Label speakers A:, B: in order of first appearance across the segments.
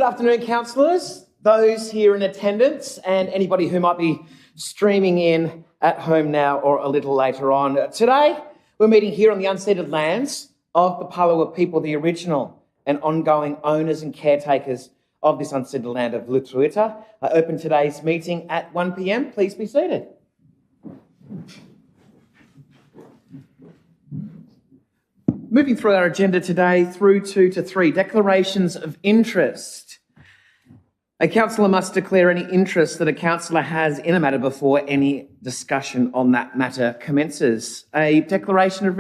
A: afternoon, councillors, those here in attendance and anybody who might be streaming in at home now or a little later on. Today, we're meeting here on the unceded lands of the Palawa people, the original and ongoing owners and caretakers of this unceded land of Lutruwita. I open today's meeting at 1 p.m. Please be seated. Moving through our agenda today through 2 to 3, declarations of interest. A councillor must declare any interest that a councillor has in a matter before any discussion on that matter commences. A declaration of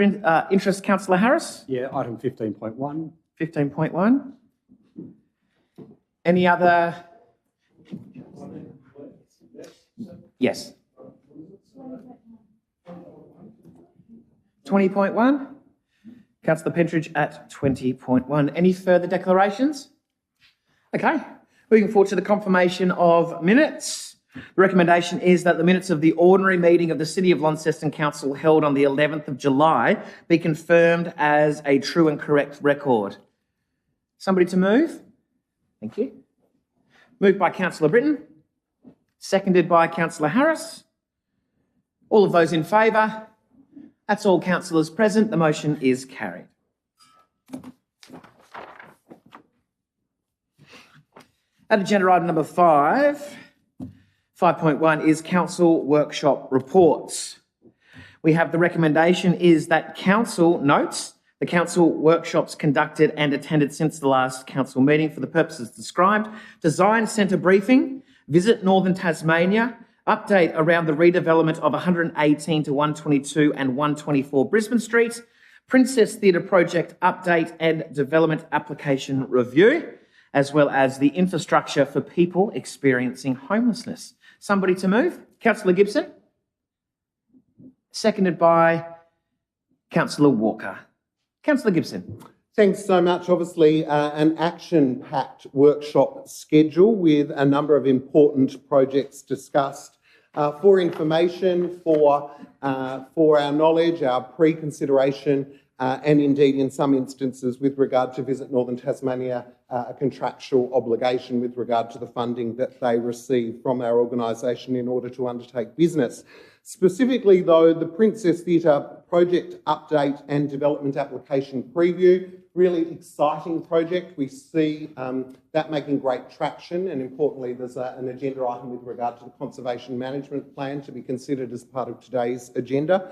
A: interest, Councillor Harris?
B: Yeah, item 15.1.
A: 15.1. Any other? Yes. 20.1. Councillor Pentridge at 20.1. Any further declarations? Okay. Moving forward to the confirmation of minutes. The recommendation is that the minutes of the ordinary meeting of the City of Launceston Council held on the 11th of July be confirmed as a true and correct record. Somebody to move? Thank you. Moved by Councillor Britton. Seconded by Councillor Harris. All of those in favour? That's all councillors present. The motion is carried. At agenda item number 5, 5.1 is council workshop reports. We have the recommendation is that council notes the council workshops conducted and attended since the last council meeting for the purposes described: Design Centre briefing, visit Northern Tasmania, update around the redevelopment of 118 to 122 and 124 Brisbane Street, Princess Theatre project update and development application review, as well as the infrastructure for people experiencing homelessness. Somebody to move? Councillor Gibson. Seconded by Councillor Walker. Councillor Gibson.
C: Thanks so much. Obviously, an action-packed workshop schedule with a number of important projects discussed. For information, for our knowledge, our pre-consideration, and indeed in some instances with regard to Visit Northern Tasmania, a contractual obligation with regard to the funding that they receive from our organisation in order to undertake business. Specifically though, the Princess Theatre project update and development application preview, really exciting project. We see that making great traction, and importantly there's an agenda item with regard to the conservation management plan to be considered as part of today's agenda.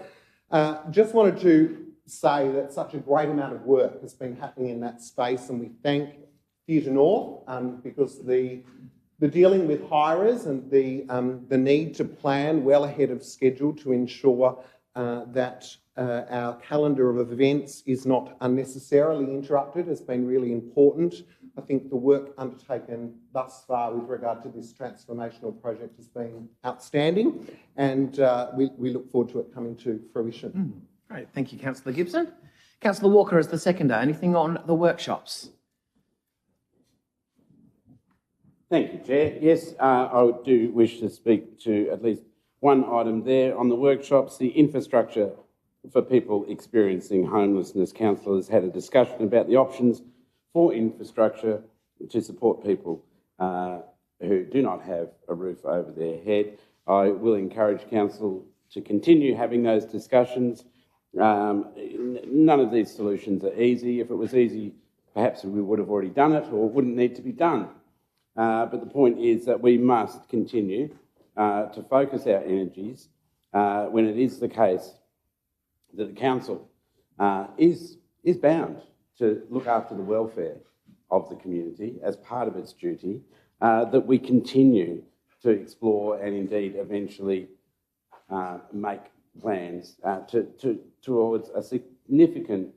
C: Just wanted to say that such a great amount of work has been happening in that space, and we thank Theatre North because the dealing with hirers and the need to plan well ahead of schedule to ensure that our calendar of events is not unnecessarily interrupted has been really important. I think the work undertaken thus far with regard to this transformational project has been outstanding, and we look forward to it coming to fruition.
A: Great, thank you, Councillor Gibson. Councillor Walker as the seconder. Anything on the workshops?
D: Thank you, Chair. Yes, I do wish to speak to at least one item there on the workshops, the infrastructure for people experiencing homelessness. Council has had a discussion about the options for infrastructure to support people who do not have a roof over their head. I will encourage Council to continue having those discussions. None of these solutions are easy. If it was easy, perhaps we would have already done it or it wouldn't need to be done. But the point is that we must continue to focus our energies when it is the case that the council is bound to look after the welfare of the community as part of its duty, that we continue to explore and indeed eventually make plans towards a significant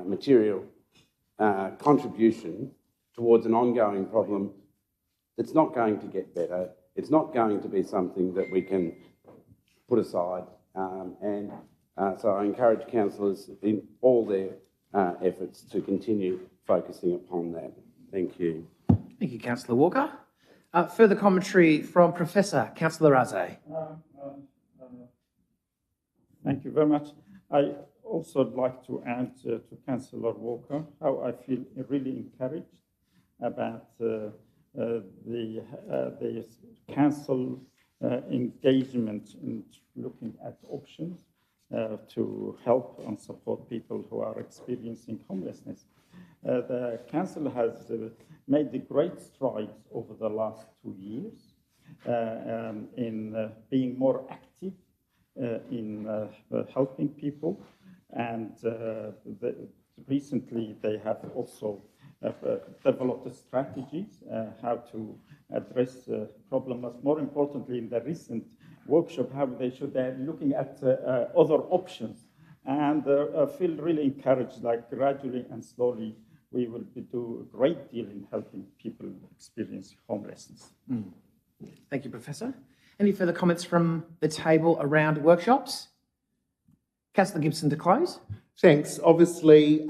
D: material contribution towards an ongoing problem that's not going to get better. It's not going to be something that we can put aside. So I encourage councillors in all their efforts to continue focusing upon that. Thank you.
A: Thank you, Councillor Walker. Further commentary from Professor Councillor Raze.
E: Thank you very much. I also would like to add to Councillor Walker how I feel really encouraged about the council engagement in looking at options to help and support people who are experiencing homelessness. The council has made great strides over the last 2 years in being more active in helping people, and recently they have also developed strategies how to address the problem, but more importantly in the recent workshop how they should be looking at other options, and feel really encouraged, like gradually and slowly we will do a great deal in helping people experience homelessness.
A: Thank you, Professor. Any further comments from the table around workshops? Councillor Gibson to close.
C: Thanks. Obviously,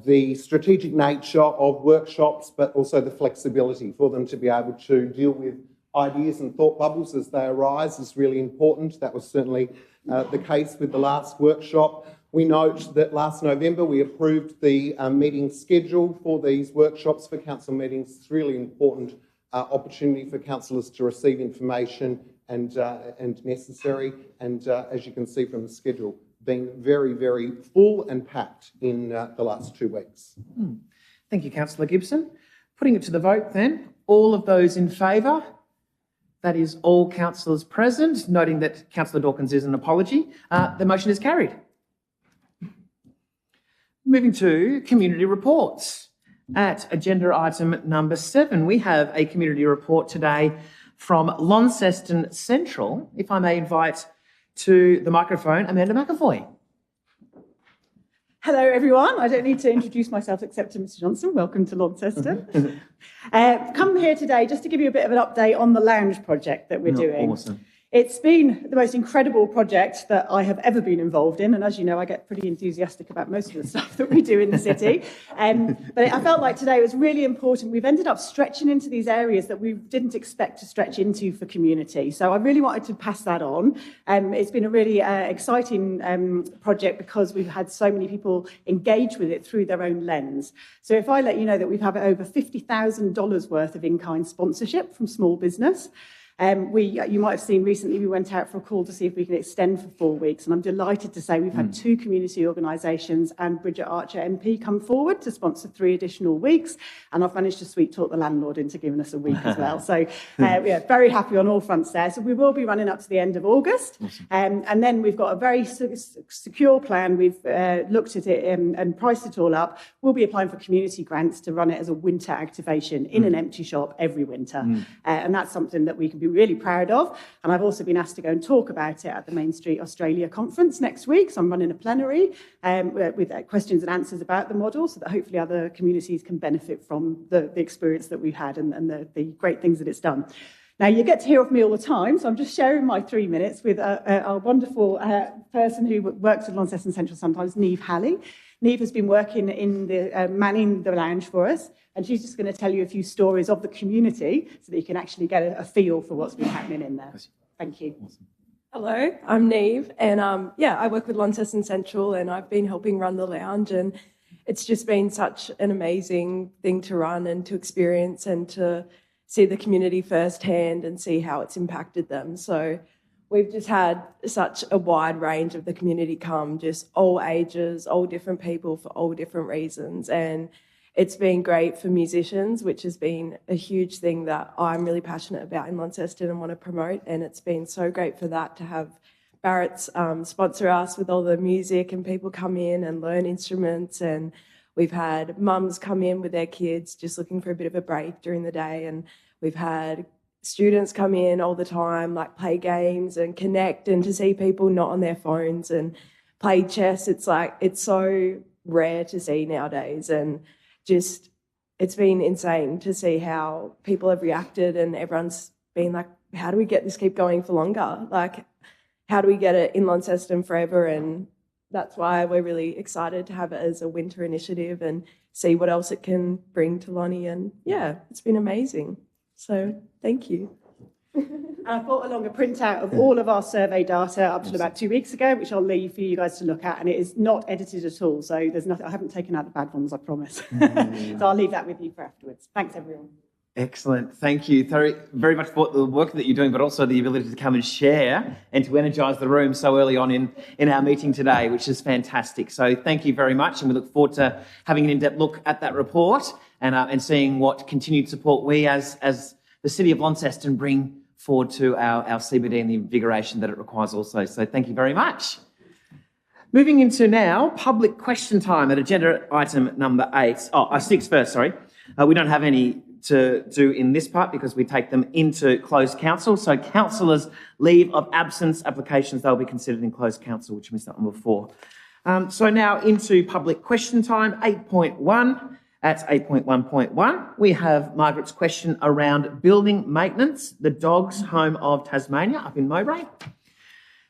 C: the strategic nature of workshops, but also the flexibility for them to be able to deal with ideas and thought bubbles as they arise is really important. That was certainly the case with the last workshop. We note that last November we approved the meeting schedule for these workshops for council meetings. It's really important opportunity for councillors to receive information and necessary. And as you can see from the schedule, been very, very full and packed in the last 2 weeks.
A: Thank you, Councillor Gibson. Putting it to the vote then, all of those in favour? That is all councillors present, noting that Councillor Dawkins is an apology. The motion is carried. Moving to community reports. At agenda item number 7, we have a community report today from Launceston Central. If I may invite to the microphone, Amanda McAvoy.
B: Hello, everyone. I don't need to introduce myself except to Mr. Johnson. Welcome to Launceston. Come here today just to give you a bit of an update on the lounge project that we're doing.
A: Awesome.
B: It's been the most incredible project that I have ever been involved in. And as you know, I get pretty enthusiastic about most of the stuff that we do in the city. But I felt like today was really important. We've ended up stretching into these areas that we didn't expect to stretch into for community. So I really wanted to pass that on. It's been a really exciting project because we've had so many people engage with it through their own lens. So if I let you know that we've had over $50,000 worth of in-kind sponsorship from small business. You might have seen recently we went out for a call to see if we can extend for 4 weeks, and I'm delighted to say we've had 2 community organisations and Bridget Archer MP come forward to sponsor 3 additional weeks, and I've managed to sweet talk the landlord into giving us a week as well. So yeah, very happy on all fronts there. So we will be running up to the end of August, and then we've got a very secure plan. We've looked at it and priced it all up. We'll be applying for community grants to run it as a winter activation in an empty shop every winter, and that's something that we can be really proud of. And I've also been asked to go and talk about it at the Main Street Australia conference next week. So I'm running a plenary with questions and answers about the model so that hopefully other communities can benefit from the experience that we've had and the great things that it's done. Now, you get to hear of me all the time, so I'm just sharing my 3 minutes with our wonderful person who works at Launceston Central sometimes, Niamh Halley. Niamh has been working in manning the lounge for us, and she's just going to tell you a few stories of the community so that you can actually get a feel for what's been happening in there. Thank you.
A: Awesome.
F: Hello, I'm Niamh, and I work with Launceston Central, and I've been helping run the lounge, and it's just been such an amazing thing to run and to experience and to see the community firsthand and see how it's impacted them. So we've just had such a wide range of the community come, just all ages, all different people for all different reasons. And it's been great for musicians, which has been a huge thing that I'm really passionate about in Launceston and want to promote. And it's been so great for that to have Barrett's sponsor us with all the music and people come in and learn instruments. And we've had mums come in with their kids just looking for a bit of a break during the day. And we've had students come in all the time, like play games and connect and to see people not on their phones and play chess. It's so rare to see nowadays. And just, it's been insane to see how people have reacted and everyone's been like, how do we get this keep going for longer? Like, how do we get it in Launceston forever? And that's why we're really excited to have it as a winter initiative and see what else it can bring to Lonnie. And yeah, it's been amazing. So thank you.
B: And I brought along a printout of all of our survey data up to about 2 weeks ago, which I'll leave for you guys to look at. And it is not edited at all. So there's nothing, I haven't taken out the bad ones, I promise. So I'll leave that with you for afterwards. Thanks, everyone.
A: Excellent. Thank you very much for the work that you're doing, but also the ability to come and share and to energise the room so early on in our meeting today, which is fantastic. So thank you very much, and we look forward to having an in-depth look at that report and seeing what continued support we as the City of Launceston bring forward to our CBD and the invigoration that it requires also. So thank you very much. Moving into now public question time at agenda item number 6 first, sorry. We don't have any to do in this part because we take them into closed council. So councillors' leave of absence applications, they'll be considered in closed council, which we missed that one before. So now into public question time, 8.1. At 8.1.1, we have Margaret's question around building maintenance, the Dogs Home of Tasmania up in Mowbray.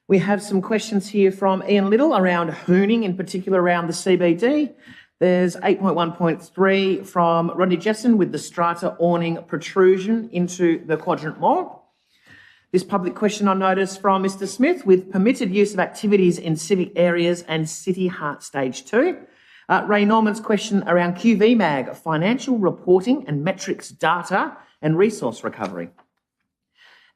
A: We have some questions here from Ian Little around hooning, in particular around the CBD. There's 8.1.3 from Rodney Jessen with the strata awning protrusion into the Quadrant Mall. This public question I noticed from Mr Smith with permitted use of activities in civic areas and City Heart Stage 2. Ray Norman's question around QVMag, financial reporting and metrics data and resource recovery.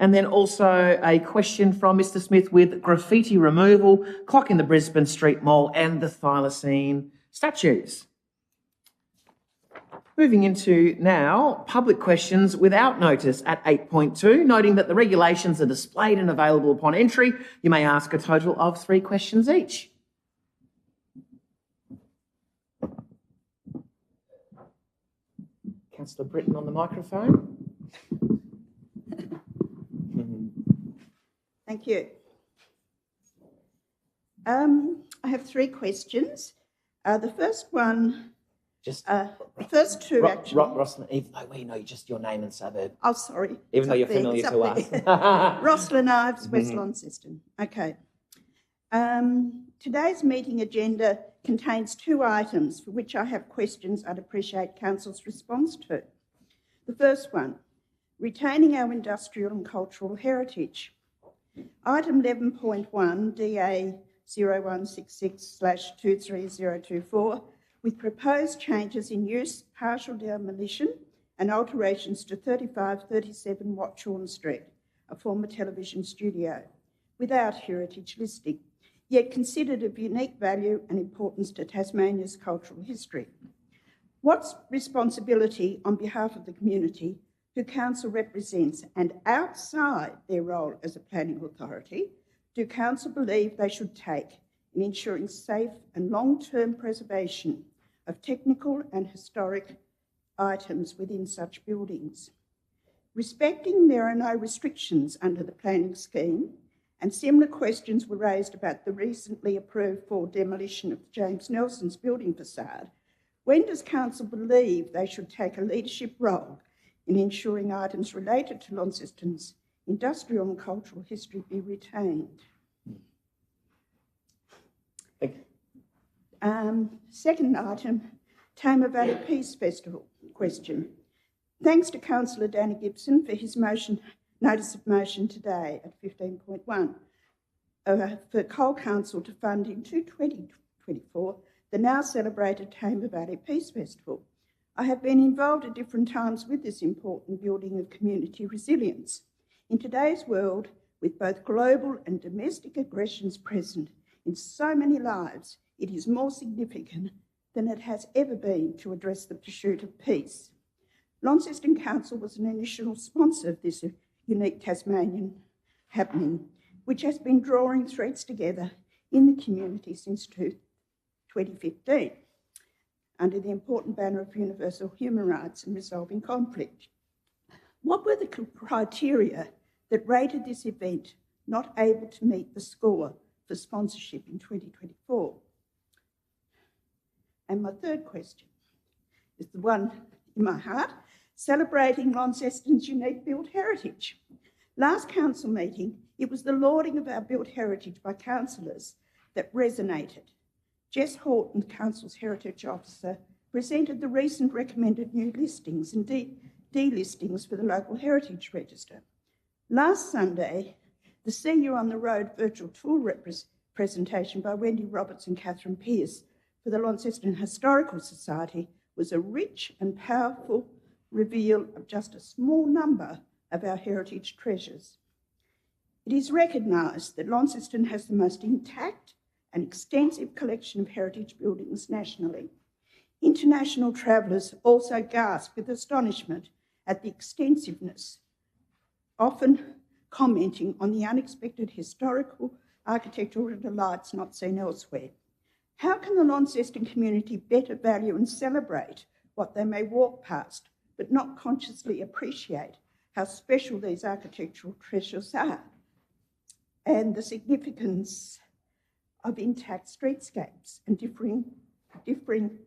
A: And then also a question from Mr Smith with graffiti removal, clock in the Brisbane Street Mall and the thylacine statues. Moving into now public questions without notice at 8.2, noting that the regulations are displayed and available upon entry. You may ask a total of 3 questions each. Councillor Britton on the microphone.
G: Thank you. I have 3 questions. The first one, the first 2 actually.
A: Rosalind, even though we know just your name and suburb.
G: Oh, sorry.
A: Even though you're familiar to us.
G: Rosalind Ives, West Launceston. Okay. Today's meeting agenda contains 2 items for which I have questions I'd appreciate Council's response to. The first one, retaining our industrial and cultural heritage. Item 11.1, DA 0166/23024, with proposed changes in use, partial demolition and alterations to 3537 Watchorn Street, a former television studio, without heritage listing, yet considered of unique value and importance to Tasmania's cultural history. What responsibility on behalf of the community who Council represents and outside their role as a planning authority do Council believe they should take in ensuring safe and long-term preservation of technical and historic items within such buildings? Respecting there are no restrictions under the planning scheme, and similar questions were raised about the recently approved for demolition of James Nelson's building facade, when does Council believe they should take a leadership role in ensuring items related to Launceston's industrial and cultural history be retained?
A: Thank you.
G: Second item, Tamar Valley Peace Festival question. Thanks to Councillor Danny Gibson for his notice of motion today at 15.1 for Coal Council to fund into 2024 the now celebrated Tamar Valley Peace Festival. I have been involved at different times with this important building of community resilience. In today's world, with both global and domestic aggressions present in so many lives, it is more significant than it has ever been to address the pursuit of peace. Launceston Council was an initial sponsor of this unique Tasmanian happening, which has been drawing threads together in the community since 2015, under the important banner of universal human rights and resolving conflict. What were the criteria that rated this event not able to meet the score for sponsorship in 2024? And my third question is the one in my heart, celebrating Launceston's unique built heritage. Last council meeting, it was the lauding of our built heritage by councillors that resonated. Jess Horton, Council's Heritage Officer, presented the recent recommended new listings and delistings for the local heritage register. Last Sunday, the See You on the Road virtual tour presentation by Wendy Roberts and Catherine Pearce for the Launceston Historical Society was a rich and powerful reveal of just a small number of our heritage treasures. It is recognised that Launceston has the most intact and extensive collection of heritage buildings nationally. International travellers also gasp with astonishment at the extensiveness, often commenting on the unexpected historical architectural delights not seen elsewhere. How can the Launceston community better value and celebrate what they may walk past, but not consciously appreciate how special these architectural treasures are and the significance of intact streetscapes and differing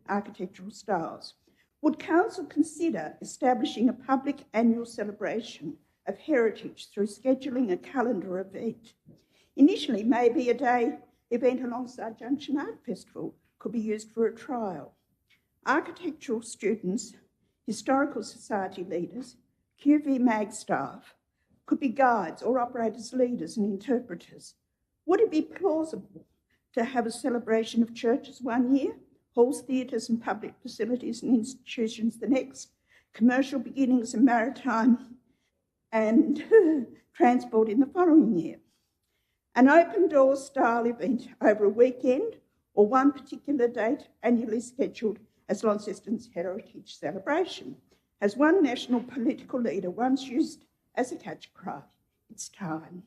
G: architectural styles? Would Council consider establishing a public annual celebration of heritage through scheduling a calendar event? Initially, maybe a day event alongside Junction Art Festival could be used for a trial. Architectural students, historical society leaders, QV mag staff could be guides or operate as leaders and interpreters. Would it be plausible to have a celebration of churches one year, halls, theatres and public facilities and institutions the next, commercial beginnings and maritime and transport in the following year? An open door style event over a weekend or one particular date annually scheduled as Launceston's heritage celebration. As one national political leader once used as a catch cry, it's time.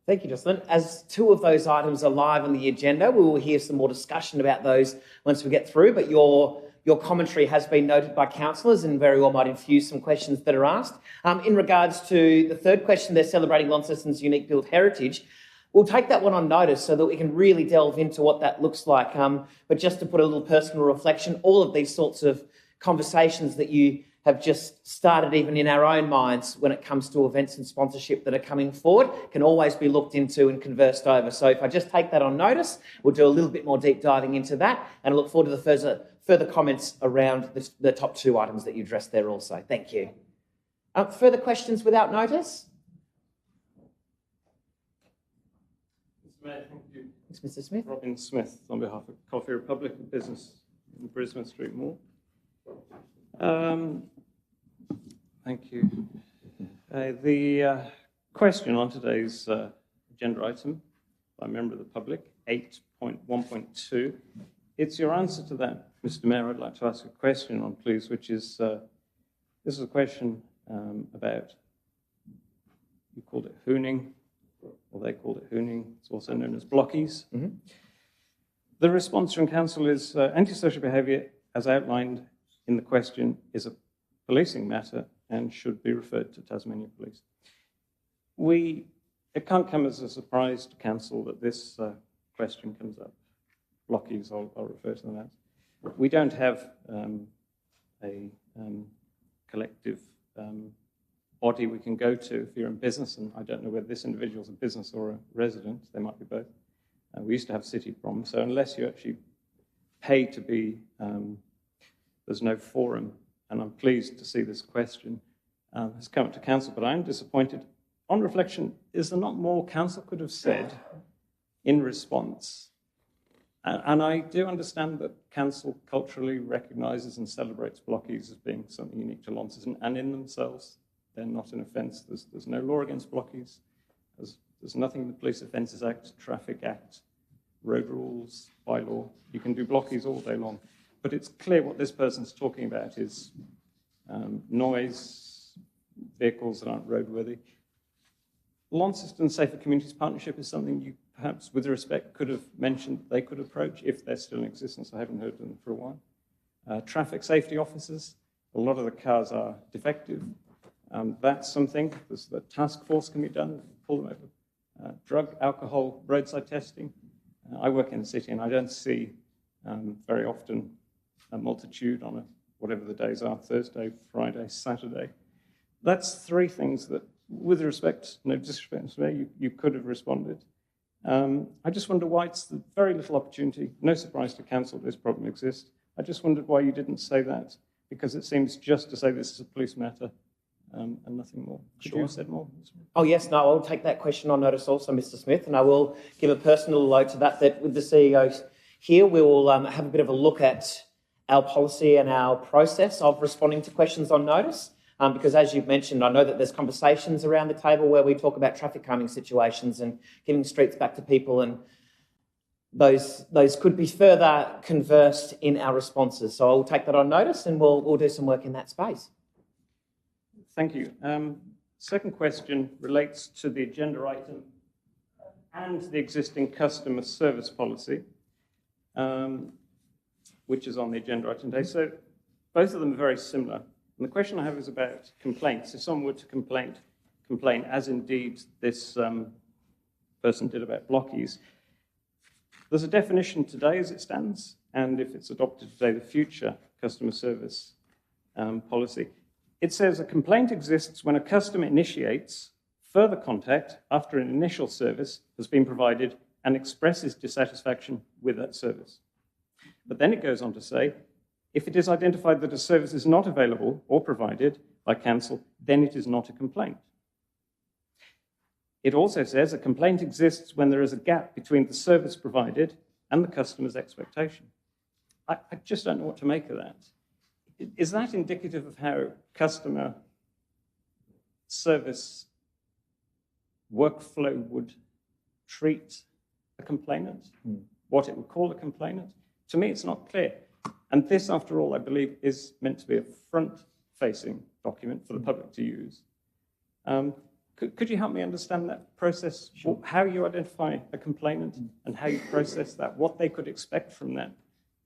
A: Thank you, Jocelyn. As two of those items are live on the agenda, we will hear some more discussion about those once we get through, but your commentary has been noted by councillors and very well might infuse some questions that are asked. In regards to the third question, they're celebrating Launceston's unique built heritage. We'll take that one on notice so that we can really delve into what that looks like. But just to put a little personal reflection, all of these sorts of conversations that you have just started even in our own minds when it comes to events and sponsorship that are coming forward can always be looked into and conversed over. So if I just take that on notice, we'll do a little bit more deep diving into that and I look forward to the further comments around the top two items that you addressed there also. Thank you. Further questions without notice?
H: Mr. Mayor, thank you.
A: Thanks, Mr. Smith.
H: Robin Smith on behalf of Coffee Republic of Business in Brisbane Street Mall. Thank you. The question on today's agenda item by a member of the public, 8.1.2, it's your answer to that, Mr. Mayor, I'd like to ask a question on, please, which is, this is a question about, you called it hooning, or they called it hooning, it's also known as blockies. Mm-hmm. The response from council is antisocial behaviour, as outlined in the question, is a policing matter and should be referred to Tasmania Police. It can't come as a surprise to council that this question comes up. Blockies, I'll refer to them as. We don't have a collective body we can go to if you're in business, and I don't know whether this individual's a business or a resident, they might be both. We used to have city proms, so unless you actually pay to be, there's no forum, and I'm pleased to see this question has come up to council, but I'm disappointed. On reflection, is there not more council could have said in response? And I do understand that council culturally recognises and celebrates blockies as being something unique to Launceston, and in themselves, they're not an offence. There's no law against blockies. There's nothing in the Police Offences Act, Traffic Act, road rules, bylaw. You can do blockies all day long. But it's clear what this person's talking about is noise, vehicles that aren't roadworthy. Launceston Safer Communities Partnership is something you perhaps, with respect, could have mentioned they could approach if they're still in existence. I haven't heard of them for a while. Traffic safety officers, a lot of the cars are defective. That's something, the task force can be done, pull them over. Drug, alcohol, roadside testing. I work in the city and I don't see very often a multitude on whatever the days are, Thursday, Friday, Saturday. That's three things that, with respect, no disrespect, you could have responded. I just wonder why it's the very little opportunity, no surprise to council this problem exists. I just wondered why you didn't say that, because it seems just to say this is a police matter and nothing more. Could
A: Sure.
H: you have said more?
A: Oh, yes, no, I'll take that question on notice also, Mr. Smith, and I will give a personal note to that with the CEO here, we will have a bit of a look at our policy and our process of responding to questions on notice. Because as you've mentioned, I know that there's conversations around the table where we talk about traffic calming situations and giving streets back to people, and those could be further conversed in our responses. So I'll take that on notice and we'll do some work in that space.
H: Thank you. Second question relates to the agenda item and the existing customer service policy, which is on the agenda item today. So both of them are very similar. And the question I have is about complaints. If someone were to complain, as indeed this person did about blockies, there's a definition today as it stands, and if it's adopted today, the future customer service policy. It says a complaint exists when a customer initiates further contact after an initial service has been provided and expresses dissatisfaction with that service. But then it goes on to say, if it is identified that a service is not available or provided by council, then it is not a complaint. It also says a complaint exists when there is a gap between the service provided and the customer's expectation. I just don't know what to make of that. Is that indicative of how customer service workflow would treat a complainant? What it would call a complainant? To me, it's not clear. And this, after all, I believe, is meant to be a front-facing document for the public to use. Could you help me understand that process? Sure. How you identify a complainant and how you process that, what they could expect from that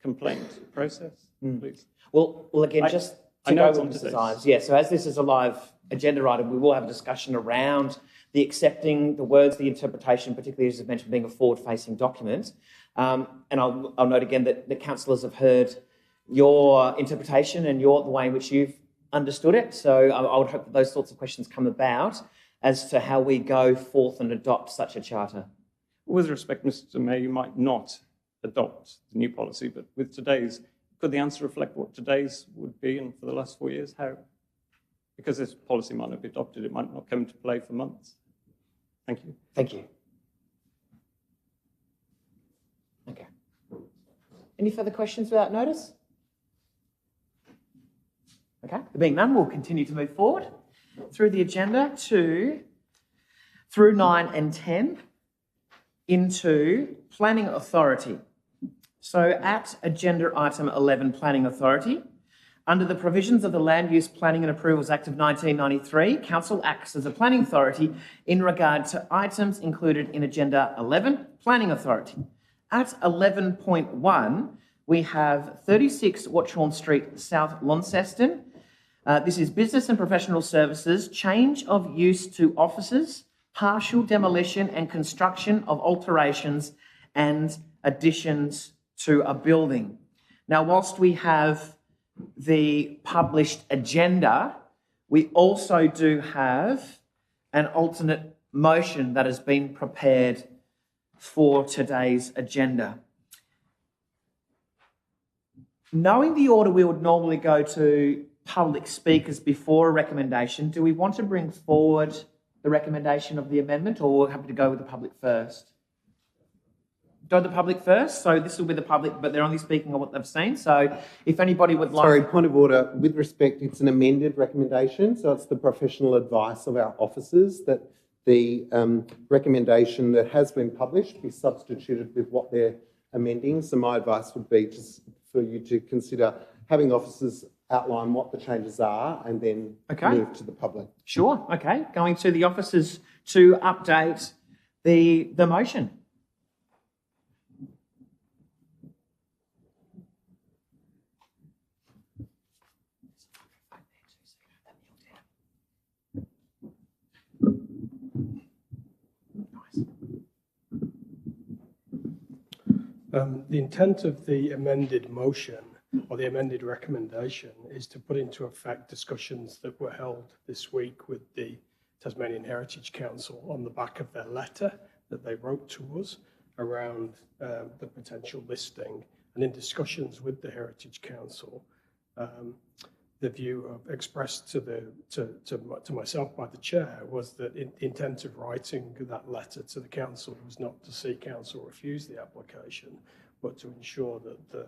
H: complaint process, please? Well, again, just to go with Mr. Symes, yeah, so as this is a live agenda item, we will have a discussion around the accepting, the words, the interpretation, particularly as I mentioned, being a forward-facing document. And I'll note again that the councillors have heard your interpretation and the way in which you've understood it. So I would hope that those sorts of questions come about as to how we go forth and adopt such a charter. With respect, Mr. Mayor, you might not adopt the new policy, but with today's, could the answer reflect what today's would be and for the last 4 years? How? Because this policy might not be adopted, it might not come into play for months. Thank you. Thank you. Okay. Any further questions without notice? Okay, there being none, we'll continue to move forward through the agenda through 9 and 10 into Planning Authority. So at agenda item 11, Planning Authority, under the provisions of the Land Use Planning and Approvals Act of 1993, Council acts as a planning authority in regard to items included in agenda 11, Planning Authority. At 11.1, we have 36 Watchorn Street, South Launceston. This is business and professional services, change of use to offices, partial demolition and construction of alterations and additions to a building. Now, whilst we have the published agenda, we also do have an alternate motion that has been prepared for today's agenda. Knowing the order we would normally go to public speakers before a recommendation, do we want to bring forward the recommendation of the amendment, or we're happy to go with the public first? Go the public first. So this will be the public, but they're only speaking on what they've seen. So if anybody would like...
C: Sorry, point of order. With respect, it's an amended recommendation. So it's the professional advice of our officers that the recommendation that has been published be substituted with what they're amending. So my advice would be for you to consider having officers outline what the changes are and then move to the public.
A: Sure. Okay. Going to the officers to update the motion.
I: The intent of the amended motion or the amended recommendation is to put into effect discussions that were held this week with the Tasmanian Heritage Council on the back of their letter that they wrote to us around the potential listing. And in discussions with the Heritage Council, the view expressed to myself by the chair was that the intent of writing that letter to the council was not to see council refuse the application, but to ensure that the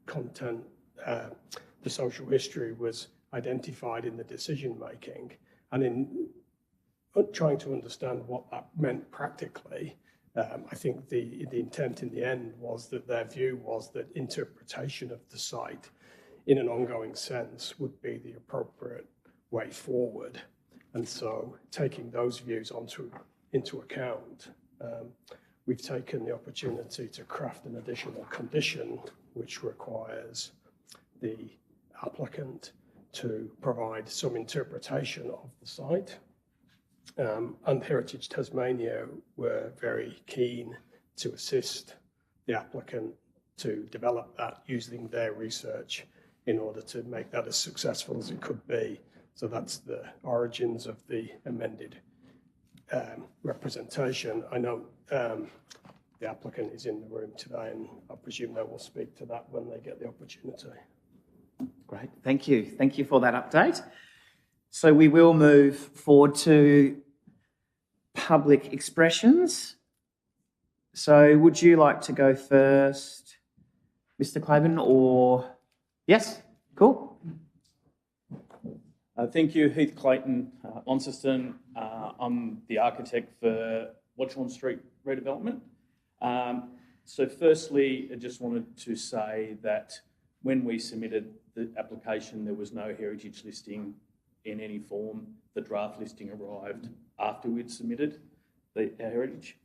I: content, the social history was identified in the decision making, and in trying to understand what that meant practically. I think the intent in the end was that their view was that interpretation of the site in an ongoing sense would be the appropriate way forward. And so taking those views into account, we've taken the opportunity to craft an additional condition which requires the applicant to provide some interpretation of the site. And Heritage Tasmania were very keen to assist the applicant to develop that using their research in order to make that as successful as it could be. So that's the origins of the amended representation. I know the applicant is in the room today, and I presume they will speak to that when they get the opportunity.
A: Great, thank you. Thank you for that update. So we will move forward to public expressions. So would you like to go first, Mr. Claiborne, or... Yes, cool.
J: Thank you, Heath Clayton, Launceston. I'm the architect for Watchorn Street redevelopment. So firstly, I just wanted to say that when we submitted the application, there was no heritage listing in any form. The draft listing arrived after we'd submitted our heritage.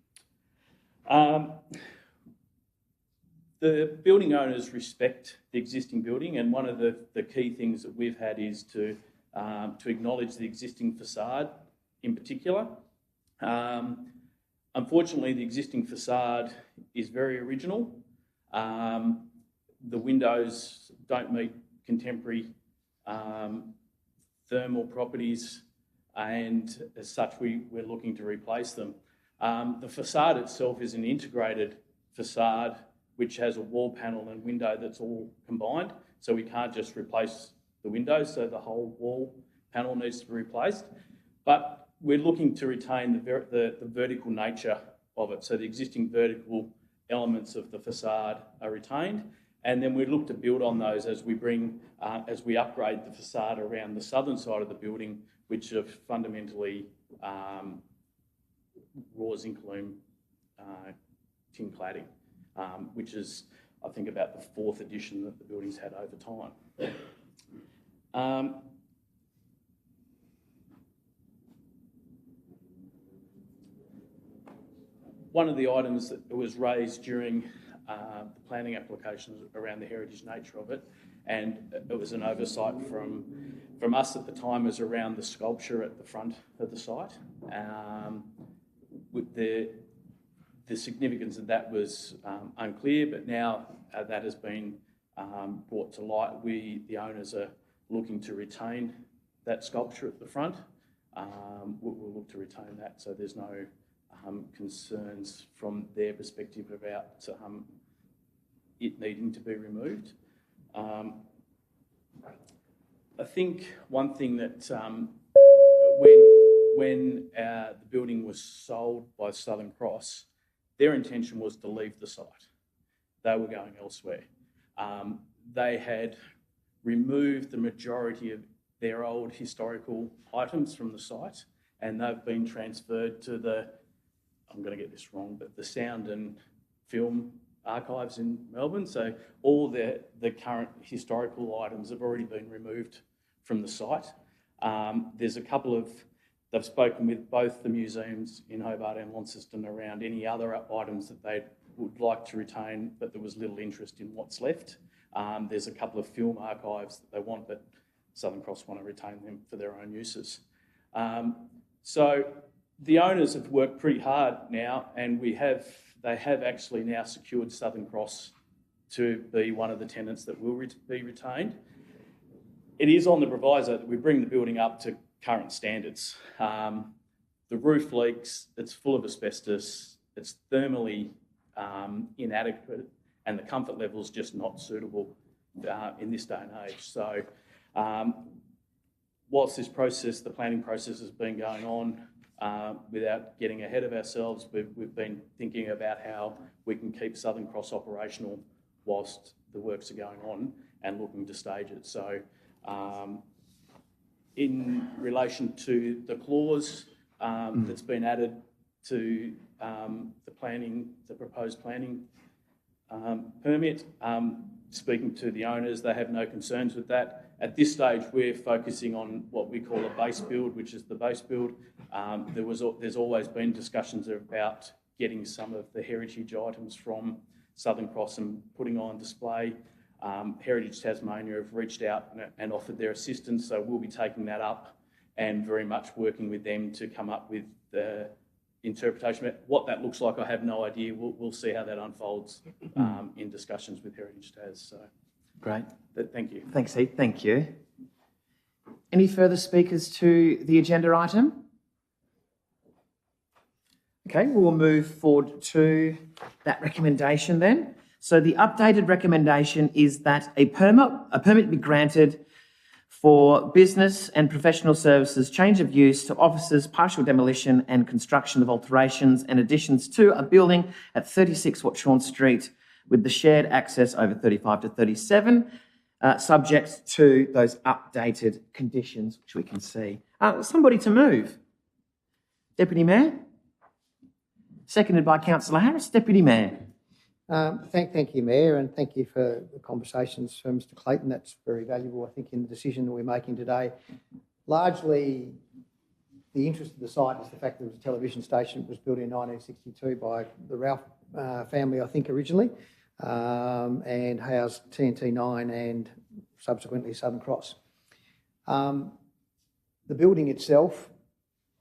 J: The building owners respect the existing building, and one of the key things that we've had is to acknowledge the existing facade in particular. Unfortunately, the existing facade is very original. The windows don't meet contemporary thermal properties, and as such, we're looking to replace them. The facade itself is an integrated facade which has a wall panel and window that's all combined. So we can't just replace the windows, so the whole wall panel needs to be replaced. But we're looking to retain the vertical nature of it. So the existing vertical elements of the facade are retained. And then we look to build on those as we upgrade the facade around the southern side of the building, which are fundamentally raw zinc loom tin cladding. Which is, I think, about the fourth edition that the building's had over time. One of the items that was raised during the planning applications around the heritage nature of it, and it was an oversight from us at the time, was around the sculpture at the front of the site. With the significance of that was unclear, but now that has been brought to light. The owners are looking to retain that sculpture at the front. We'll look to retain that, so there's no concerns from their perspective about it needing to be removed. I think one thing that when the building was sold by Southern Cross, their intention was to leave the site. They were going elsewhere. They had removed the majority of their old historical items from the site, and they've been transferred to I'm going to get this wrong, but the Sound and Film Archives in Melbourne. So all the current historical items have already been removed from the site. There's a couple of They've spoken with both the museums in Hobart and Launceston around any other items that they would like to retain, but there was little interest in what's left. There's a couple of film archives that they want, but Southern Cross want to retain them for their own uses. So the owners have worked pretty hard now, and they have actually now secured Southern Cross to be one of the tenants that will be retained. It is on the proviso that we bring the building up to current standards. The roof leaks, it's full of asbestos, it's thermally inadequate, and the comfort level is just not suitable in this day and age. So Whilst this process, the planning process has been going on, without getting ahead of ourselves, we've been thinking about how we can keep Southern Cross operational whilst the works are going on and looking to stage it. So in relation to the clause that's been added to the proposed planning permit, speaking to the owners, they have no concerns with that. At this stage, we're focusing on what we call a base build, which is the base build. There's always been discussions about getting some of the heritage items from Southern Cross and putting on display. Heritage Tasmania have reached out and offered their assistance, so we'll be taking that up and very much working with them to come up with the interpretation. What that looks like, I have no idea. We'll see how that unfolds in discussions with Heritage Tas. So,
A: great.
J: Thank you.
A: Thanks, Heath. Thank you. Any further speakers to the agenda item? Okay, we'll move forward to that recommendation then. So the updated recommendation is that a permit be granted for business and professional services change of use to offices, partial demolition and construction of alterations and additions to a building at 36 Watchorn Street with the shared access over 35 to 37, subject to those updated conditions, which we can see. Somebody to move. Deputy Mayor. Seconded by Councillor Harris. Deputy Mayor.
K: Thank you, Mayor, and thank you for the conversations from Mr Clayton. That's very valuable, I think, in the decision that we're making today. Largely, the interest of the site is the fact that it was a television station. It was built in 1962 by the Ralph family, I think, originally, and housed TNT9 and subsequently Southern Cross. The building itself,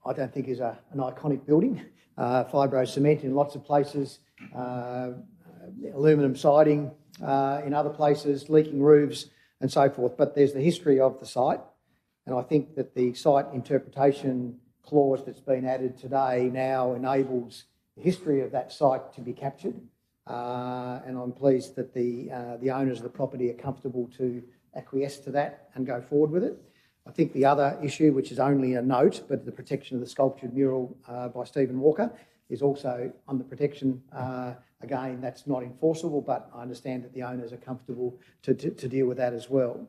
K: I don't think is an iconic building. Fibro cement in lots of places, aluminium siding in other places, leaking roofs and so forth. But there's the history of the site, and I think that the site interpretation clause that's been added today now enables the history of that site to be captured. And I'm pleased that the owners of the property are comfortable to acquiesce to that and go forward with it. I think the other issue, which is only a note, but the protection of the sculptured mural by Stephen Walker is also under protection. Again, that's not enforceable, but I understand that the owners are comfortable to deal with that as well.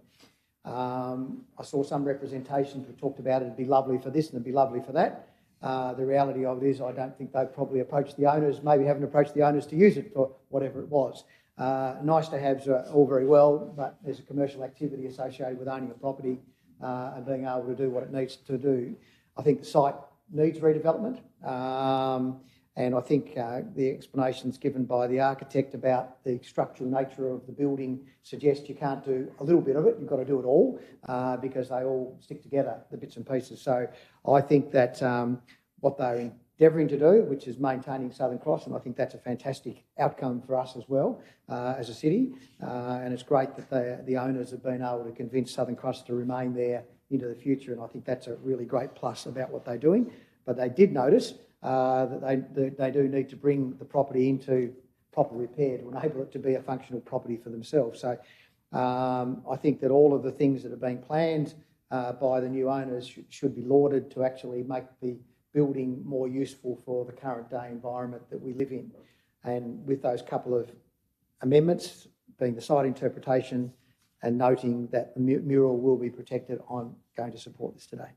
K: I saw some representations who talked about it'd be lovely for this and it'd be lovely for that. The reality of it is I don't think they've probably approached the owners, maybe haven't approached the owners to use it for whatever it was. Nice to haves are all very well, but there's a commercial activity associated with owning a property and being able to do what it needs to do. I think the site needs redevelopment, and I think the explanations given by the architect about the structural nature of the building suggest you can't do a little bit of it, you've got to do it all because they all stick together, the bits and pieces. So I think that what they're endeavouring to do, which is maintaining Southern Cross, and I think that's a fantastic outcome for us as well as a city, and it's great that the owners have been able to convince Southern Cross to remain there into the future, and I think that's a really great plus about what they're doing. But they did notice that they do need to bring the property into proper repair to enable it to be a functional property for themselves. So I think that all of the things that are being planned by the new owners should be lauded to actually make the building more useful for the current day environment that we live in. And with those couple of amendments, being the site interpretation and noting that the mural will be protected, I'm going to support this today.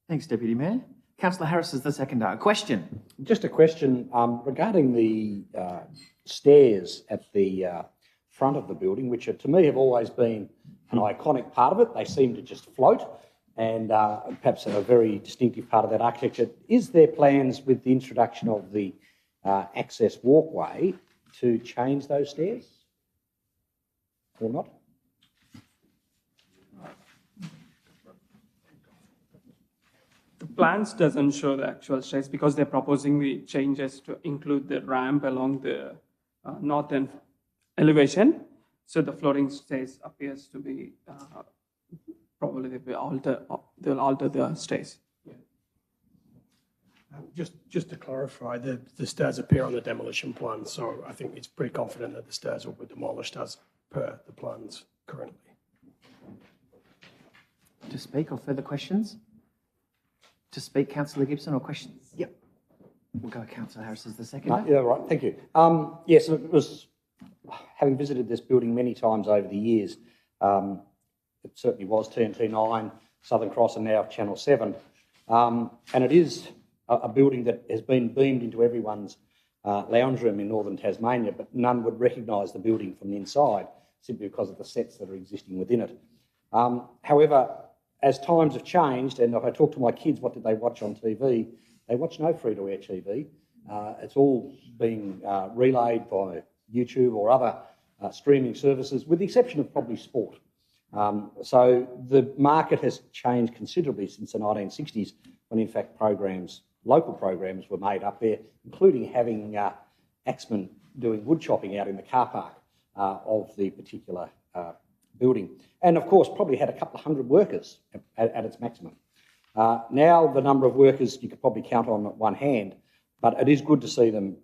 A: Thanks, Deputy Mayor. Councillor Harris is the seconder. Question.
L: Just a question regarding the stairs at the front of the building, which to me have always been an iconic part of it. They seem to just float and perhaps a very distinctive part of that architecture. Is there plans with the introduction of the access walkway to change those stairs or not?
M: The plans doesn't show the actual stairs because they're proposing the changes to include the ramp along the northern elevation. So the floating stairs appears to be probably they'll alter the stairs.
I: Yeah. Just to clarify, the stairs appear on the demolition plan, so I think it's pretty confident that the stairs will be demolished as per the plans currently.
A: to speak or further questions? To speak, Councillor Gibson, or questions? Yep. We'll go Councillor Harris as the second.
L: Yeah, right. Thank you. Yes, it was, having visited this building many times over the years, it certainly was TNT9, Southern Cross, and now Channel 7. And it is a building that has been beamed into everyone's lounge room in northern Tasmania, but none would recognise the building from the inside simply because of the sets that are existing within it. However, as times have changed, and if I talk to my kids, what did they watch on TV? They watch no free-to-air TV. It's all being relayed by YouTube or other streaming services, with the exception of probably sport. So the market has changed considerably since the 1960s, when in fact local programs were made up there, including having axemen doing wood chopping out in the car park of the particular building. And of course, probably had a couple of hundred workers at its maximum. Now the number of workers you could probably count on one hand, but it is good to see them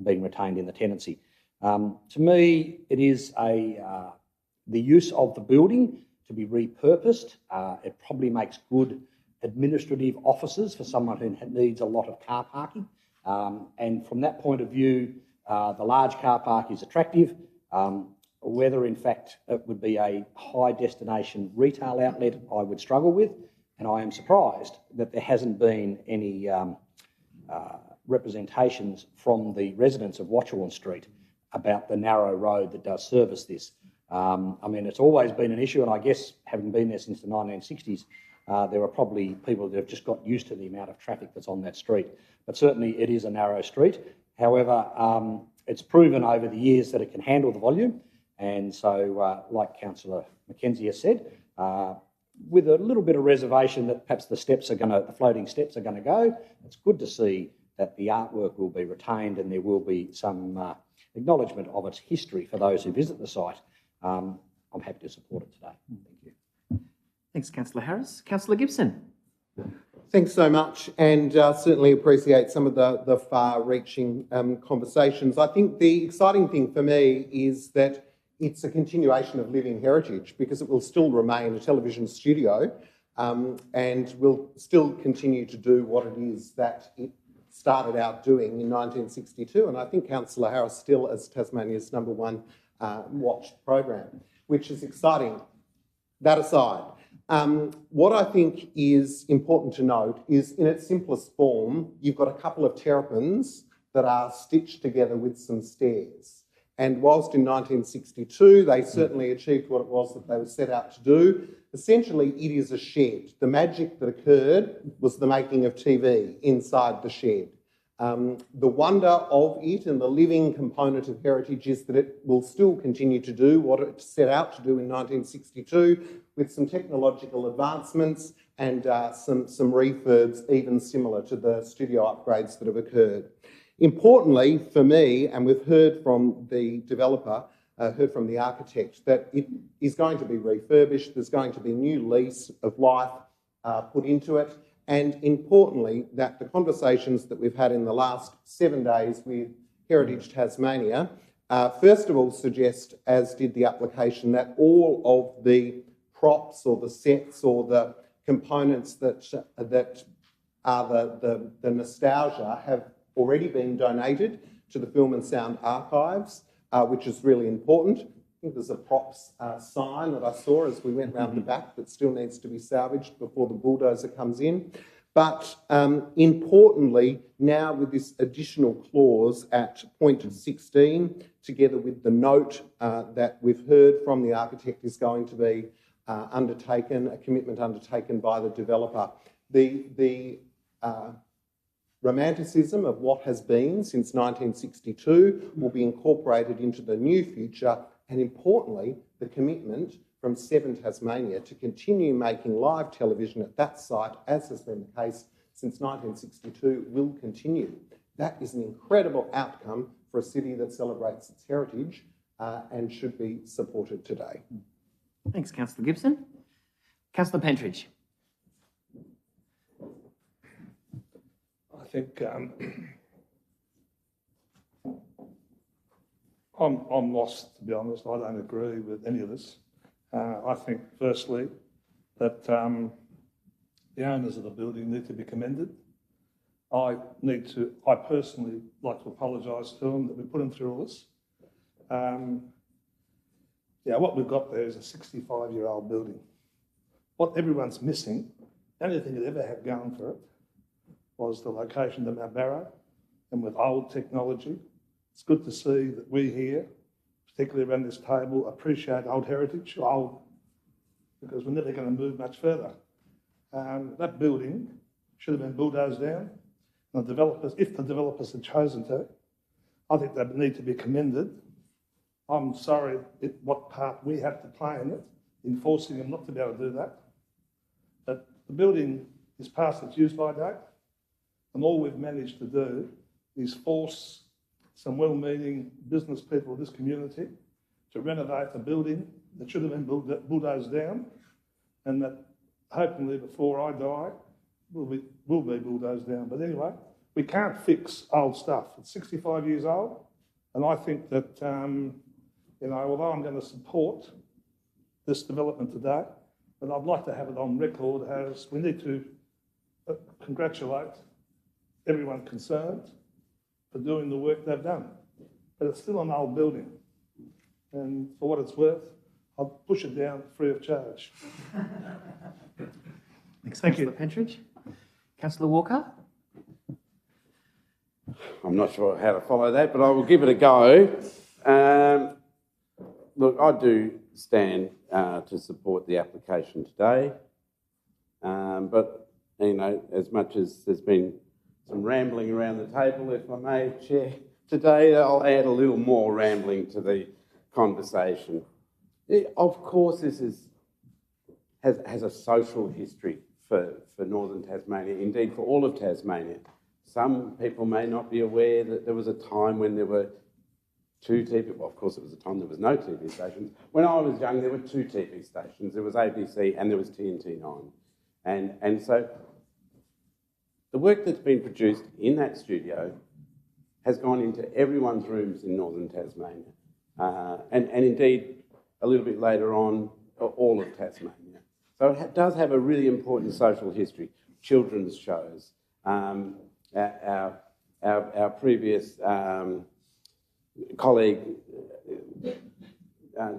L: being retained in the tenancy. To me, it is the use of the building to be repurposed. It probably makes good administrative offices for someone who needs a lot of car parking. And from that point of view, the large car park is attractive. Whether in fact it would be a high destination retail outlet, I would struggle with. And I am surprised that there hasn't been any representations from the residents of Watchorn Street about the narrow road that does service this. I mean, it's always been an issue, and I guess having been there since the 1960s, there are probably people that have just got used to the amount of traffic that's on that street. But certainly it is a narrow street. However, it's proven over the years that it can handle the volume. And so, like Councillor Mackenzie has said, with a little bit of reservation that perhaps the floating steps are going to go, it's good to see that the artwork will be retained and there will be some acknowledgement of its history for those who visit the site. I'm happy to support it today. Thank you.
A: Thanks, Councillor Harris. Councillor Gibson.
C: Thanks so much, and certainly appreciate some of the far-reaching conversations. I think the exciting thing for me is that it's a continuation of living heritage, because it will still remain a television studio and will still continue to do what it is that it started out doing in 1962. And I think Councillor Harris still is Tasmania's #1 watched program, which is exciting. That aside, what I think is important to note is, in its simplest form, you've got a couple of terrapins that are stitched together with some stairs. And whilst in 1962 they certainly achieved what it was that they were set out to do, essentially it is a shed. The magic that occurred was the making of TV inside the shed. The wonder of it and the living component of heritage is that it will still continue to do what it set out to do in 1962, with some technological advancements and some refurbs even similar to the studio upgrades that have occurred. Importantly for me, and we've heard from the developer, heard from the architect, that it is going to be refurbished, there's going to be a new lease of life put into it, and importantly, that the conversations that we've had in the last 7 days with Heritage Tasmania, first of all suggest, as did the application, that all of the props or the sets or the components that are the nostalgia have already been donated to the Film and Sound Archives, which is really important. I think there's a props sign that I saw as we went round the back that still needs to be salvaged before the bulldozer comes in. But importantly, now with this additional clause at point 16, together with the note that we've heard from the architect is going to be undertaken, a commitment undertaken by the developer, the romanticism of what has been since 1962 will be incorporated into the new future, and importantly, the commitment from 7 Tasmania to continue making live television at that site, as has been the case since 1962, will continue. That is an incredible outcome for a city that celebrates its heritage and should be supported today.
A: Thanks, Councillor Gibson. Councillor Pentridge.
N: I think I'm lost, to be honest. I don't agree with any of this. I think, firstly, that the owners of the building need to be commended. I personally like to apologise to them that we put them through all this. What we've got there is a 65-year-old building. What everyone's missing, the only thing it ever had going for it was the location of our barrow, and with old technology, it's good to see that we here, particularly around this table, appreciate old heritage, because we're never going to move much further. That building should have been bulldozed down. And the developers, if the developers had chosen to, I think they need to be commended. I'm sorry what part we have to play in it, in forcing them not to be able to do that. But the building is past its use-by date, and all we've managed to do is force some well-meaning business people of this community to renovate a building that should have been bulldozed down, and that hopefully before I die will be bulldozed down. But anyway, we can't fix old stuff. It's 65 years old, and I think that, although I'm going to support this development today, but I'd like to have it on record as we need to congratulate everyone concerned for doing the work they've done. But it's still an old building, and for what it's worth, I'll push it down free of charge.
A: Thanks, Councillor Pentridge. Councillor Walker?
D: I'm not sure how to follow that, but I will give it a go. Look, I do stand to support the application today, but, as much as there's been some rambling around the table, if I may, Chair, today I'll add a little more rambling to the conversation. Of course, this has a social history for Northern Tasmania, indeed for all of Tasmania. Some people may not be aware that there was a time when there were two TV, well, of course, it was a time there was no TV stations. When I was young, there were two TV stations. There was ABC and there was TNT9. And so the work that's been produced in that studio has gone into everyone's rooms in Northern Tasmania. And indeed, a little bit later on, all of Tasmania. So it does have a really important social history. Children's shows. Our previous colleague,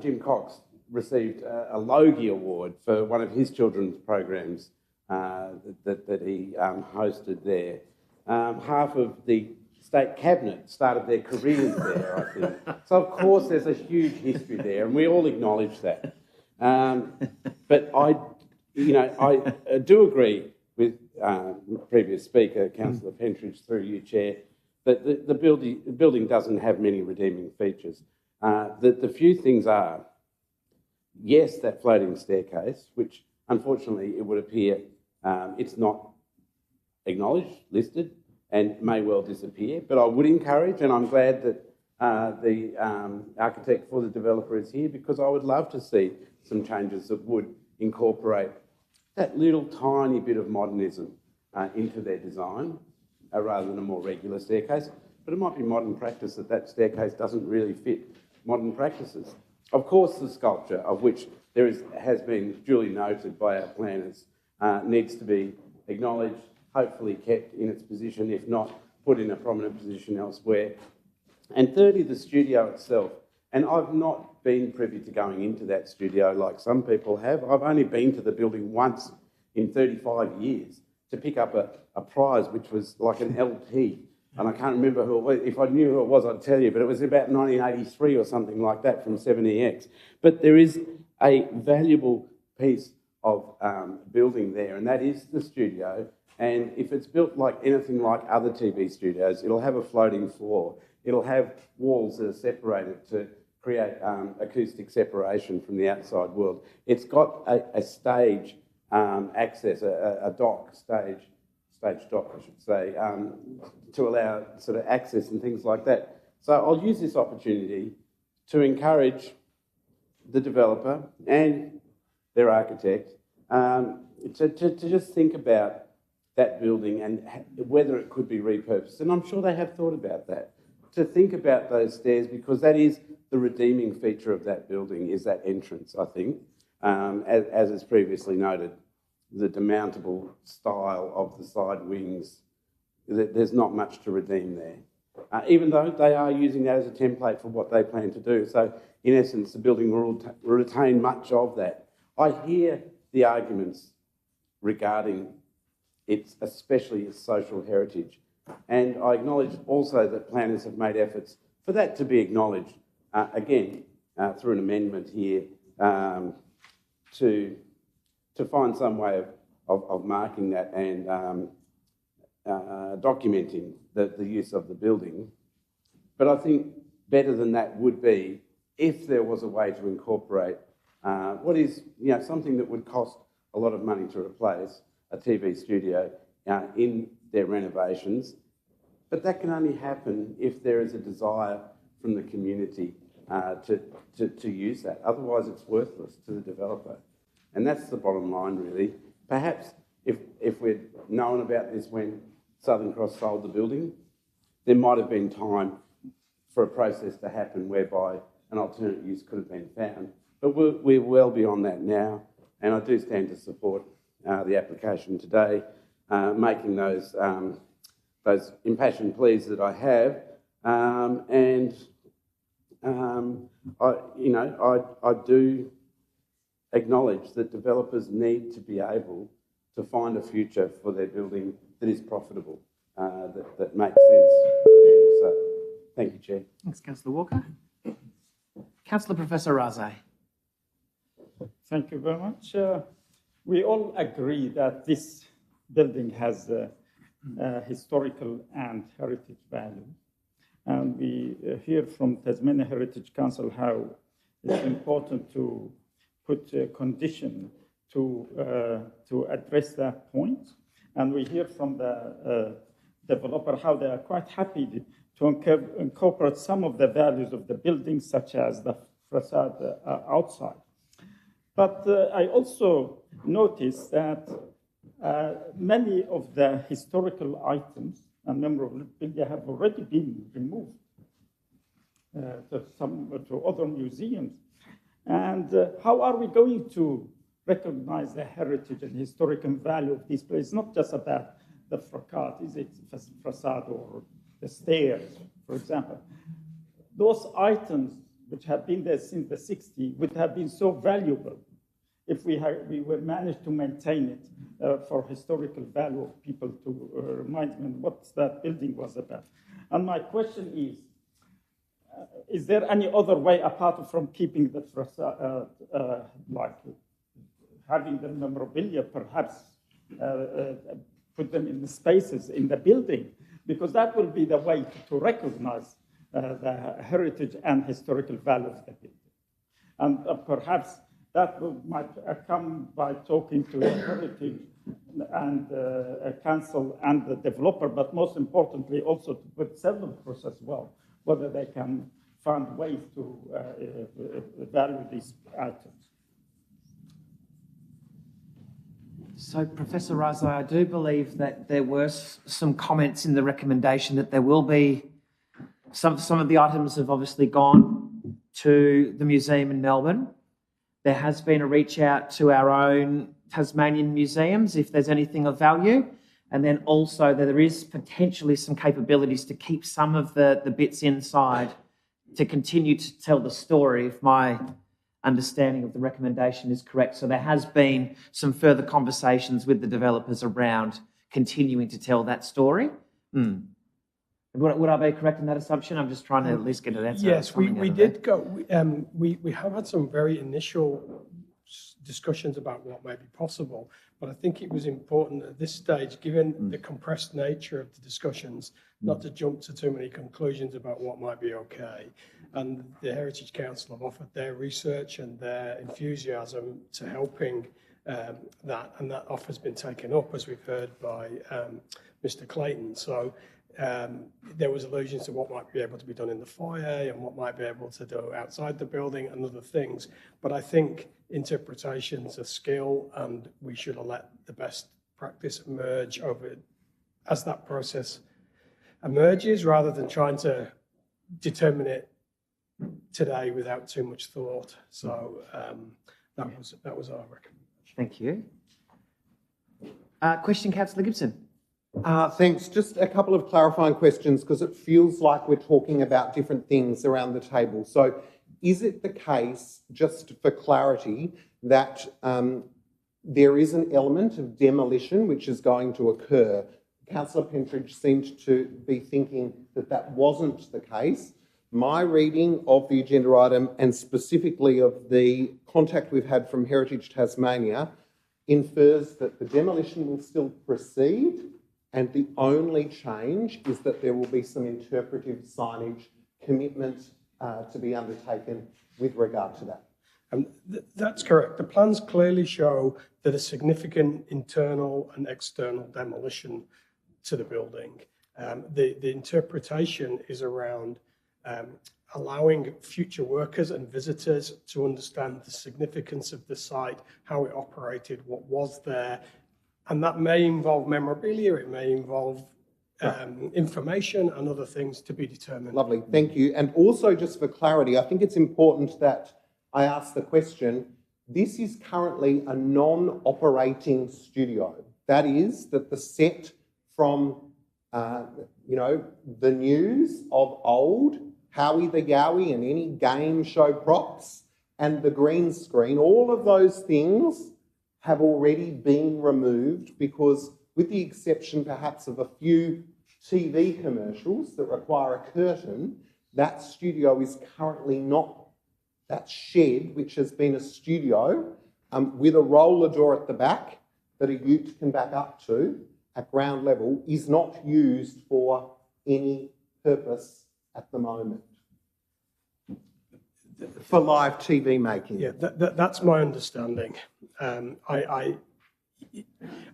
D: Jim Cox, received a Logie Award for one of his children's programs that he hosted there. Half of the state cabinet started their careers there, I think. So, of course, there's a huge history there, and we all acknowledge that. But I do agree with previous speaker, Councillor Pentridge, through you, Chair, that the building doesn't have many redeeming features. The few things are, yes, that floating staircase, which unfortunately it would appear it's not acknowledged, listed, and may well disappear. But I would encourage, and I'm glad that the architect for the developer is here, because I would love to see some changes that would incorporate that little tiny bit of modernism into their design, rather than a more regular staircase. But it might be modern practice that staircase doesn't really fit modern practices. Of course, the sculpture, of which has been duly noted by our planners, needs to be acknowledged, hopefully kept in its position, if not put in a prominent position elsewhere. And thirdly, the studio itself. And I've not been privy to going into that studio like some people have. I've only been to the building once in 35 years to pick up a prize, which was like an LP. And I can't remember who it was. If I knew who it was, I'd tell you. But it was about 1983 or something like that from 70X. But there is a valuable piece of building there, and that is the studio. And if it's built like anything like other TV studios, it'll have a floating floor. It'll have walls that are separated to create acoustic separation from the outside world. It's got a stage access, a dock, stage dock, I should say, to allow sort of access and things like that. So I'll use this opportunity to encourage the developer and their architect to just think about that building and whether it could be repurposed. And I'm sure they have thought about that. To think about those stairs, because that is the redeeming feature of that building, is that entrance, I think. As is previously noted, the demountable style of the side wings, there's not much to redeem there. Even though they are using that as a template for what they plan to do. So, in essence, the building will retain much of that. I hear the arguments regarding especially its social heritage. And I acknowledge also that planners have made efforts for that to be acknowledged, again, through an amendment here, to find some way of marking that and documenting the use of the building. But I think better than that would be if there was a way to incorporate what is something that would cost a lot of money to replace, a TV studio, in their renovations. But that can only happen if there is a desire from the community to use that. Otherwise, it's worthless to the developer. And that's the bottom line, really. Perhaps if we'd known about this when Southern Cross sold the building, there might have been time for a process to happen whereby an alternate use could have been found. But we're well beyond that now, and I do stand to support the application today, making those impassioned pleas that I have, I do acknowledge that developers need to be able to find a future for their building that is profitable, that makes sense. So, thank you, Chair.
A: Thanks, Councillor Walker. Councillor Professor Razai.
E: Thank you very much. We all agree that this building has historical and heritage value. And we hear from Tasmania Heritage Council how it's important to put a condition to address that point. And we hear from the developer how they are quite happy to incorporate some of the values of the building, such as the facade outside. But I also noticed that many of the historical items and memorabilia have already been removed to other museums. And how are we going to recognize the heritage and historical value of this place? It's not just about the facade, is it facade or the stairs, for example. Those items which have been there since the 60s would have been so valuable if we were managed to maintain it for historical value of people to remind them what that building was about. And my question is there any other way apart from keeping the facade, like having the memorabilia, perhaps put them in the spaces in the building? Because that will be the way to recognize the heritage and historical value of the building. And perhaps that might come by talking to the heritage and council and the developer, but most importantly also with Southern Cross as well, whether they can find ways to value these items.
A: So, Professor Razai, I do believe that there were some comments in the recommendation that there will be some of the items have obviously gone to the museum in Melbourne. There has been a reach out to our own Tasmanian museums if there's anything of value. And then also there is potentially some capabilities to keep some of the bits inside to continue to tell the story, if my understanding of the recommendation is correct. So there has been some further conversations with the developers around continuing to tell that story. Would I be correct in that assumption? I'm just trying to at least get an answer.
I: Yes, we did go. We have had some very initial discussions about what may be possible, but I think it was important at this stage, given the compressed nature of the discussions, not to jump to too many conclusions about what might be okay. And the Heritage Council have offered their research and their enthusiasm to helping that, and that offer's been taken up, as we've heard by Mr. Clayton. So there was allusions to what might be able to be done in the foyer and what might be able to do outside the building and other things. But I think interpretations are skill, and we should let the best practice emerge over as that process emerges, rather than trying to determine it today without too much thought. So That was our recommendation.
A: Thank you. Question, Councillor Gibson.
C: Thanks. Just a couple of clarifying questions because it feels like we're talking about different things around the table. So is it the case, just for clarity, that there is an element of demolition which is going to occur? Councillor Pentridge seemed to be thinking that that wasn't the case. My reading of the agenda item and specifically of the contact we've had from Heritage Tasmania infers that the demolition will still proceed and the only change is that there will be some interpretive signage commitment to be undertaken with regard to that.
I: That's correct. The plans clearly show that a significant internal and external demolition to the building. The interpretation is around allowing future workers and visitors to understand the significance of the site, how it operated, what was there, and that may involve memorabilia, it may involve information and other things to be determined.
C: Lovely, thank you. And also just for clarity, I think it's important that I ask the question, this is currently a non-operating studio. That is, that the set from, the news of old, Howie the Yowie and any game show props and the green screen, all of those things have already been removed because with the exception perhaps of a few TV commercials that require a curtain, that studio is currently not, that shed, which has been a studio with a roller door at the back that a ute can back up to at ground level, is not used for any purpose at the moment. For live TV making.
I: Yeah, that's my understanding. I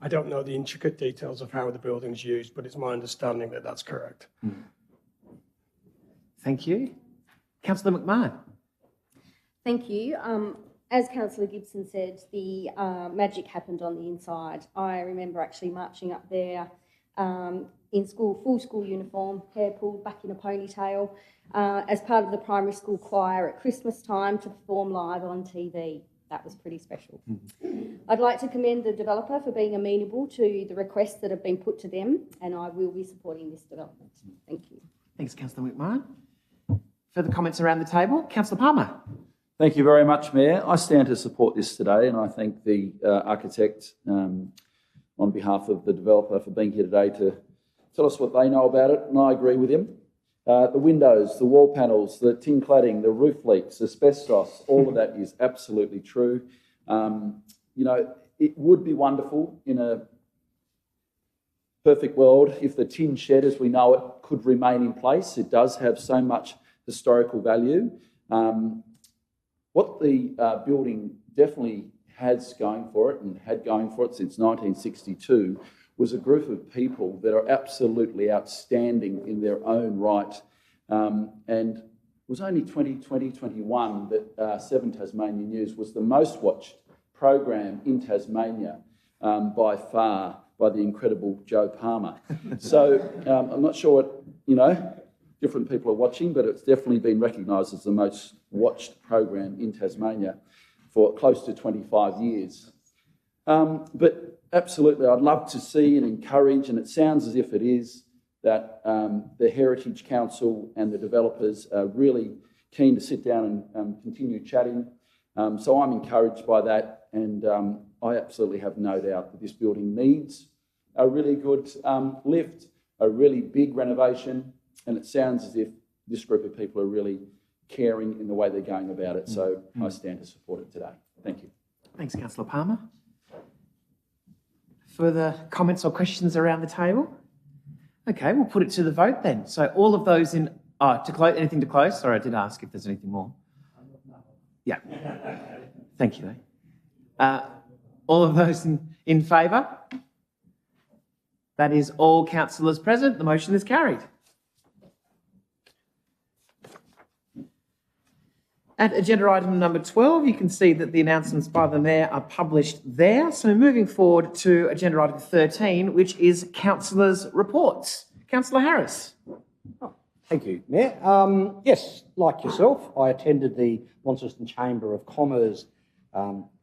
I: don't know the intricate details of how the building's used, but it's my understanding that that's correct.
A: Thank you. Councillor McMahon.
O: Thank you. As Councillor Gibson said, the magic happened on the inside. I remember actually marching up there in school, full school uniform, hair pulled back in a ponytail, as part of the primary school choir at Christmas time to perform live on TV. That was pretty special. I'd like to commend the developer for being amenable to the requests that have been put to them, and I will be supporting this development. Thank you.
A: Thanks, Councillor McMahon. Further comments around the table? Councillor Palmer.
P: Thank you very much, Mayor. I stand to support this today, and I thank the architect on behalf of the developer for being here today to tell us what they know about it, and I agree with him. The windows, the wall panels, the tin cladding, the roof leaks, asbestos, all of that is absolutely true. It would be wonderful in a perfect world if the tin shed as we know it could remain in place. It does have so much historical value. What the building definitely has going for it and had going for it since 1962 was a group of people that are absolutely outstanding in their own right. And it was only 2021 that 7 Tasmania News was the most watched program in Tasmania by far by the incredible Joe Palmer. So I'm not sure what, different people are watching, but it's definitely been recognised as the most watched program in Tasmania for close to 25 years. But absolutely, I'd love to see and encourage, and it sounds as if it is, that the Heritage Council and the developers are really keen to sit down and continue chatting. So I'm encouraged by that, and I absolutely have no doubt that this building needs a really good lift, a really big renovation, and it sounds as if this group of people are really caring in the way they're going about it. So I stand to support it today. Thank you.
A: Thanks, Councillor Palmer. Further comments or questions around the table? Okay, we'll put it to the vote then. So all of those in... to close, anything to close? Sorry, I did ask if there's anything more. Yeah. Thank you. All of those in favour? That is all councillors present. The motion is carried. At agenda item number 12, you can see that the announcements by the Mayor are published there. So moving forward to agenda item 13, which is councillors' reports. Councillor Harris.
L: Thank you, Mayor. Yes, like yourself, I attended the Launceston Chamber of Commerce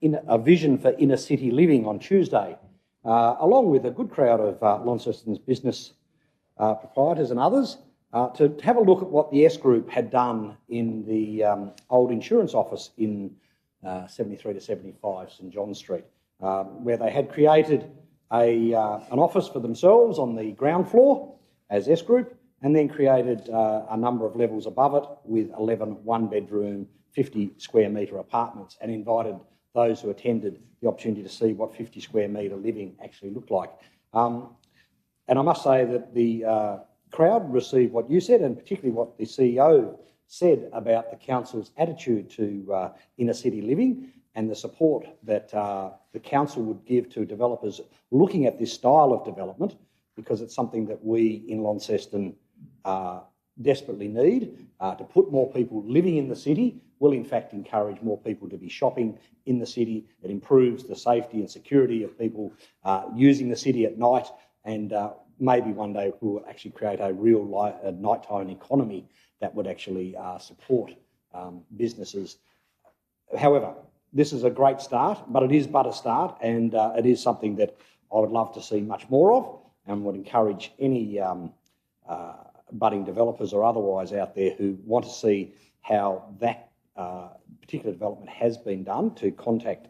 L: in a vision for inner city living on Tuesday, along with a good crowd of Launceston's business proprietors and others, to have a look at what the S Group had done in the old insurance office in 73 to 75 St John Street, where they had created an office for themselves on the ground floor as S Group, and then created a number of levels above it with 11 one-bedroom, 50 square metre apartments, and invited those who attended the opportunity to see what 50 square metre living actually looked like. And I must say that the crowd received what you said, and particularly what the CEO said about the council's attitude to inner city living and the support that the council would give to developers looking at this style of development, because it's something that we in Launceston desperately need. To put more people living in the city will in fact encourage more people to be shopping in the city. It improves the safety and security of people using the city at night, and maybe one day we will actually create a real nighttime economy that would actually support businesses. However, this is a great start, but it is but a start, and it is something that I would love to see much more of, and would encourage any budding developers or otherwise out there who want to see how that particular development has been done to contact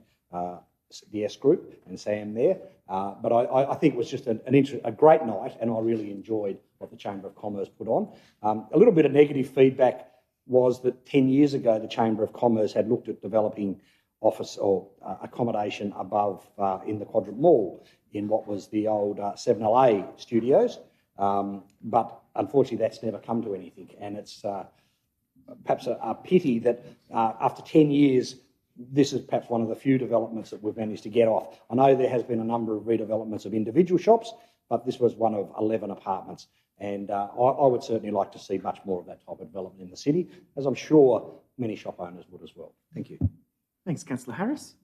L: the S Group and Sam there. But I think it was just a great night, and I really enjoyed what the Chamber of Commerce put on. A little bit of negative feedback was that 10 years ago the Chamber of Commerce had looked at developing office or accommodation above in the Quadrant Mall in what was the old 7LA studios, but unfortunately that's never come to anything, and it's perhaps a pity that after 10 years this is perhaps one of the few developments that we've managed to get off. I know there has been a number of redevelopments of individual shops, but this was one of 11 apartments, and I would certainly like to see much more of that type of development in the city, as I'm sure many shop owners would as well. Thank you.
A: Thanks, Councillor Harris.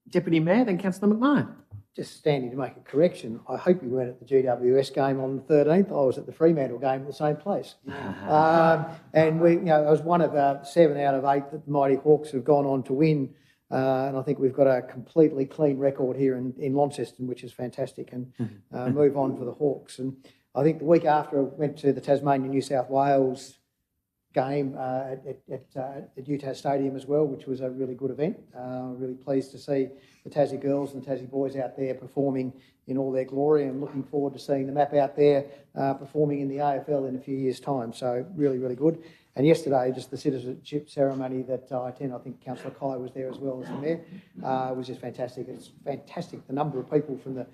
A: Deputy Mayor, then Councillor McMahon.
K: Just standing to make a correction, I hope you weren't at the GWS game on the 13th. I was at the Fremantle game at the same place. And I was one of 7 out of 8 that the Mighty Hawks have gone on to win. And I think we've got a completely clean record here in Launceston, which is fantastic, and move on for the Hawks. And I think the week after I went to the Tasmania-New South Wales game at UTAS Stadium as well, which was a really good event. Really pleased to see the Tassie girls and the Tassie boys out there performing in all their glory, and looking forward to seeing them out there performing in the AFL in a few years' time. So really, really good. And yesterday, just the citizenship ceremony that I attended, I think Councillor Kai was there as well as the Mayor, was just fantastic. It's fantastic. The number of people from the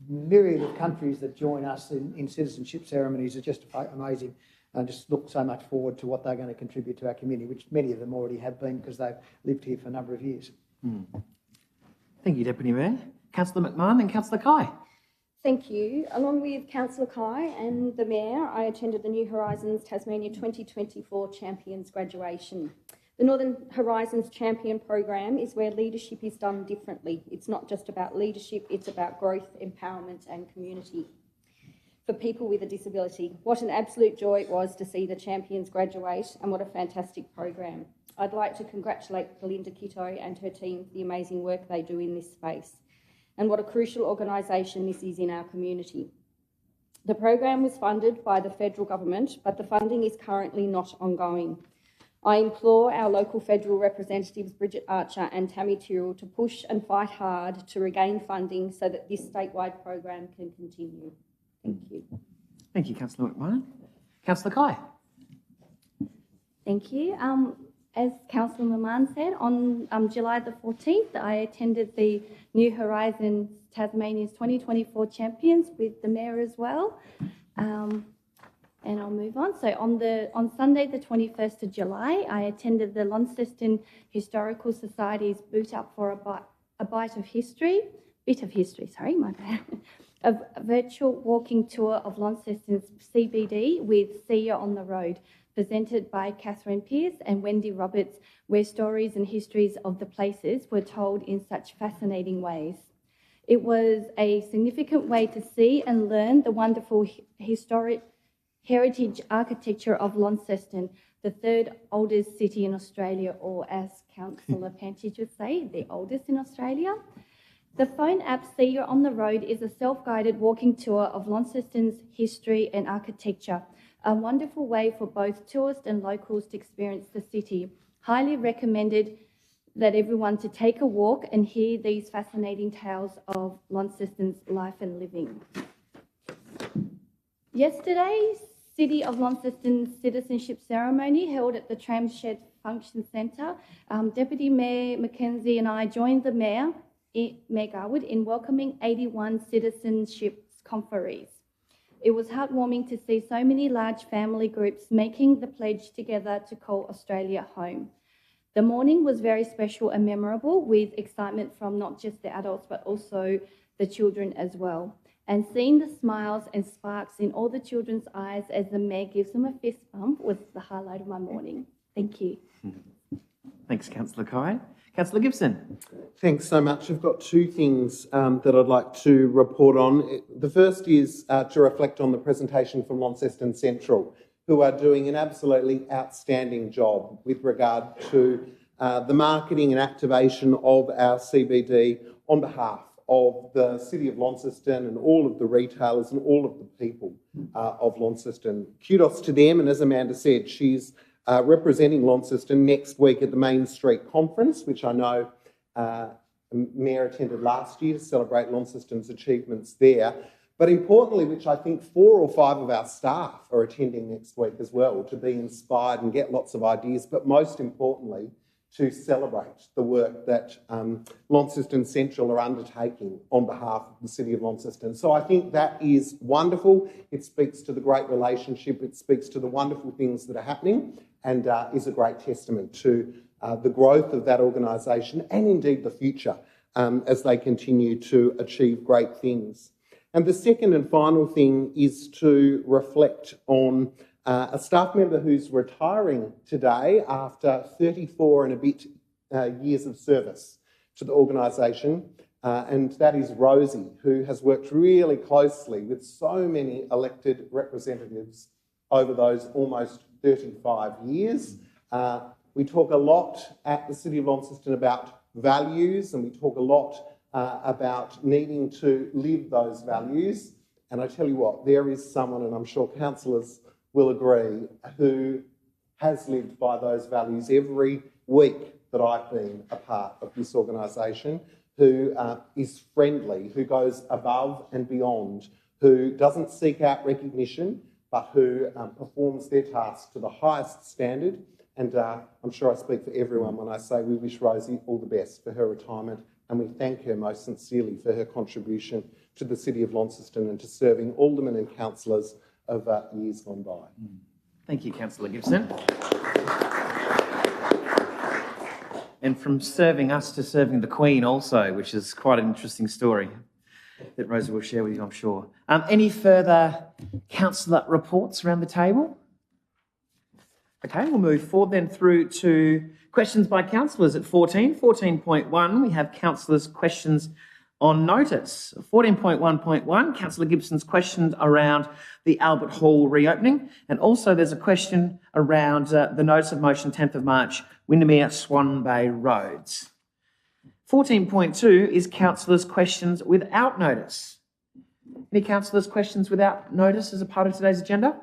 K: myriad of countries that join us in citizenship ceremonies is just amazing. And just look so much forward to what they're going to contribute to our community, which many of them already have been because they've lived here for a number of years.
A: Thank you, Deputy Mayor. Councillor McMahon and Councillor Kai.
O: Thank you. Along with Councillor Kai and the Mayor, I attended the New Horizons Tasmania 2024 Champions graduation. The Northern Horizons Champion program is where leadership is done differently. It's not just about leadership, it's about growth, empowerment and community for people with a disability. What an absolute joy it was to see the champions graduate, and what a fantastic program. I'd like to congratulate Belinda Kitto and her team for the amazing work they do in this space, and what a crucial organisation this is in our community. The program was funded by the federal government, but the funding is currently not ongoing. I implore our local federal representatives Bridget Archer and Tammy Tyrrell to push and fight hard to regain funding so that this statewide program can continue. Thank you.
A: Thank you, Councillor McMahon. Councillor Kai.
Q: Thank you. As Councillor McMahon said, on July the 14th, I attended the New Horizons Tasmania's 2024 Champions with the Mayor as well. And I'll move on. So on Sunday the 21st of July, I attended the Launceston Historical Society's Boot Up for a Bit of History, my bad. A virtual walking tour of Launceston's CBD with See You on the Road, presented by Catherine Pearce and Wendy Roberts, where stories and histories of the places were told in such fascinating ways. It was a significant way to see and learn the wonderful heritage architecture of Launceston, the third oldest city in Australia, or as Councillor Pantich would say, the oldest in Australia. The phone app See You on the Road is a self-guided walking tour of Launceston's history and architecture, a wonderful way for both tourists and locals to experience the city. Highly recommended that everyone to take a walk and hear these fascinating tales of Launceston's life and living. Yesterday's City of Launceston citizenship ceremony held at the Tramshed Function Centre. Deputy Mayor Mackenzie and I joined the Mayor Garwood in welcoming 81 citizenship conferees. It was heartwarming to see so many large family groups making the pledge together to call Australia home. The morning was very special and memorable, with excitement from not just the adults but also the children as well. And seeing the smiles and sparks in all the children's eyes as the Mayor gives them a fist bump was the highlight of my morning. Thank you.
A: Thanks, Councillor Kai. Councillor Gibson.
C: Thanks so much. I've got two things that I'd like to report on. The first is to reflect on the presentation from Launceston Central, who are doing an absolutely outstanding job with regard to the marketing and activation of our CBD on behalf of the City of Launceston and all of the retailers and all of the people of Launceston. Kudos to them, and as Amanda said, she's representing Launceston next week at the Main Street Conference, which I know Mayor attended last year to celebrate Launceston's achievements there. But importantly, which I think 4 or 5 of our staff are attending next week as well, to be inspired and get lots of ideas, but most importantly, to celebrate the work that Launceston Central are undertaking on behalf of the City of Launceston. So I think that is wonderful. It speaks to the great relationship, it speaks to the wonderful things that are happening, and is a great testament to the growth of that organisation and indeed the future as they continue to achieve great things. And the second and final thing is to reflect on a staff member who's retiring today after 34 and a bit years of service to the organisation, and that is Rosie, who has worked really closely with so many elected representatives over those almost 35 years. We talk a lot at the City of Launceston about values, and we talk a lot about needing to live those values. And I tell you what, there is someone, and I'm sure councillors will agree, who has lived by those values every week that I've been a part of this organisation, who is friendly, who goes above and beyond, who doesn't seek out recognition, but who performs their tasks to the highest standard. And I'm sure I speak for everyone when I say we wish Rosie all the best for her retirement, and we thank her most sincerely for her contribution to the City of Launceston and to serving aldermen and councillors of years gone by.
A: Thank you, Councillor Gibson. And from serving us to serving the Queen also, which is quite an interesting story that Rosie will share with you, I'm sure. Any further councillor reports around the table? Okay, we'll move forward then through to questions by councillors at 14. 14.1, we have councillors' questions on notice. 14.1.1, Councillor Gibson's questions around the Albert Hall reopening, and also there's a question around the notice of motion 10th of March, Windermere Swan Bay Roads. 14.2 is councillors' questions without notice. Any councillors' questions without notice as a part of today's agenda?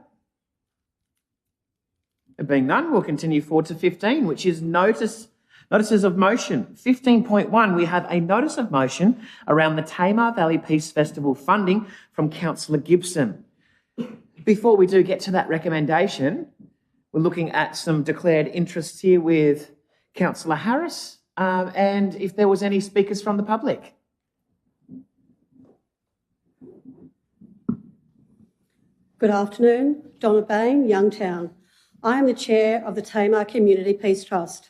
A: There being none, we'll continue forward to 15, which is notices of motion. 15.1, we have a notice of motion around the Tamar Valley Peace Festival funding from Councillor Gibson. Before we do get to that recommendation, we're looking at some declared interests here with Councillor Harris, and if there was any speakers from the public.
R: Good afternoon, Donna Bain, Youngtown. I am the Chair of the Tamar Community Peace Trust.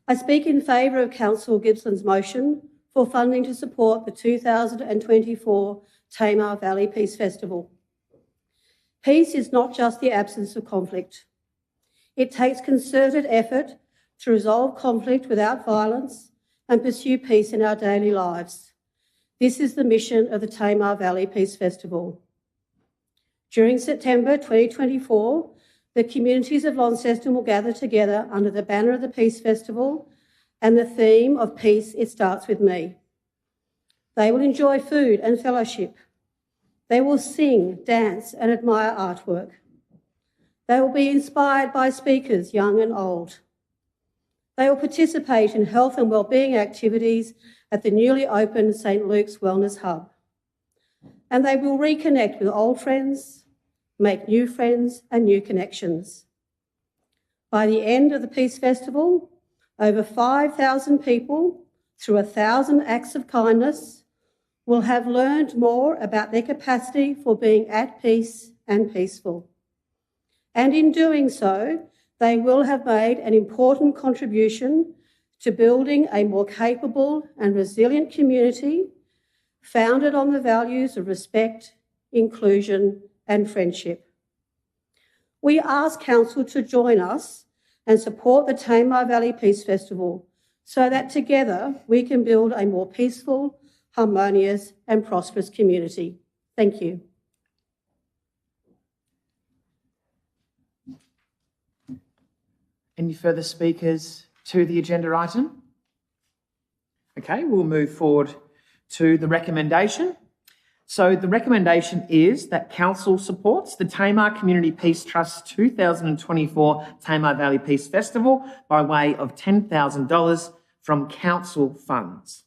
R: I speak in favour of Councillor Gibson's motion for funding to support the 2024 Tamar Valley Peace Festival. Peace is not just the absence of conflict. It takes concerted effort to resolve conflict without violence and pursue peace in our daily lives. This is the mission of the Tamar Valley Peace Festival. During September 2024, the communities of Launceston will gather together under the banner of the Peace Festival and the theme of Peace, It Starts With Me. They will enjoy food and fellowship. They will sing, dance and admire artwork. They will be inspired by speakers, young and old. They will participate in health and wellbeing activities at the newly opened St Luke's Wellness Hub. And they will reconnect with old friends, make new friends and new connections. By the end of the Peace Festival, over 5,000 people, through 1,000 acts of kindness, will have learned more about their capacity for being at peace and peaceful. And in doing so, they will have made an important contribution to building a more capable and resilient community founded on the values of respect, inclusion and friendship. We ask Council to join us and support the Tamar Valley Peace Festival so that together we can build a more peaceful, harmonious and prosperous community. Thank you.
A: Any further speakers to the agenda item? Okay, we'll move forward to the recommendation. So the recommendation is that Council supports the Tamar Community Peace Trust 2024 Tamar Valley Peace Festival by way of $10,000 from Council funds.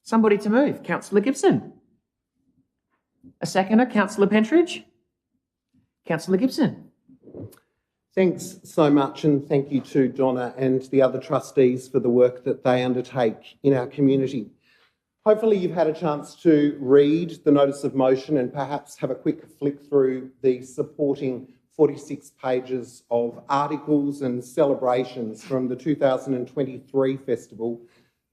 A: Somebody to move. Councillor Gibson. A seconder, Councillor Pentridge. Councillor Gibson.
C: Thanks so much, and thank you to Donna and the other trustees for the work that they undertake in our community. Hopefully you've had a chance to read the notice of motion and perhaps have a quick flick through the supporting 46 pages of articles and celebrations from the 2023 festival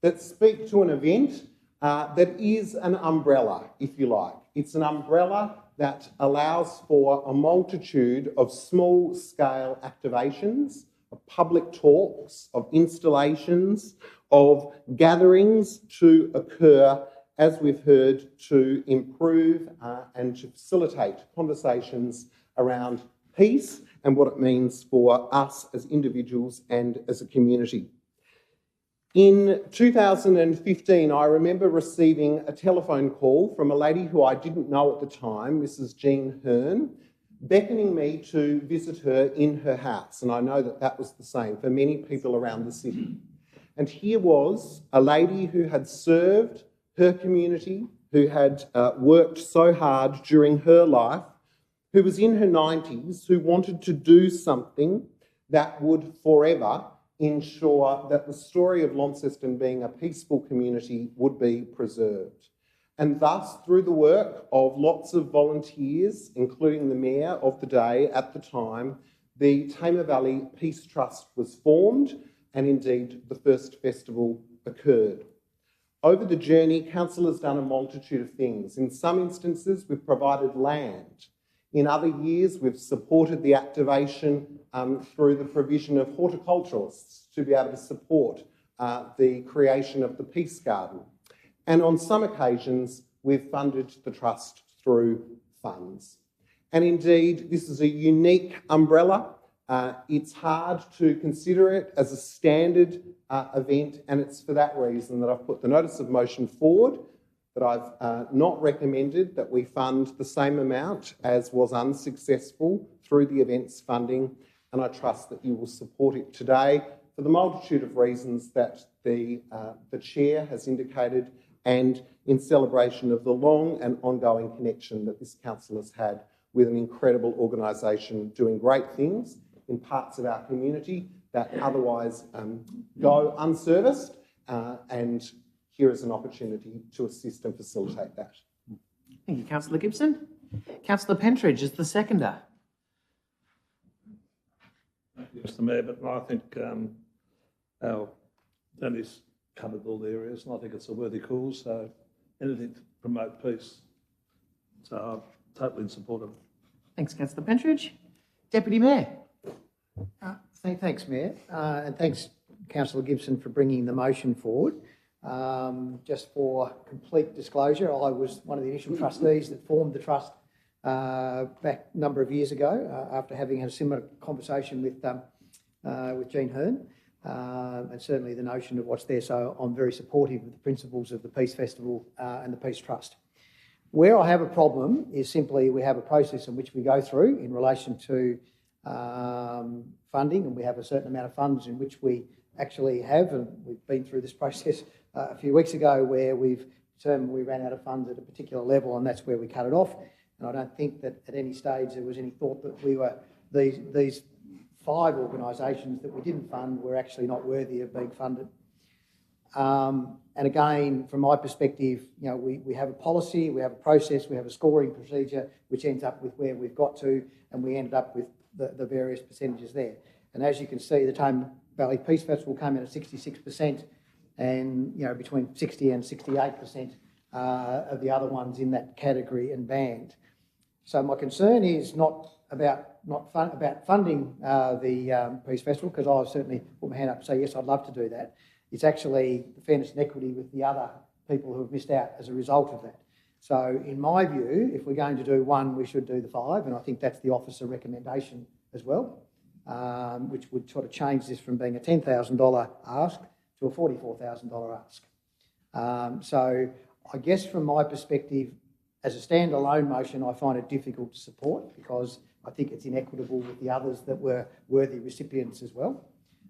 C: that speak to an event that is an umbrella, if you like. It's an umbrella that allows for a multitude of small-scale activations, of public talks, of installations, of gatherings to occur, as we've heard, to improve and to facilitate conversations around peace and what it means for us as individuals and as a community. In 2015, I remember receiving a telephone call from a lady who I didn't know at the time, Mrs. Jean Hearn, beckoning me to visit her in her house. And I know that that was the same for many people around the city. And here was a lady who had served her community, who had worked so hard during her life, who was in her 90s, who wanted to do something that would forever ensure that the story of Launceston being a peaceful community would be preserved. And thus, through the work of lots of volunteers, including the Mayor of the day at the time, the Tamar Valley Peace Trust was formed, and indeed the first festival occurred. Over the journey, Council has done a multitude of things. In some instances, we've provided land. In other years, we've supported the activation through the provision of horticulturalists to be able to support the creation of the Peace Garden. And on some occasions, we've funded the Trust through funds. And indeed, this is a unique umbrella. It's hard to consider it as a standard event, and it's for that reason that I've put the notice of motion forward, that I've not recommended that we fund the same amount as was unsuccessful through the events funding, and I trust that you will support it today for the multitude of reasons that the Chair has indicated, and in celebration of the long and ongoing connection that this Council has had with an incredible organisation doing great things in parts of our community that otherwise go unserviced, and here is an opportunity to assist and facilitate that.
A: Thank you, Councillor Gibson. Councillor Pentridge is the seconder.
N: Thank you, Mr. Mayor, but I think our Danny's covered all the areas, and I think it's a worthy cause, so anything to promote peace. So I'm totally in support of it.
A: Thanks, Councillor Pentridge. Deputy Mayor.
K: Thanks, Mayor, and thanks, Councillor Gibson, for bringing the motion forward. Just for complete disclosure, I was one of the initial trustees that formed the trust back a number of years ago after having had a similar conversation with Jean Hearn, and certainly the notion of what's there. So I'm very supportive of the principles of the Peace Festival and the Peace Trust. Where I have a problem is simply we have a process in which we go through in relation to funding, and we have a certain amount of funds in which we actually have, and we've been through this process a few weeks ago where we've determined we ran out of funds at a particular level, and that's where we cut it off. And I don't think that at any stage there was any thought that we were these 5 organisations that we didn't fund were actually not worthy of being funded. And again, from my perspective, you know, we have a policy, we have a process, we have a scoring procedure, which ends up with where we've got to, and we ended up with the various percentages there. And as you can see, the Tame Valley Peace Festival came in at 66%, and you know, between 60 and 68% of the other ones in that category and band. So my concern is not about funding the Peace Festival, because I'll certainly put my hand up and say yes, I'd love to do that. It's actually the fairness and equity with the other people who have missed out as a result of that. So in my view, if we're going to do one, we should do the 5, and I think that's the officer recommendation as well, which would sort of change this from being a $10,000 ask to a $44,000 ask. So I guess from my perspective, as a standalone motion, I find it difficult to support because I think it's inequitable with the others that were worthy recipients as well.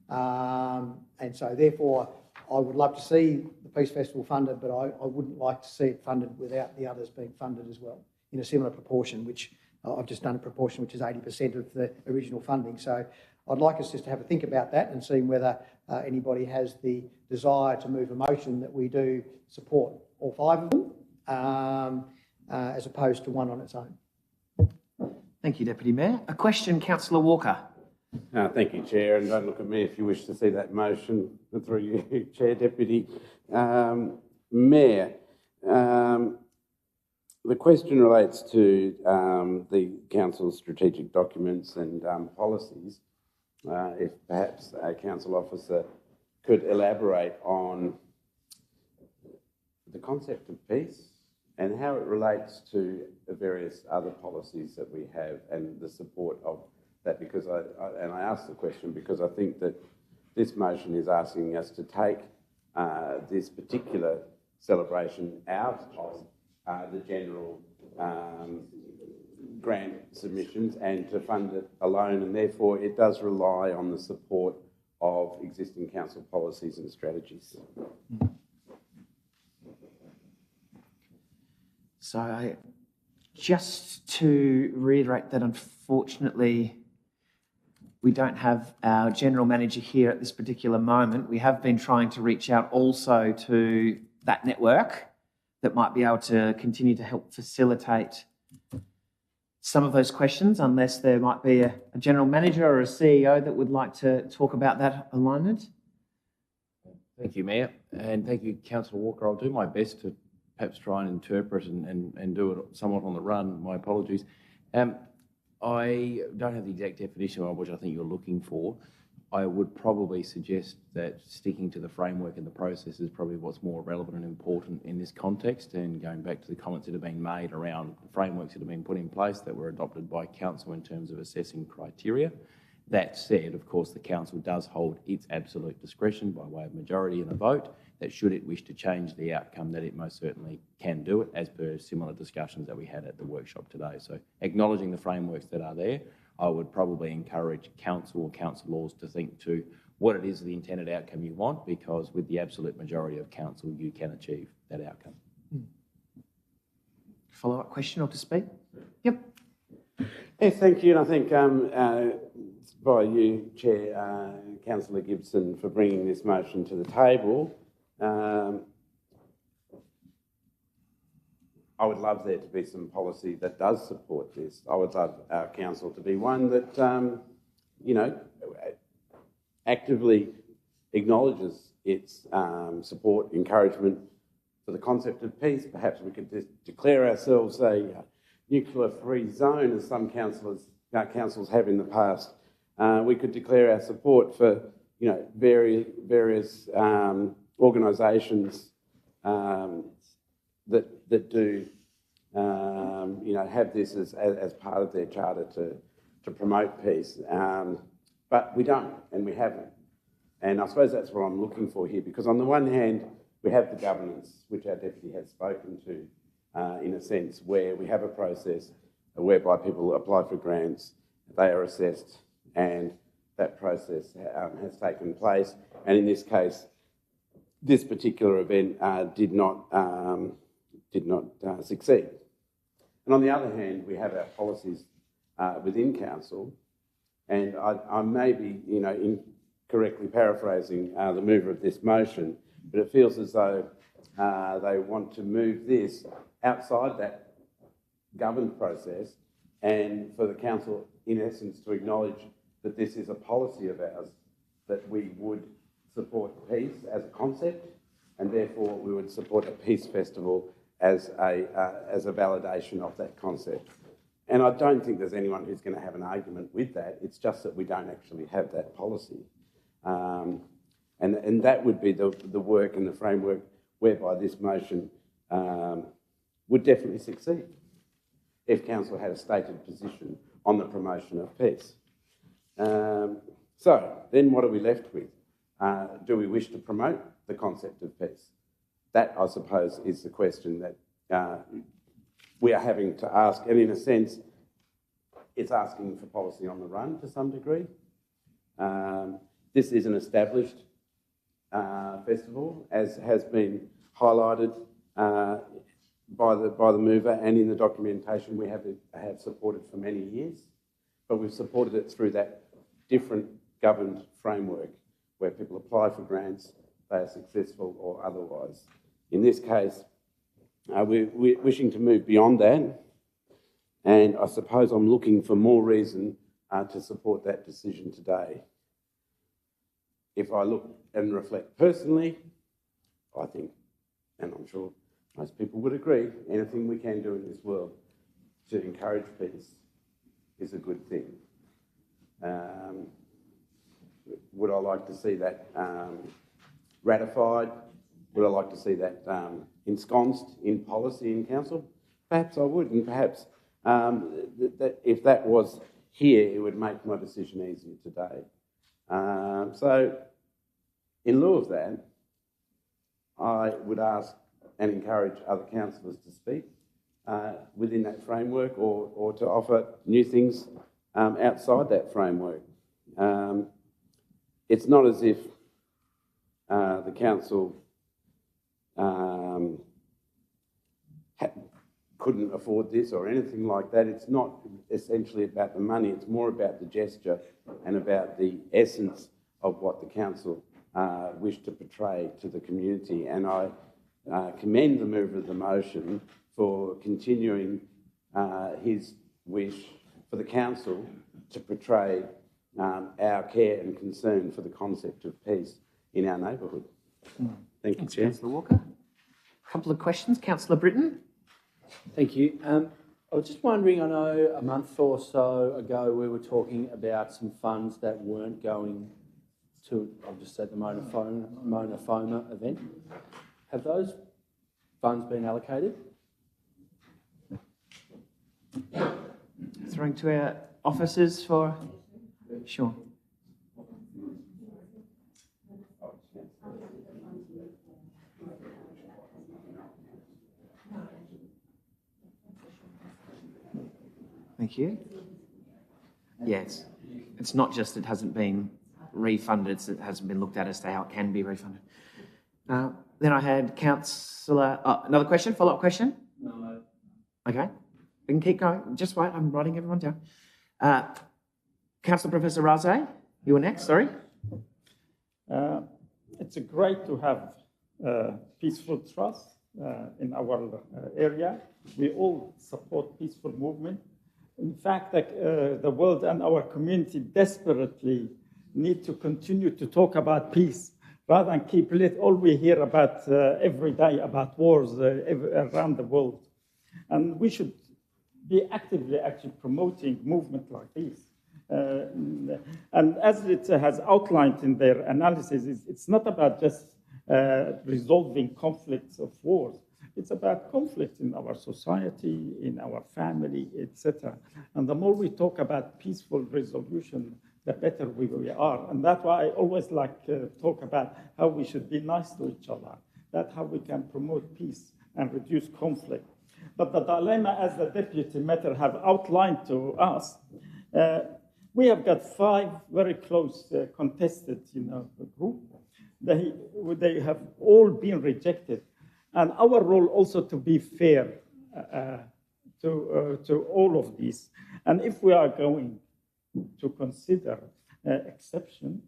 K: And so therefore, I would love to see the Peace Festival funded, but I wouldn't like to see it funded without the others being funded as well, in a similar proportion, which I've just done a proportion which is 80% of the original funding. So I'd like us just to have a think about that and see whether anybody has the desire to move a motion that we do support all 5 of them, as opposed to one on its own.
A: Thank you, Deputy Mayor. A question, Councillor Walker.
D: Thank you, Chair, and don't look at me if you wish to see that motion through you, Chair, Deputy. Mayor, the question relates to the Council's strategic documents and policies. If perhaps a Council officer could elaborate on the concept of peace and how it relates to the various other policies that we have and the support of that, because I ask the question because I think that this motion is asking us to take this particular celebration out of the general grant submissions and to fund it alone, and therefore it does rely on the support of existing council policies and strategies.
A: So just to reiterate that, unfortunately, we don't have our General Manager here at this particular moment. We have been trying to reach out also to that network that might be able to continue to help facilitate some of those questions, unless there might be a General Manager or a CEO that would like to talk about that alignment.
S: Thank you, Mayor, and thank you, Councillor Walker. I'll do my best to perhaps try and interpret and do it somewhat on the run. My apologies. I don't have the exact definition of which I think you're looking for. I would probably suggest that sticking to the framework and the process is probably what's more relevant and important in this context, and going back to the comments that have been made around the frameworks that have been put in place that were adopted by Council in terms of assessing criteria. That said, of course, the Council does hold its absolute discretion by way of majority in a vote that should it wish to change the outcome, that it most certainly can do it, as per similar discussions that we had at the workshop today. So acknowledging the frameworks that are there, I would probably encourage Council or councillors to think to what it is the intended outcome you want, because with the absolute majority of Council, you can achieve that outcome.
A: Follow-up question or to speak? Yep.
D: Yes, thank you, and I think by you, Chair, Councillor Gibson, for bringing this motion to the table. I would love there to be some policy that does support this. I would love our council to be one that, you know, actively acknowledges its support, encouragement for the concept of peace. Perhaps we could declare ourselves a nuclear-free zone, as some councils have in the past. We could declare our support for, you know, various organisations that do have this as part of their charter to promote peace. But we don't, and we haven't. And I suppose that's what I'm looking for here, because on the one hand, we have the governance, which our deputy has spoken to, in a sense, where we have a process whereby people apply for grants, they are assessed, and that process has taken place. And in this case, this particular event did not succeed. And on the other hand, we have our policies within council, and I may be, incorrectly paraphrasing the mover of this motion, but it feels as though they want to move this outside that governed process, and for the council, in essence, to acknowledge that this is a policy of ours, that we would support peace as a concept, and therefore we would support a peace festival as a validation of that concept. And I don't think there's anyone who's going to have an argument with that. It's just that we don't actually have that policy. And that would be the work and the framework whereby this motion would definitely succeed if council had a stated position on the promotion of peace. So then what are we left with? Do we wish to promote the concept of peace? That, I suppose, is the question that we are having to ask. And in a sense, it's asking for policy on the run to some degree. This is an established festival, as has been highlighted by the mover, and in the documentation we have supported for many years. But we've supported it through that different governed framework where people apply for grants, they are successful or otherwise. In this case, we're wishing to move beyond that, and I suppose I'm looking for more reason to support that decision today. If I look and reflect personally, I think, and I'm sure most people would agree, anything we can do in this world to encourage peace is a good thing. Would I like to see that ratified? Would I like to see that ensconced in policy in council? Perhaps I would, and perhaps if that was here, it would make my decision easier today. So, in lieu of that, I would ask and encourage other councillors to speak within that framework, or to offer new things outside that framework. It's not as if the council couldn't afford this or anything like that. It's not essentially about the money, it's more about the gesture and about the essence of what the council wish to portray to the community. And I commend the mover of the motion for continuing his wish for the council to portray our care and concern for the concept of peace in our neighbourhood. Thank you, Chair.
A: Councillor Walker. A couple of questions. Councillor Britton.
P: Thank you. I was just wondering, I know a month or so ago we were talking about some funds that weren't going to, I'll just say, the Mona Foma event. Have those funds been allocated?
A: Throwing to our officers for... Sure. Thank you. Yes, it's not just it hasn't been refunded, it hasn't been looked at as to how it can be refunded. Then I had Councillor... Oh, another question, follow-up question?
E: No.
A: Okay, we can keep going. Just wait, I'm writing everyone down. Councillor Professor Raze, you were next, sorry.
E: It's great to have peaceful trust in our area. We all support peaceful movement. In fact, the world and our community desperately need to continue to talk about peace rather than keep all we hear about every day about wars around the world. And we should be actively actually promoting movement like this. And as it has outlined in their analysis, it's not about just resolving conflicts of wars. It's about conflict in our society, in our family, etc. And the more we talk about peaceful resolution, the better we are. And that's why I always like to talk about how we should be nice to each other. That's how we can promote peace and reduce conflict. But the dilemma, as the Deputy Mayor have outlined to us, we have got 5 very close contested group. They have all been rejected. And our role also to be fair to all of these. And if we are going to consider exception,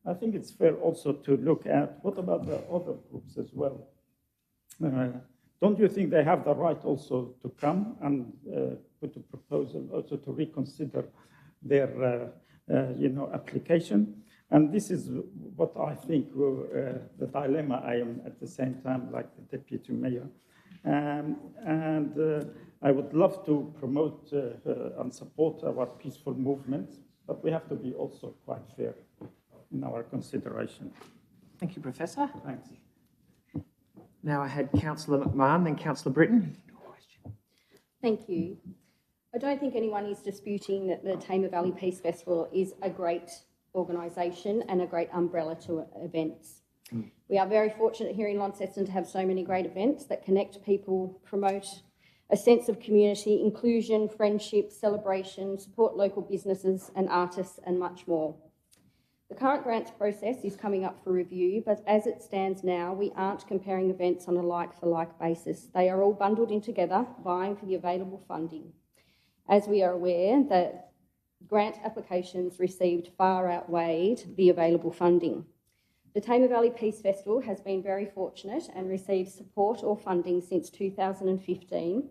E: I think it's fair also to look at what about the other groups as well. Don't you think they have the right also to come and put a proposal, also to reconsider their application? And this is what I think the dilemma I am at the same time like the Deputy Mayor. And I would love to promote and support our peaceful movements, but we have to be also quite fair in our consideration.
A: Thank you, Professor.
E: Thanks.
A: Now I had Councillor McMahon, then Councillor Britton.
O: Thank you. I don't think anyone is disputing that the Tamar Valley Peace Festival is a great organisation and a great umbrella to events. We are very fortunate here in Launceston to have so many great events that connect people, promote a sense of community, inclusion, friendship, celebration, support local businesses and artists, and much more. The current grants process is coming up for review, but as it stands now, we aren't comparing events on a like-for-like basis. They are all bundled in together, vying for the available funding. As we are aware, that grant applications received far outweighed the available funding. The Tamar Valley Peace Festival has been very fortunate and received support or funding since 2015,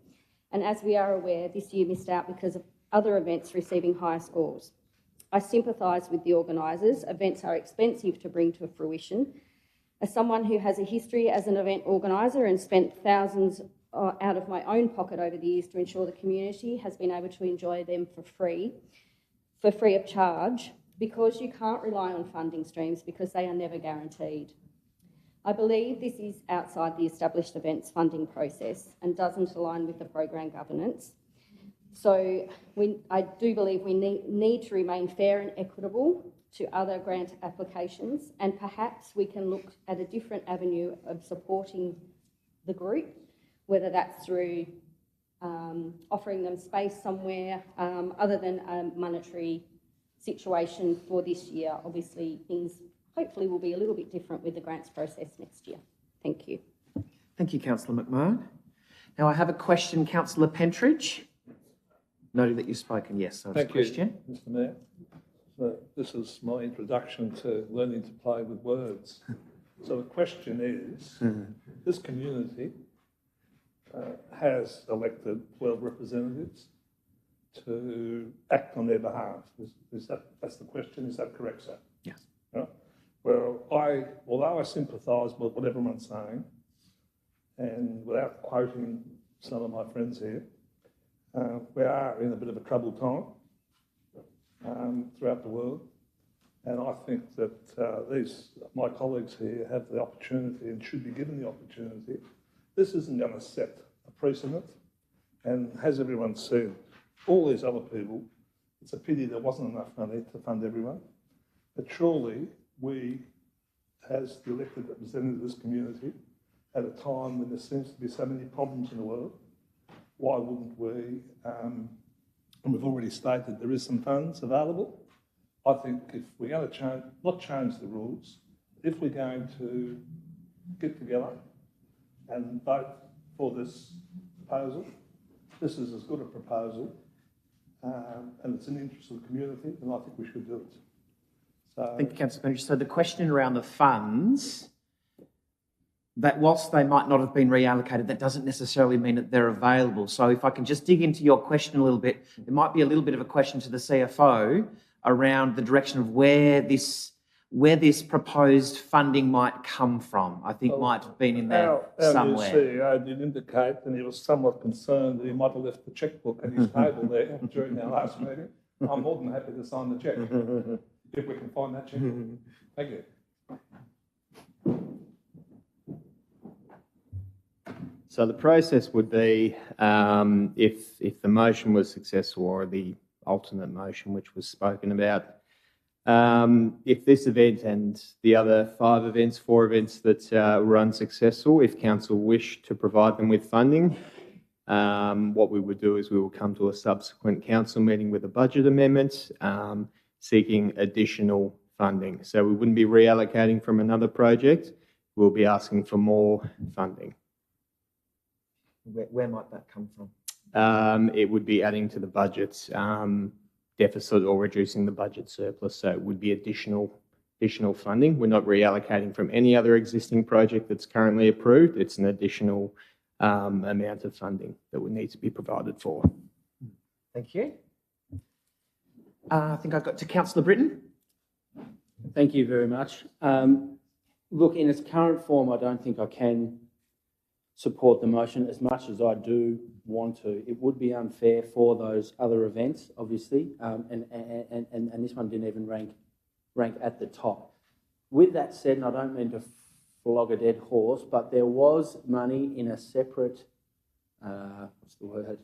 O: and as we are aware, this year missed out because of other events receiving higher scores. I sympathise with the organisers. Events are expensive to bring to fruition. As someone who has a history as an event organiser and spent thousands out of my own pocket over the years to ensure the community has been able to enjoy them for free of charge, because you can't rely on funding streams because they are never guaranteed. I believe this is outside the established events funding process and doesn't align with the program governance. So I do believe we need to remain fair and equitable to other grant applications, and perhaps we can look at a different avenue of supporting the group, whether that's through offering them space somewhere other than a monetary situation for this year. Obviously, things hopefully will be a little bit different with the grants process next year. Thank you.
A: Thank you, Councillor McMahon. Now I have a question, Councillor Pentridge. Noting that you've spoken, yes. So
T: Thank you,
A: question.
T: Mr. Mayor. So this is my introduction to learning to play with words. So the question is, this community has elected 12 representatives to act on their behalf. That's the question? Is that correct, sir?
A: Yes.
T: Yeah? Well, although I sympathise with what everyone's saying, and without quoting some of my friends here, we are in a bit of a troubled time throughout the world, and I think that my colleagues here have the opportunity and should be given the opportunity. This isn't going to set a precedent, and as everyone said, all these other people, it's a pity there wasn't enough money to fund everyone, but surely we, as the elected representatives of this community, at a time when there seems to be so many problems in the world, why wouldn't we, and we've already stated there is some funds available. I think if we're going to not change the rules, if we're going to get together and vote for this proposal, this is as good a proposal and it's in the interest of the community, and I think we should do it. So,
A: Thank you, Councillor Pentridge. So the question around the funds, that whilst they might not have been reallocated, that doesn't necessarily mean that they're available. So if I can just dig into your question a little bit, there might be a little bit of a question to the CFO around the direction of where this proposed funding might come from. I think might have been in there somewhere.
T: Our new CEO did indicate, and he was somewhat concerned that he might have left the chequebook at his table there during our last meeting. I'm more than happy to sign the cheque if we can find that cheque. Thank you.
U: So the process would be, if the motion was successful, or the alternate motion which was spoken about, if this event and the other 4 events that were unsuccessful, if council wished to provide them with funding, what we would do is we will come to a subsequent council meeting with a budget amendment seeking additional funding. So we wouldn't be reallocating from another project, we'll be asking for more funding.
A: Where might that come from?
U: It would be adding to the budget deficit or reducing the budget surplus, so it would be additional funding. We're not reallocating from any other existing project that's currently approved. It's an additional amount of funding that would need to be provided for.
A: Thank you. I think I got to Councillor Britton.
V: Thank you very much. Look, in its current form, I don't think I can support the motion as much as I do want to. It would be unfair for those other events, obviously, and this one didn't even rank at the top. With that said, and I don't mean to flog a dead horse, but there was money in a separate, what's the word,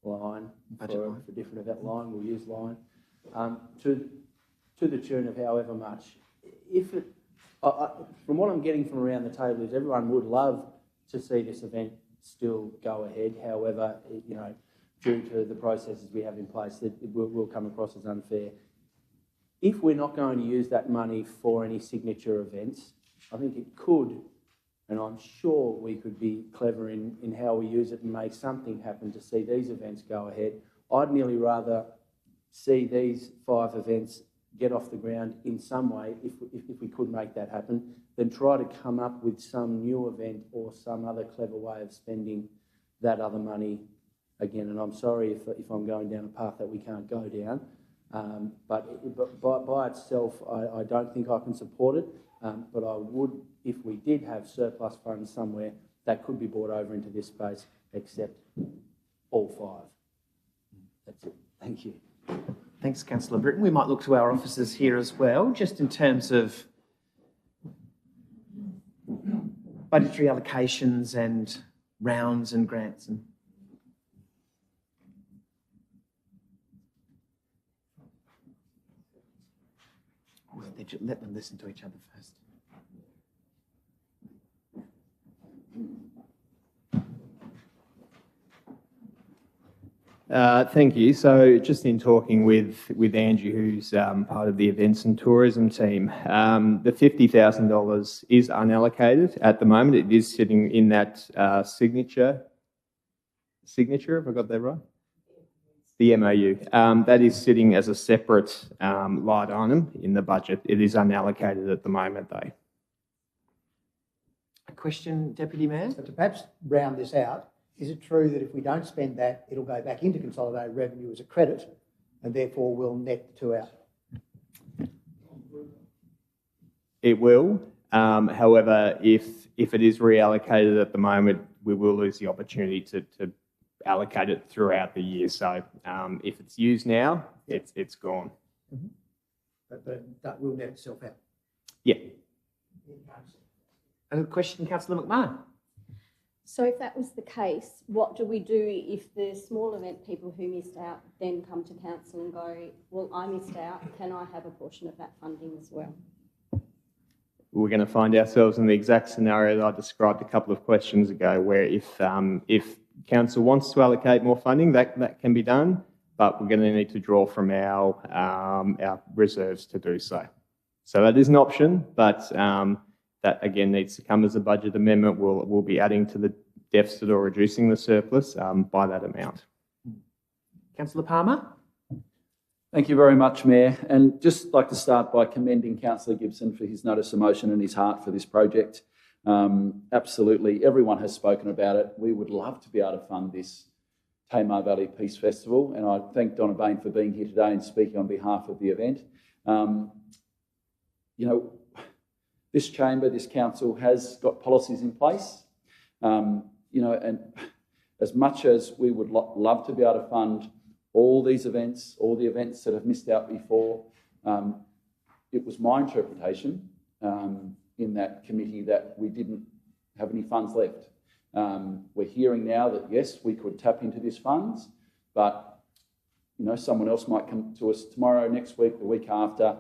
V: line, for different event line, we'll use line, to the tune of however much. If it, from what I'm getting from around the table is everyone would love to see this event still go ahead. However, you know, due to the processes we have in place, it will come across as unfair. If we're not going to use that money for any signature events, I think it could, and I'm sure we could be clever in how we use it and make something happen to see these events go ahead. I'd nearly rather see these 5 events get off the ground in some way, if we could make that happen, then try to come up with some new event or some other clever way of spending that other money again. And I'm sorry if I'm going down a path that we can't go down, but by itself, I don't think I can support it, but I would, if we did have surplus funds somewhere, that could be brought over into this space, except all 5. That's it. Thank you.
A: Thanks, Councillor Britton. We might look to our officers here as well, just in terms of budgetary allocations and rounds and grants. And let them listen to each other first.
U: Thank you. So just in talking with Angie, who's part of the events and tourism team, the $50,000 is unallocated at the moment. It is sitting in that signature, have I got that right? The MOU. That is sitting as a separate line item in the budget. It is unallocated at the moment though.
A: A question, Deputy Mayor?
K: So to perhaps round this out, is it true that if we don't spend that, it'll go back into consolidated revenue as a credit and therefore we'll net the 2 out?
U: It will. However, if it is reallocated at the moment, we will lose the opportunity to allocate it throughout the year. So if it's used now, it's gone.
K: Mm-hmm. But that will net itself out?
U: Yeah.
A: A question, Councillor McMahon.
O: So if that was the case, what do we do if the small event people who missed out then come to council and go, well, I missed out, can I have a portion of that funding as well?
U: We're going to find ourselves in the exact scenario that I described a couple of questions ago, where if council wants to allocate more funding, that can be done, but we're going to need to draw from our reserves to do so. So that is an option, but that again needs to come as a budget amendment. We'll be adding to the deficit or reducing the surplus by that amount.
A: Councillor Palmer.
P: Thank you very much, Mayor. And just like to start by commending Councillor Gibson for his notice of motion and his heart for this project. Absolutely, everyone has spoken about it. We would love to be able to fund this Tamar Valley Peace Festival, and I thank Donna Bain for being here today and speaking on behalf of the event. You know, this chamber, this council has got policies in place, you know, and as much as we would love to be able to fund all these events, all the events that have missed out before, it was my interpretation in that committee that we didn't have any funds left. We're hearing now that, yes, we could tap into these funds, but, you know, someone else might come to us tomorrow, next week, the week after,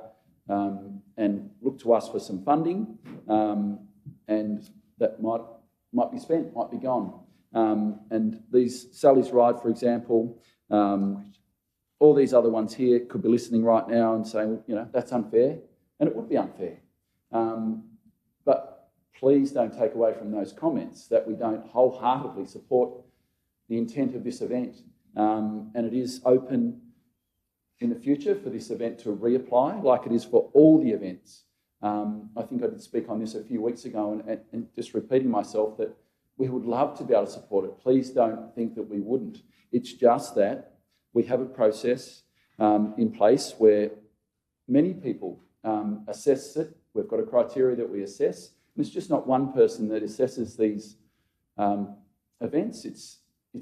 P: and look to us for some funding, and that might be spent, might be gone. And these Sally's Ride, for example, all these other ones here could be listening right now and saying, you know, that's unfair, and it would be unfair. But please don't take away from those comments that we don't wholeheartedly support the intent of this event. And it is open in the future for this event to reapply, like it is for all the events. I think I did speak on this a few weeks ago, and just repeating myself, that we would love to be able to support it. Please don't think that we wouldn't. It's just that we have a process in place where many people assess it. We've got a criteria that we assess. And it's just not one person that assesses these events. It's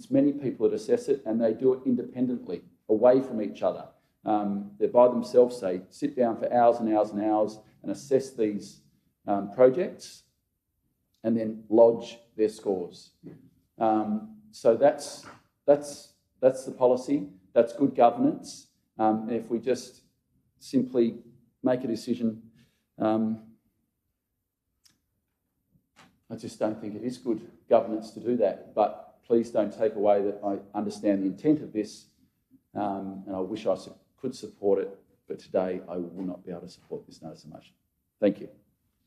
P: many people that assess it, and they do it independently, away from each other. They're by themselves. They sit down for hours and hours and hours and assess these projects and then lodge their scores. So that's the policy. That's good governance. And if we just simply make a decision, I just don't think it is good governance to do that. But please don't take away that I understand the intent of this, and I wish I could support it, but today I will not be able to support this notice of motion. Thank you.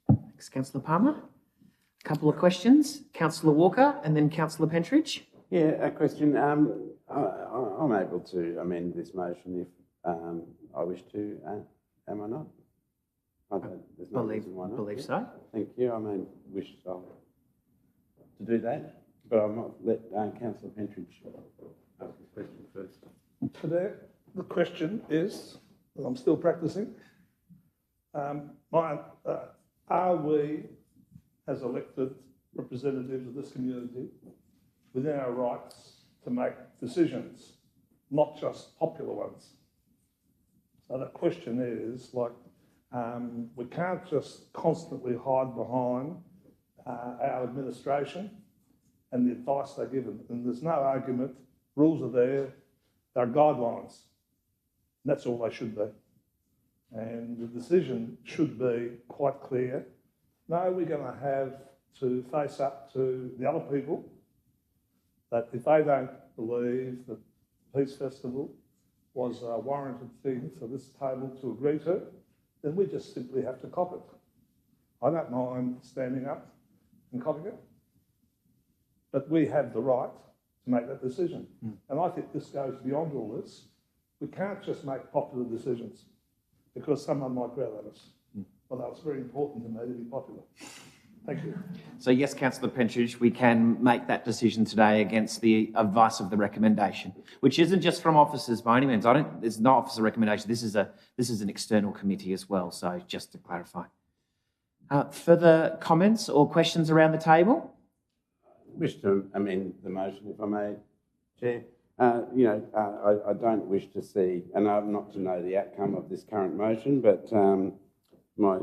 A: Thanks, Councillor Palmer. A couple of questions. Councillor Walker and then Councillor Pentridge.
D: Yeah, a question. I'm able to amend this motion if I wish to. Am I not? There's no reason why not.
A: Believe so.
D: Thank you. I may wish to do that, but I might let Councillor Pentridge ask his question first.
T: Today, the question is, and I'm still practicing, are we, as elected representatives of this community, within our rights to make decisions, not just popular ones? So the question is, like, we can't just constantly hide behind our administration and the advice they're given. And there's no argument. Rules are there. They're guidelines. And that's all they should be. And the decision should be quite clear. No, we're going to have to face up to the other people that if they don't believe that the Peace Festival was a warranted thing for this table to agree to, then we just simply have to cop it. I don't mind standing up and copying it, but we have the right to make that decision. And I think this goes beyond all this. We can't just make popular decisions because someone might growl at us. Although it's very important to me to be popular. Thank you.
A: So yes, Councillor Pentridge, we can make that decision today against the advice of the recommendation, which isn't just from officers by any means. It's not officer recommendation. This is an external committee as well. So just to clarify. Further comments or questions around the table?
D: I wish to amend the motion, if I may, Chair. I don't wish to see, and I'm not to know the outcome of this current motion, but my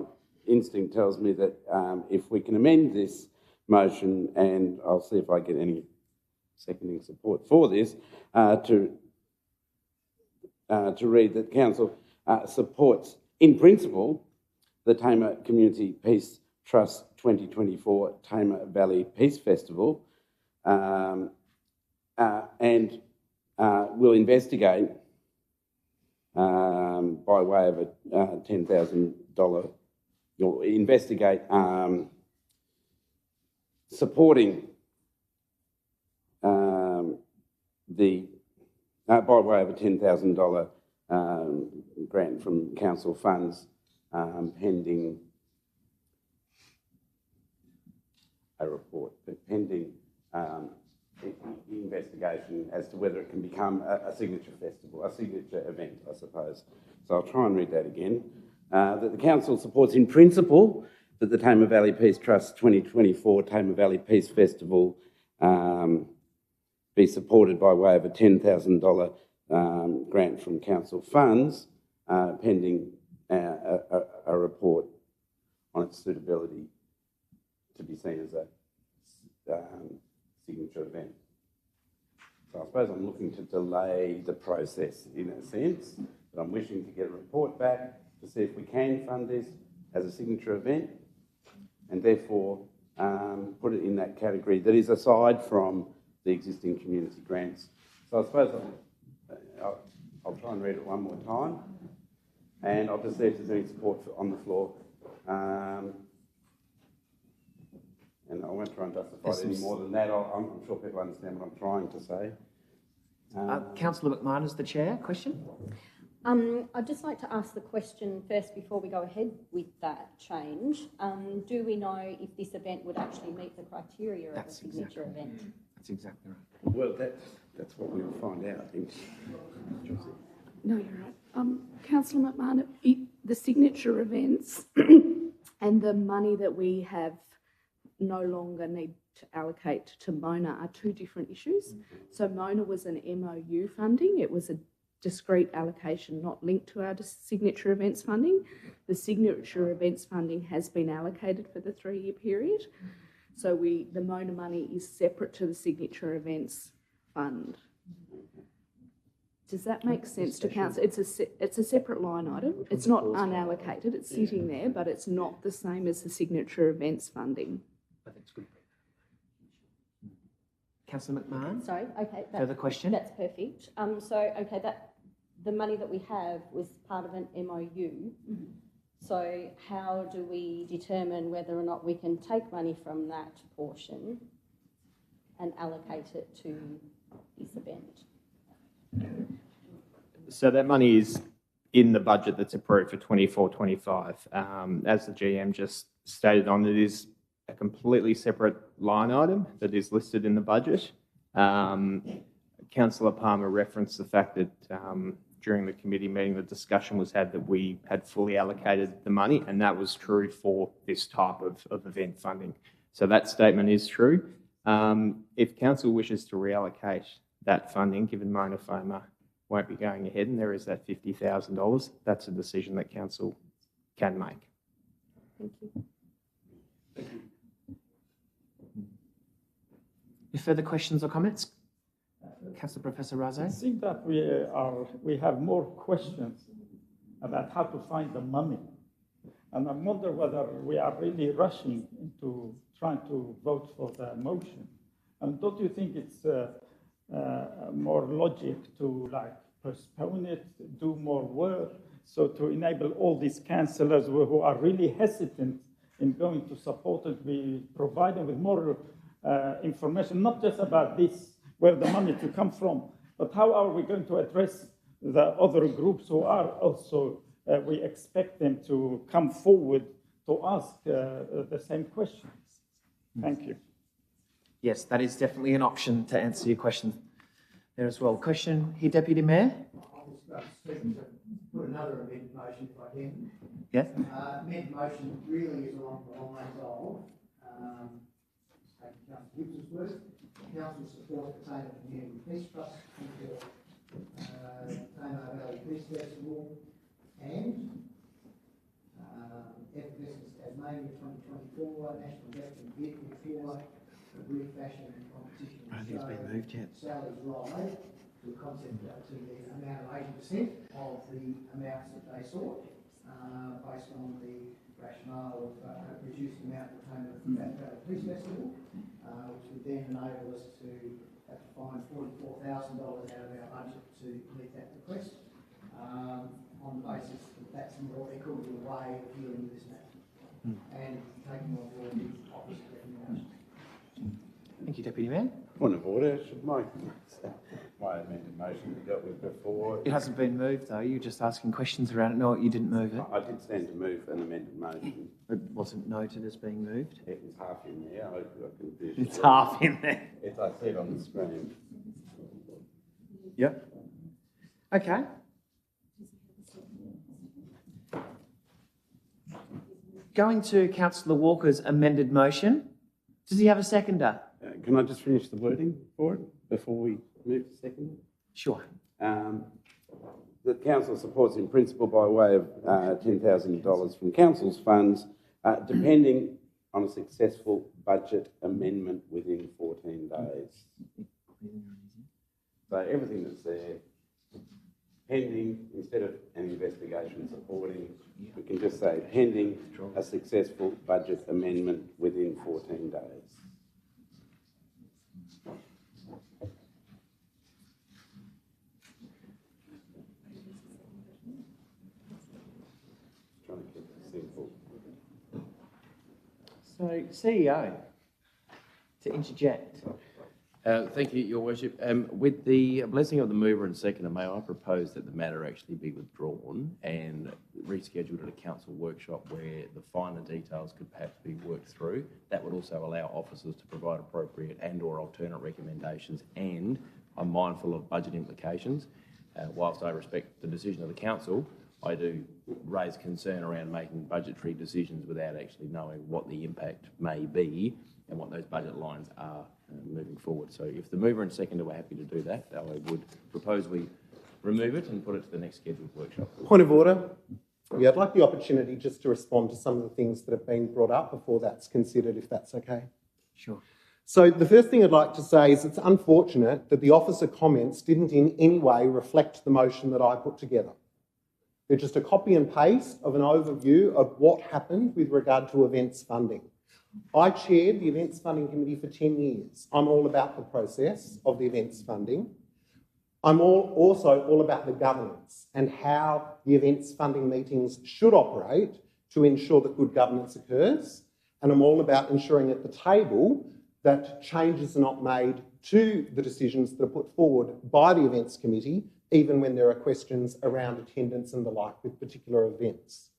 D: instinct tells me that if we can amend this motion, and I'll see if I get any seconding support for this, to read that Council supports, in principle, the Tamar Community Peace Trust 2024 Tamar Valley Peace Festival, and will investigate by way of a $10,000, or investigate supporting by way of a $10,000 grant from council funds, pending a report, pending investigation as to whether it can become a signature festival, a signature event, I suppose. So I'll try and read that again. That the Council supports in principle that the Tamar Valley Peace Trust 2024 Tamar Valley Peace Festival be supported by way of a $10,000 grant from council funds, pending a report on its suitability to be seen as a signature event. So I suppose I'm looking to delay the process in a sense, but I'm wishing to get a report back to see if we can fund this as a signature event, and therefore put it in that category that is aside from the existing community grants. So I suppose I'll try and read it one more time, and I'll just see if there's any support on the floor. And I won't try and justify it any more than that. I'm sure people understand what I'm trying to say.
A: Councillor McMahon is the chair. Question?
O: I'd just like to ask the question first before we go ahead with that change. Do we know if this event would actually meet the criteria of a signature event?
A: That's exactly right.
D: Well, that's what we'll find out, I think.
B: No, you're right. Councillor McMahon, the signature events and the money that we have no longer need to allocate to Mona are two different issues. So Mona was an MOU funding. It was a discrete allocation not linked to our signature events funding. The signature events funding has been allocated for the 3-year period. So the Mona money is separate to the signature events fund. Does that make sense to council? It's a separate line item. It's not unallocated. It's sitting there, but it's not the same as the signature events funding.
A: I think it's good. Councillor McMahon?
O: Sorry, okay.
A: Further question?
O: That's perfect. The money that we have was part of an MOU. So how do we determine whether or not we can take money from that portion and allocate it to this event?
U: So that money is in the budget that's approved for 24-25. As the GM just stated on, it is a completely separate line item that is listed in the budget. Councillor Palmer referenced the fact that during the committee meeting, the discussion was had that we had fully allocated the money, and that was true for this type of event funding. So that statement is true. If council wishes to reallocate that funding, given Mona FOMA won't be going ahead and there is that $50,000, that's a decision that council can make.
O: Thank you.
A: Any further questions or comments? Councillor Professor Razzo?
E: It seems that we have more questions about how to find the money. And I wonder whether we are really rushing into trying to vote for the motion. And don't you think it's more logic to postpone it, do more work, so to enable all these councillors who are really hesitant in going to support it, we provide them with more information, not just about this, where the money to come from, but how are we going to address the other groups who are also, we expect them to come forward to ask the same questions. Thank you.
A: Yes, that is definitely an option to answer your question there as well. Question here, Deputy Mayor?
K: I'll put another amended motion if I can.
A: Yes.
K: Amended motion really is along the lines of, taking Councillor Gibbs's words, Council supports the Tamer Community Peace Trust for Tamer Valley Peace Festival and Effervescence Tasmania 2024 National Veteran Vehicle Tour, the refashion competition.
A: I don't think it's been moved yet.
K: Sally's Ride, to the concept to the amount of 80% of the amounts that they sought, based on the rationale of reducing the amount of Tamer Valley Peace Festival, which would then enable us to have to find $44,000 out of our budget to meet that request, on the basis that that's a more equitable way of dealing with this matter, and taking on board the opposite recommendation.
A: Thank you, Deputy Mayor.
D: Point of order, should my amended motion be dealt with before?
A: It hasn't been moved, though. You're just asking questions around it. No, you didn't move it.
D: I did stand to move an amended motion.
A: It wasn't noted as being moved.
D: It was half in there.
A: It's half in there.
D: As I said on the screen.
A: Yep. Okay. Going to Councillor Walker's amended motion. Does he have a seconder?
D: Can I just finish the wording for it before we move to second?
A: Sure.
D: The council supports in principle by way of $10,000 from council's funds, depending on a successful budget amendment within 14 days. So everything that's there, pending, instead of an investigation supporting, we can just say pending a successful budget amendment within 14 days. Trying to keep it simple.
A: So, CEO, to interject.
S: Thank you, Your Worship. With the blessing of the mover and seconder, may I propose that the matter actually be withdrawn and rescheduled at a council workshop where the finer details could perhaps be worked through. That would also allow officers to provide appropriate and/or alternate recommendations, and I'm mindful of budget implications. Whilst I respect the decision of the council, I do raise concern around making budgetary decisions without actually knowing what the impact may be and what those budget lines are moving forward. So if the mover and seconder were happy to do that, I would propose we remove it and put it to the next scheduled workshop.
C: Point of order. Yeah, I'd like the opportunity just to respond to some of the things that have been brought up before that's considered, if that's okay.
A: Sure.
C: So the first thing I'd like to say is it's unfortunate that the officer comments didn't in any way reflect the motion that I put together. They're just a copy and paste of an overview of what happened with regard to events funding. I chaired the Events Funding Committee for 10 years. I'm all about the process of the events funding. I'm also all about the governance and how the events funding meetings should operate to ensure that good governance occurs. And I'm all about ensuring at the table that changes are not made to the decisions that are put forward by the Events Committee, even when there are questions around attendance and the like with particular events.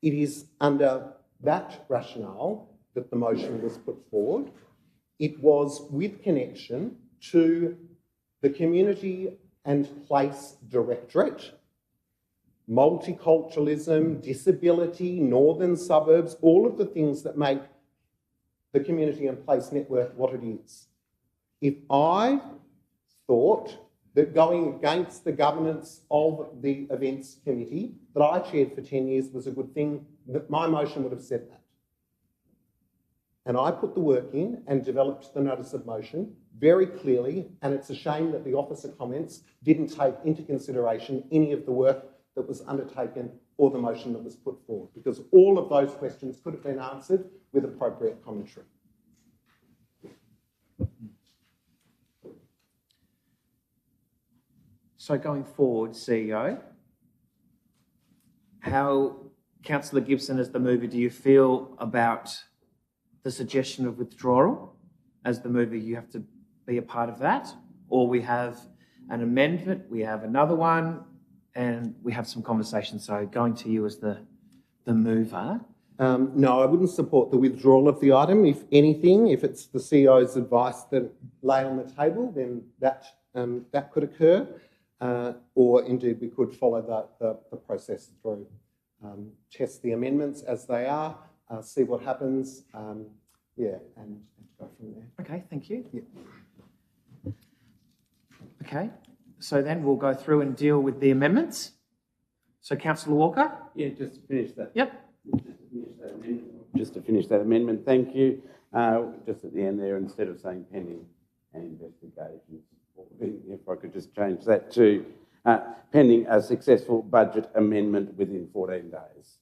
C: It is under that rationale that the motion was put forward. It was with connection to the Community and Place Directorate, multiculturalism, disability, northern suburbs, all of the things that make the Community and Place Network what it is. If I thought that going against the governance of the Events Committee that I chaired for 10 years was a good thing, that my motion would have said that. And I put the work in and developed the notice of motion very clearly, and it's a shame that the officer comments didn't take into consideration any of the work that was undertaken or the motion that was put forward, because all of those questions could have been answered with appropriate commentary.
A: So going forward, CEO, how, Councillor Gibson as the mover, do you feel about the suggestion of withdrawal? As the mover, you have to be a part of that, or we have an amendment, we have another one, and we have some conversation. So going to you as the mover.
C: No, I wouldn't support the withdrawal of the item. If anything, if it's the CEO's advice that lay on the table, then that could occur, or indeed we could follow the process through. Test the amendments as they are, see what happens, and go from there.
A: Okay, thank you.
C: Yeah.
A: Okay, so then we'll go through and deal with the amendments. So Councillor Walker?
D: Yeah, just to finish that.
A: Yep.
D: Just to finish that amendment, thank you. Just at the end there, instead of saying pending investigations, if I could just change that to pending a successful budget amendment within 14 days.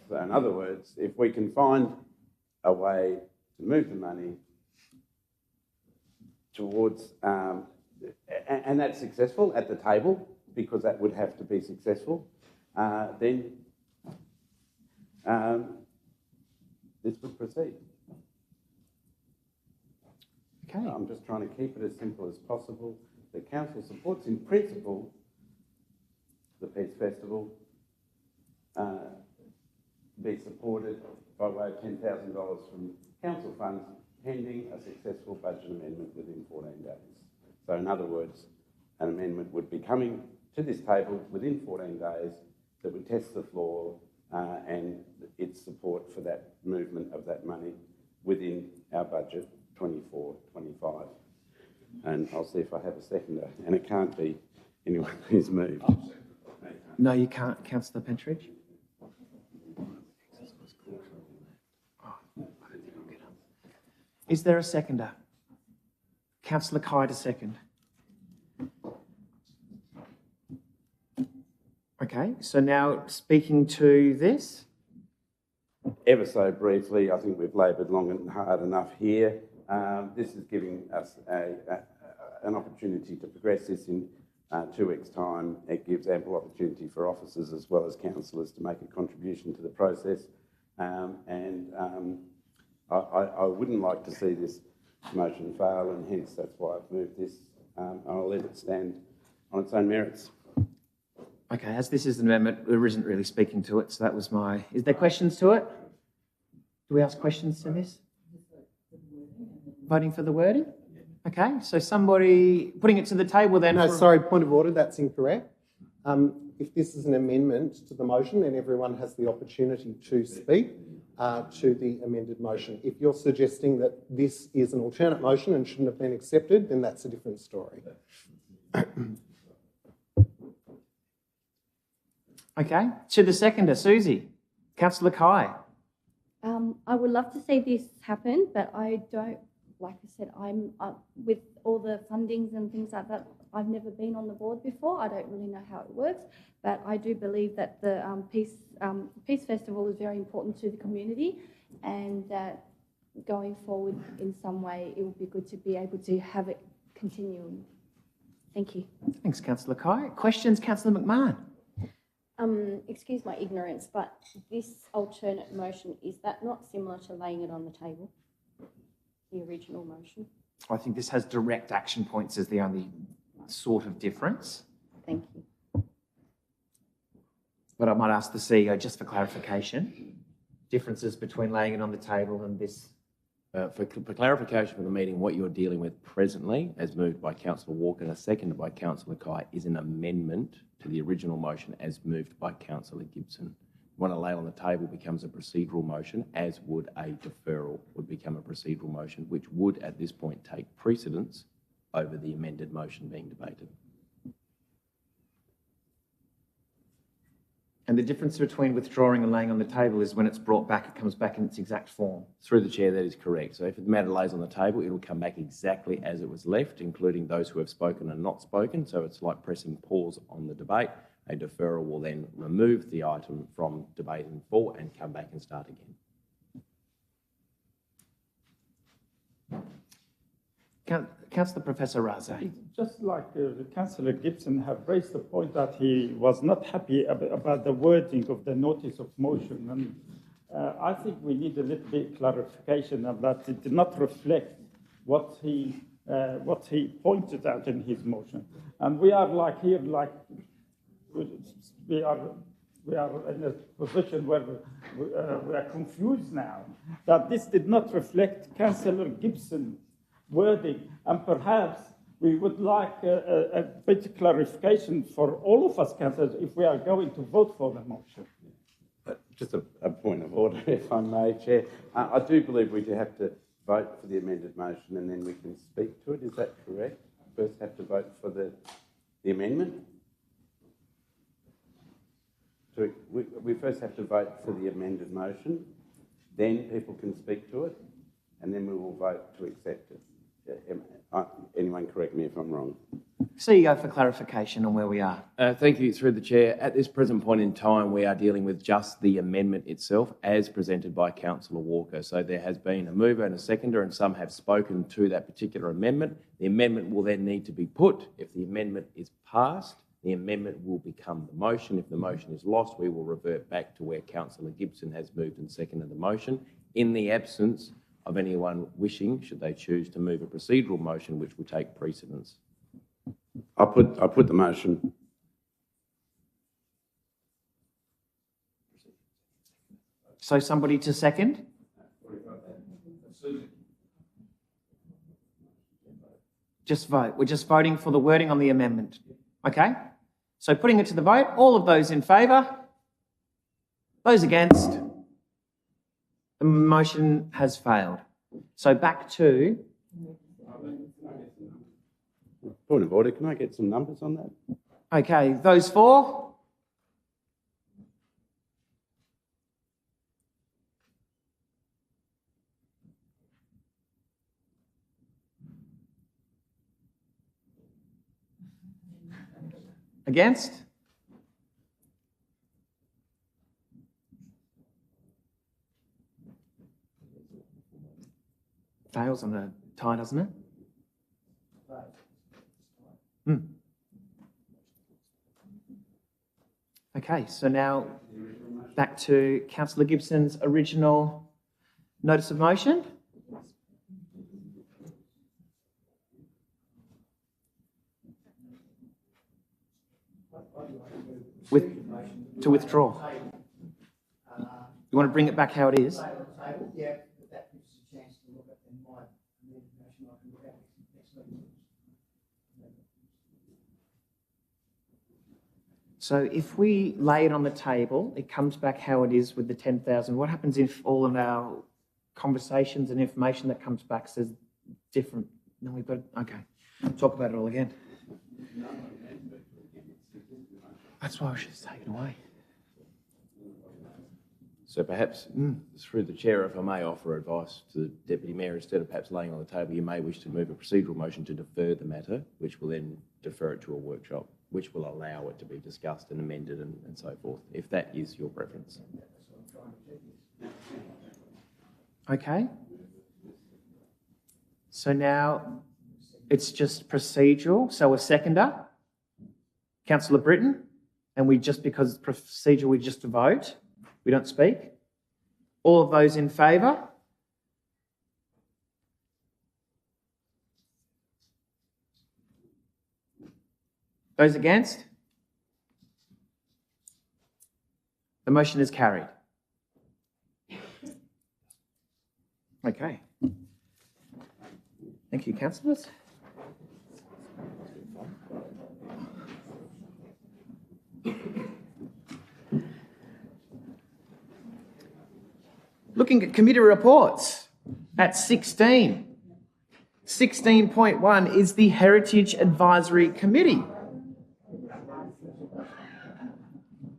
D: So in other words, if we can find a way to move the money towards, and that's successful at the table, because that would have to be successful, then this would proceed.
A: Okay.
D: I'm just trying to keep it as simple as possible. The council supports in principle the Peace Festival, be supported by way of $10,000 from council funds, pending a successful budget amendment within 14 days. So in other words, an amendment would be coming to this table within 14 days that would test the floor and its support for that movement of that money within our budget 24-25. And I'll see if I have a seconder, and it can't be anyone who's moved.
A: No, you can't, Councillor Pentridge. Is there a seconder? Councillor Kai to second. Okay, so now speaking to this.
D: Ever so briefly, I think we've laboured long and hard enough here. This is giving us an opportunity to progress this in 2 weeks' time. It gives ample opportunity for officers as well as councillors to make a contribution to the process. I wouldn't like to see this motion fail, and hence that's why I've moved this. I'll let it stand on its own merits.
A: Okay, as this is an amendment, there isn't really speaking to it, so that was my... Is there questions to it? Do we ask questions to this? Voting for the wording? Okay, so somebody putting it to the table then...
C: No, sorry, point of order, that's incorrect. If this is an amendment to the motion, then everyone has the opportunity to speak to the amended motion. If you're suggesting that this is an alternate motion and shouldn't have been accepted, then that's a different story.
A: Okay, to the seconder, Susie. Councillor Kai.
Q: I would love to see this happen, but I don't, like I said, I'm with all the fundings and things like that, I've never been on the board before. I don't really know how it works, but I do believe that the Peace Festival is very important to the community, and that going forward in some way, it would be good to be able to have it continue. Thank you.
A: Thanks, Councillor Kai. Questions, Councillor McMahon?
O: Excuse my ignorance, but this alternate motion, is that not similar to laying it on the table, the original motion?
A: I think this has direct action points as the only sort of difference.
O: Thank you.
A: But I might ask the CEO just for clarification. Differences between laying it on the table and this.
S: For clarification for the meeting, what you're dealing with presently, as moved by Councillor Walker and seconded by Councillor Kai, is an amendment to the original motion as moved by Councillor Gibson. When a lay on the table becomes a procedural motion, as would a deferral would become a procedural motion, which would at this point take precedence over the amended motion being debated.
A: And the difference between withdrawing and laying on the table is when it's brought back, it comes back in its exact form.
S: Through the chair, that is correct. So if the matter lays on the table, it'll come back exactly as it was left, including those who have spoken and not spoken. So it's like pressing pause on the debate. A deferral will then remove the item from debate in full and come back and start again.
A: Councillor Professor Raza.
E: Just like Councillor Gibson have raised the point that he was not happy about the wording of the notice of motion, and I think we need a little bit clarification of that. It did not reflect what he pointed out in his motion, and we are like here, like we are in a position where we are confused now that this did not reflect Councillor Gibson's wording, and perhaps we would like a bit of clarification for all of us, councillors, if we are going to vote for the motion.
D: Just a point of order, if I may, Chair. I do believe we do have to vote for the amended motion and then we can speak to it. Is that correct? First have to vote for the amendment? So we first have to vote for the amended motion, then people can speak to it, and then we will vote to accept it. Anyone correct me if I'm wrong.
A: CEO for clarification on where we are.
S: Thank you, through the chair. At this present point in time, we are dealing with just the amendment itself as presented by Councillor Walker. So there has been a mover and a seconder, and some have spoken to that particular amendment. The amendment will then need to be put. If the amendment is passed, the amendment will become the motion. If the motion is lost, we will revert back to where Councillor Gibson has moved and seconded the motion. In the absence of anyone wishing, should they choose to move a procedural motion, which will take precedence.
D: I'll put the motion.
A: So somebody to second? Just vote. We're just voting for the wording on the amendment. Okay? So putting it to the vote, all of those in favour? Those against? The motion has failed. So back to...
D: Point of order, can I get some numbers on that?
A: Okay, those for? Against? Fails on a tie, doesn't it? Okay, so now back to Councillor Gibson's original notice of motion. To withdraw. You want to bring it back how it is?
K: Yeah, but that gives us a chance to look at my amended motion. I can look at next meeting.
A: So if we lay it on the table, it comes back how it is with the 10,000. What happens if all of our conversations and information that comes back says different? Then we've got, okay, talk about it all again. That's why I should just take it away.
S: So perhaps, through the chair, if I may offer advice to the Deputy Mayor, instead of perhaps laying on the table, you may wish to move a procedural motion to defer the matter, which will then defer it to a workshop, which will allow it to be discussed and amended and so forth, if that is your preference.
A: Okay. So now it's just procedural. So a seconder, Councillor Britton, and we just, because it's procedural, we just vote. We don't speak. All of those in favour? Those against? The motion is carried. Okay. Thank you, councillors. Looking at committee reports at 16. 16.1 is the Heritage Advisory Committee.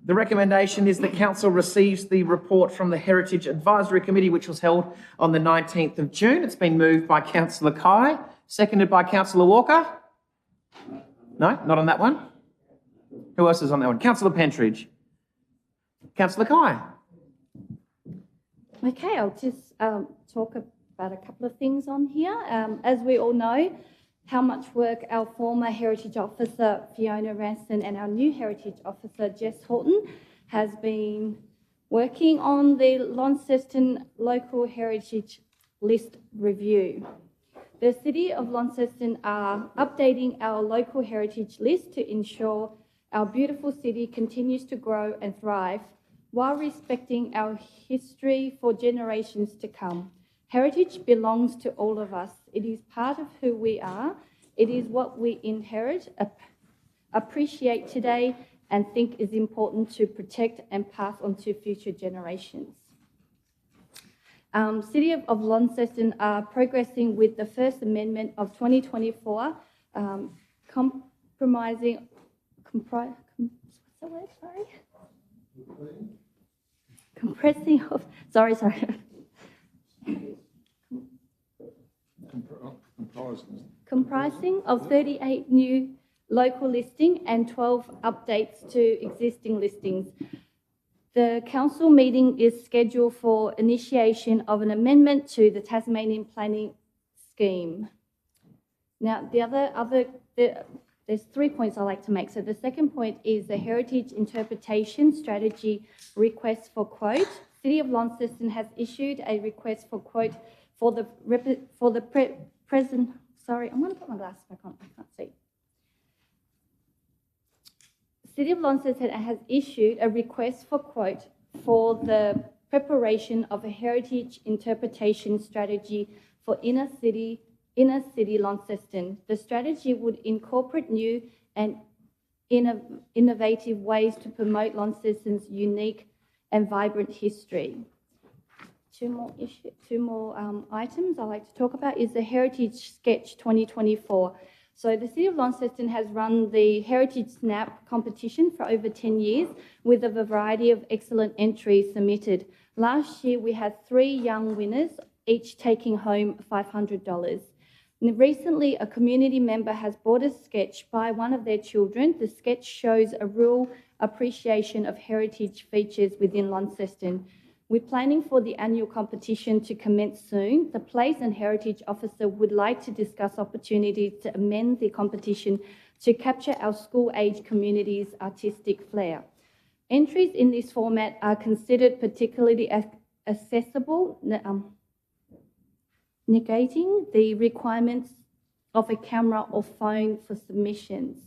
A: The recommendation is that Council receives the report from the Heritage Advisory Committee, which was held on the 19th of June. It's been moved by Councillor Kai, seconded by Councillor Walker. No, not on that one. Who else is on that one? Councillor Pentridge. Councillor Kai.
Q: Okay, I'll just talk about a couple of things on here. As we all know, how much work our former Heritage Officer, Fiona Ranston, and our new Heritage Officer, Jess Horton, has been working on the Launceston Local Heritage List Review. The City of Launceston are updating our local heritage list to ensure our beautiful city continues to grow and thrive while respecting our history for generations to come. Heritage belongs to all of us. It is part of who we are. It is what we inherit, appreciate today, and think is important to protect and pass on to future generations. City of Launceston are progressing with the First Amendment of 2024, compressing of 38 new local listings and 12 updates to existing listings. The council meeting is scheduled for initiation of an amendment to the Tasmanian planning scheme. Now, there's 3 points I'd like to make. So the second point is the Heritage Interpretation Strategy Request for Quote. City of Launceston has issued a request for quote for the present. Sorry, I'm going to put my glasses back on. I can't see. City of Launceston has issued a request for quote for the preparation of a heritage interpretation strategy for inner city Launceston. The strategy would incorporate new and innovative ways to promote Launceston's unique and vibrant history. Two more items I'd like to talk about is the Heritage Sketch 2024. So the City of Launceston has run the Heritage Snap competition for over 10 years with a variety of excellent entries submitted. Last year we had 3 young winners, each taking home $500. Recently, a community member has bought a sketch by one of their children. The sketch shows a real appreciation of heritage features within Launceston. We're planning for the annual competition to commence soon. The Place and Heritage Officer would like to discuss opportunities to amend the competition to capture our school-age community's artistic flair. Entries in this format are considered particularly accessible, negating the requirements of a camera or phone for submissions.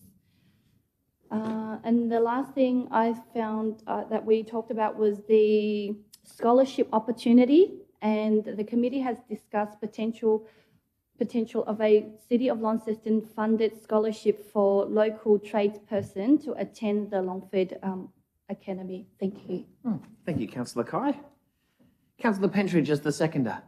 Q: And the last thing I found that we talked about was the scholarship opportunity, and the committee has discussed potential of a City of Launceston funded scholarship for local tradesperson to attend the Longford Academy. Thank you.
A: Thank you, Councillor Kai. Councillor Pentridge as the seconder.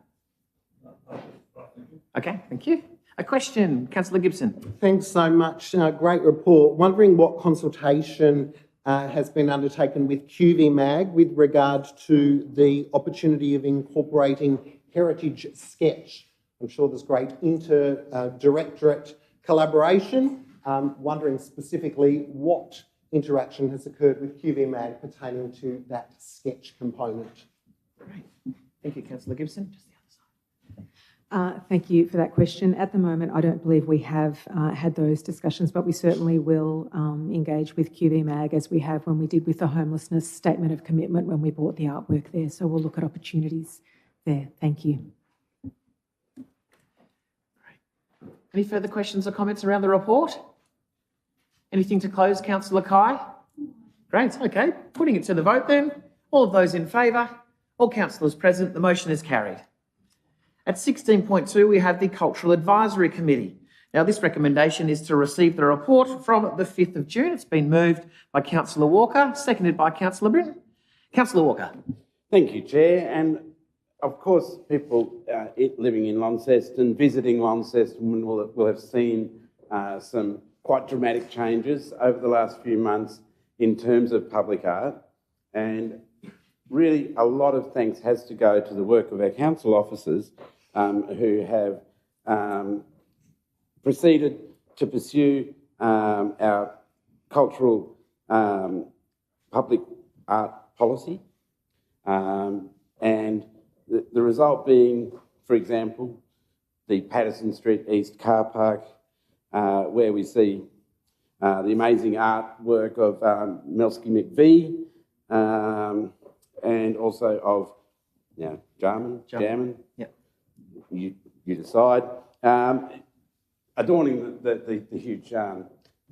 A: Okay, thank you. A question, Councillor Gibson.
C: Thanks so much. Great report. Wondering what consultation has been undertaken with QVMag with regard to the opportunity of incorporating heritage sketch. I'm sure there's great inter-directorate collaboration. Wondering specifically what interaction has occurred with QVMag pertaining to that sketch component.
A: Great. Thank you, Councillor Gibson.
F: Thank you for that question. At the moment, I don't believe we have had those discussions, but we certainly will engage with QVMag as we have when we did with the homelessness statement of commitment when we bought the artwork there. So we'll look at opportunities there. Thank you.
A: Any further questions or comments around the report? Anything to close, Councillor Kai? Great, okay. Putting it to the vote then. All of those in favour? All councillors present, the motion is carried. At 16.2, we have the Cultural Advisory Committee. Now, this recommendation is to receive the report from the 5th of June. It's been moved by Councillor Walker, seconded by Councillor Britton. Councillor Walker.
D: Thank you, Chair. And of course, people living in Launceston, visiting Launceston, will have seen some quite dramatic changes over the last few months in terms of public art. And really, a lot of thanks has to go to the work of our council officers who have proceeded to pursue our cultural public art policy. And the result being, for example, the Patterson Street East car park, where we see the amazing artwork of Melsky McVie, and also of Jarman.
A: Yep.
D: You decide. Adorning the huge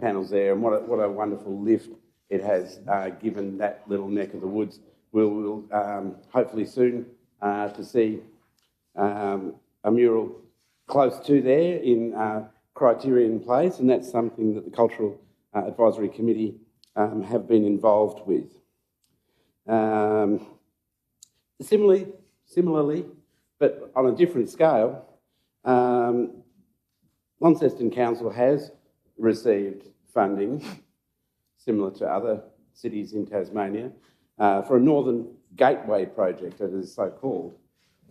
D: panels there, and what a wonderful lift it has given that little neck of the woods. We'll hopefully soon to see a mural close to there in Criterion Place, and that's something that the Cultural Advisory Committee have been involved with. Similarly, but on a different scale, Launceston Council has received funding, similar to other cities in Tasmania, for a Northern Gateway project, as it is so called.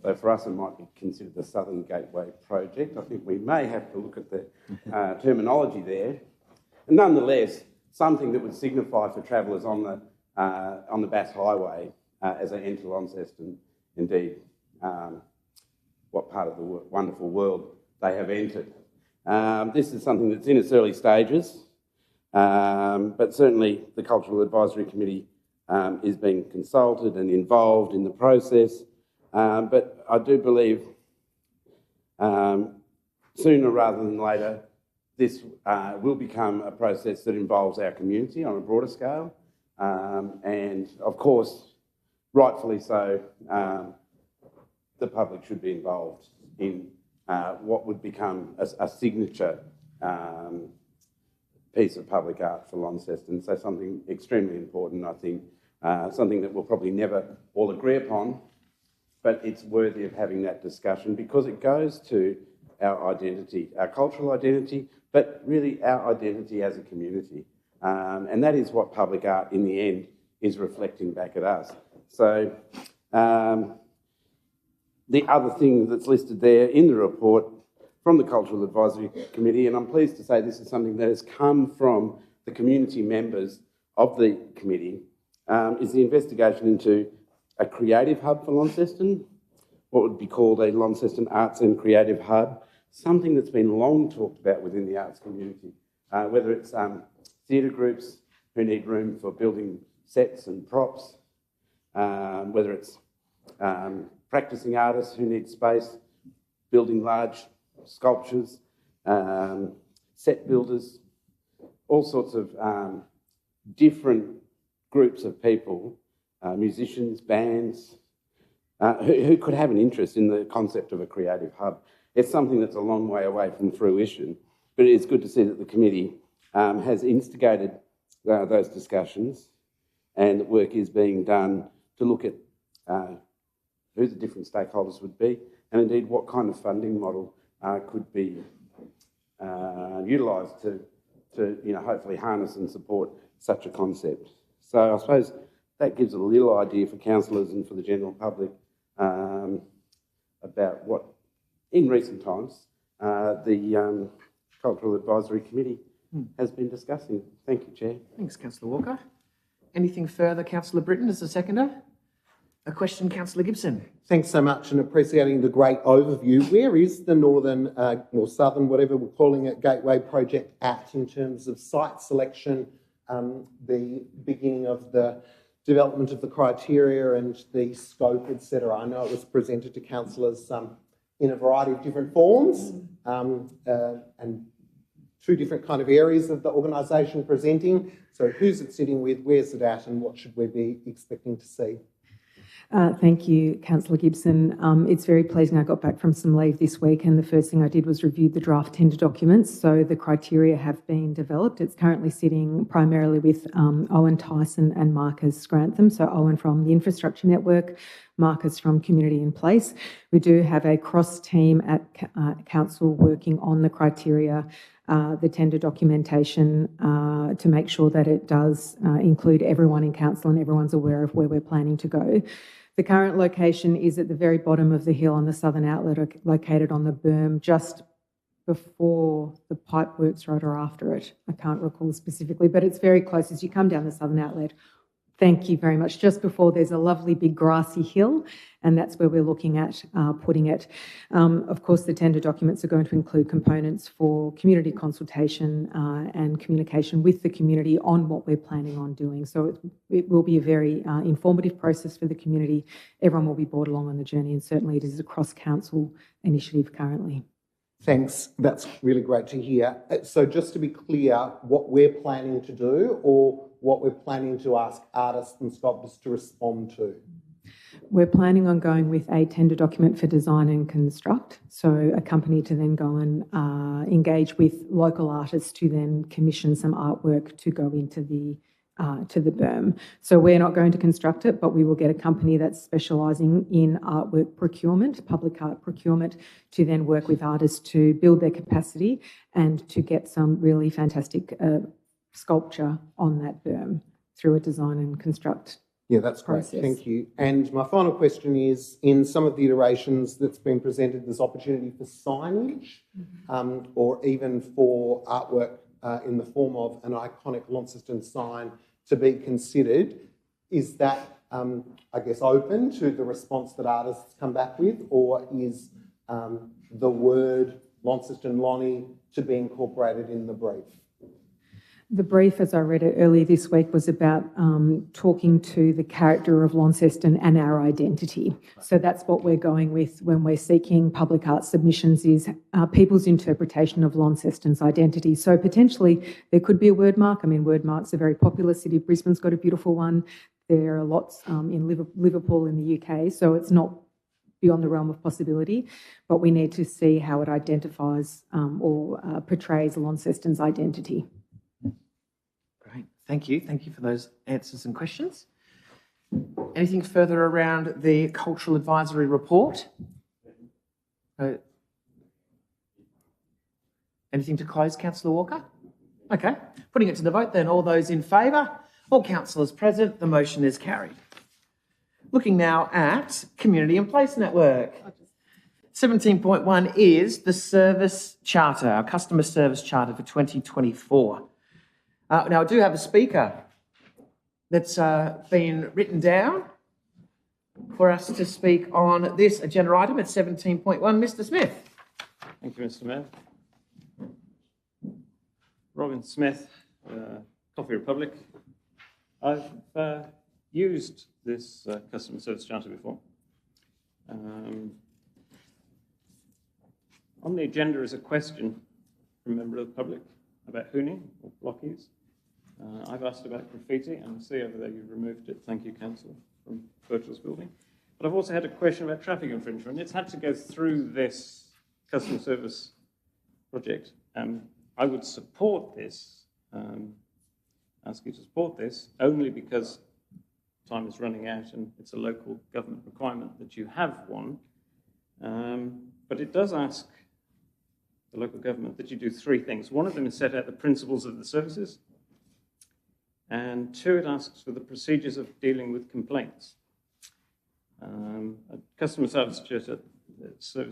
D: So for us, it might be considered the Southern Gateway project. I think we may have to look at the terminology there. And nonetheless, something that would signify for travellers on the Bass Highway as they enter Launceston, indeed, what part of the wonderful world they have entered. This is something that's in its early stages, but certainly the Cultural Advisory Committee is being consulted and involved in the process. But I do believe sooner rather than later, this will become a process that involves our community on a broader scale. And of course, rightfully so, the public should be involved in what would become a signature piece of public art for Launceston. So something extremely important, I think, something that we'll probably never all agree upon, but it's worthy of having that discussion because it goes to our identity, our cultural identity, but really our identity as a community. And that is what public art in the end is reflecting back at us. So the other thing that's listed there in the report from the Cultural Advisory Committee, and I'm pleased to say this is something that has come from the community members of the committee, is the investigation into a creative hub for Launceston, what would be called a Launceston Arts and Creative Hub, something that's been long talked about within the arts community, whether it's theatre groups who need room for building sets and props, whether it's practising artists who need space, building large sculptures, set builders, all sorts of different groups of people, musicians, bands, who could have an interest in the concept of a creative hub. It's something that's a long way away from fruition, but it's good to see that the committee has instigated those discussions, and that work is being done to look at who the different stakeholders would be, and indeed what kind of funding model could be utilised to hopefully harness and support such a concept. So I suppose that gives a little idea for councillors and for the general public about what, in recent times, the Cultural Advisory Committee has been discussing. Thank you, Chair.
A: Thanks, Councillor Walker. Anything further, Councillor Britton, as a seconder? A question, Councillor Gibson.
C: Thanks so much, and appreciating the great overview. Where is the northern or southern, whatever we're calling it, Gateway project at in terms of site selection, the beginning of the development of the criteria and the scope, etc.? I know it was presented to councillors in a variety of different forms and two different kind of areas of the organisation presenting. So who's it sitting with, where's it at, and what should we be expecting to see?
F: Thank you, Councillor Gibson. It's very pleasing. I got back from some leave this week, and the first thing I did was review the draft tender documents. So the criteria have been developed. It's currently sitting primarily with Owen Tyson and Marcus Grantham. So Owen from the Infrastructure Network, Marcus from Community in Place. We do have a cross team at Council working on the criteria, the tender documentation, to make sure that it does include everyone in council and everyone's aware of where we're planning to go. The current location is at the very bottom of the hill on the southern outlet, located on the berm just before the pipe works, right, or after it. I can't recall specifically, but it's very close as you come down the southern outlet. Thank you very much. Just before, there's a lovely big grassy hill, and that's where we're looking at putting it. Of course, the tender documents are going to include components for community consultation and communication with the community on what we're planning on doing. So it will be a very informative process for the community. Everyone will be brought along on the journey, and certainly it is a cross-council initiative currently.
C: Thanks. That's really great to hear. So just to be clear, what we're planning to do or what we're planning to ask artists and sculptors to respond to?
F: We're planning on going with a tender document for design and construct, so a company to then go and engage with local artists to then commission some artwork to go into the to the berm. So we're not going to construct it, but we will get a company that's specialising in artwork procurement, public art procurement, to then work with artists to build their capacity and to get some really fantastic sculpture on that berm through a design and construct.
C: Yeah, that's great. Thank you. And my final question is, in some of the iterations that's been presented, there's opportunity for signage or even for artwork in the form of an iconic Launceston sign to be considered. Is that, I guess, open to the response that artists come back with, or is the word Launceston Lonnie to be incorporated in the brief?
F: The brief, as I read it earlier this week, was about talking to the character of Launceston and our identity. So that's what we're going with when we're seeking public art submissions, is people's interpretation of Launceston's identity. So potentially there could be a word mark. I mean, word marks are very popular. City of Brisbane's got a beautiful one. There are lots in Liverpool in the UK, so it's not beyond the realm of possibility, but we need to see how it identifies or portrays Launceston's identity.
A: Thank you. Thank you for those answers and questions. Anything further around the Cultural Advisory Report? Anything to close, Councillor Walker? Okay. Putting it to the vote then. All those in favour? All councillors present. The motion is carried. Looking now at Community in Place Network. 17.1 is the service charter, our customer service charter for 2024. Now, I do have a speaker that's been written down for us to speak on this agenda item at 17.1. Mr. Smith.
G: Thank you, Mr. Mayor. Robin Smith, Coffee Republic. I've used this customer service charter before. On the agenda is a question from a member of the public about hooning or blockies. I've asked about graffiti, and I see over there you've removed it. Thank you, Councillor, from Birchall's building. But I've also had a question about traffic infringement. It's had to go through this customer service project. I would support this, ask you to support this, only because time is running out and it's a local government requirement that you have one. But it does ask the local government that you do three things. One of them is set out the principles of the services, and two, it asks for the procedures of dealing with complaints. A customer service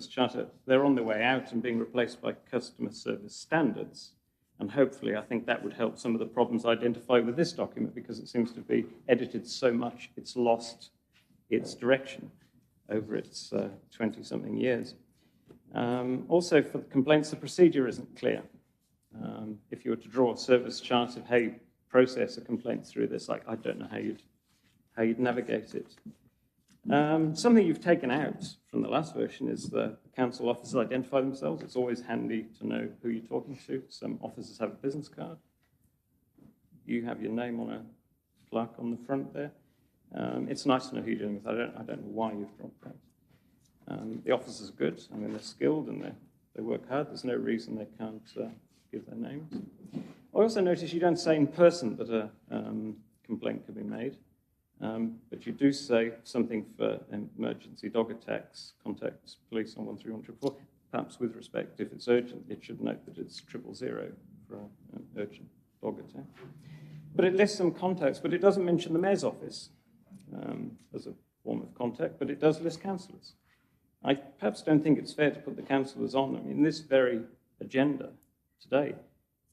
G: charter, they're on their way out and being replaced by customer service standards. And hopefully, I think that would help some of the problems identified with this document, because it seems to be edited so much it's lost its direction over its 20-something years. Also, for the complaints, the procedure isn't clear. If you were to draw a service chart of how you process a complaint through this, I don't know how you'd navigate it. Something you've taken out from the last version is the council officers identify themselves. It's always handy to know who you're talking to. Some officers have a business card. You have your name on a plaque on the front there. It's nice to know who you're dealing with. I don't know why you've dropped that. The officers are good. I mean, they're skilled and they work hard. There's no reason they can't give their names. I also notice you don't say in person that a complaint can be made. But you do say something for emergency dog attacks, contact police on 13144. Perhaps with respect, if it's urgent, it should note that it's 000 for an urgent dog attack. But it lists some contacts, but it doesn't mention the Mayor's office as a form of contact, but it does list councillors. I perhaps don't think it's fair to put the councillors on. I mean, this very agenda today,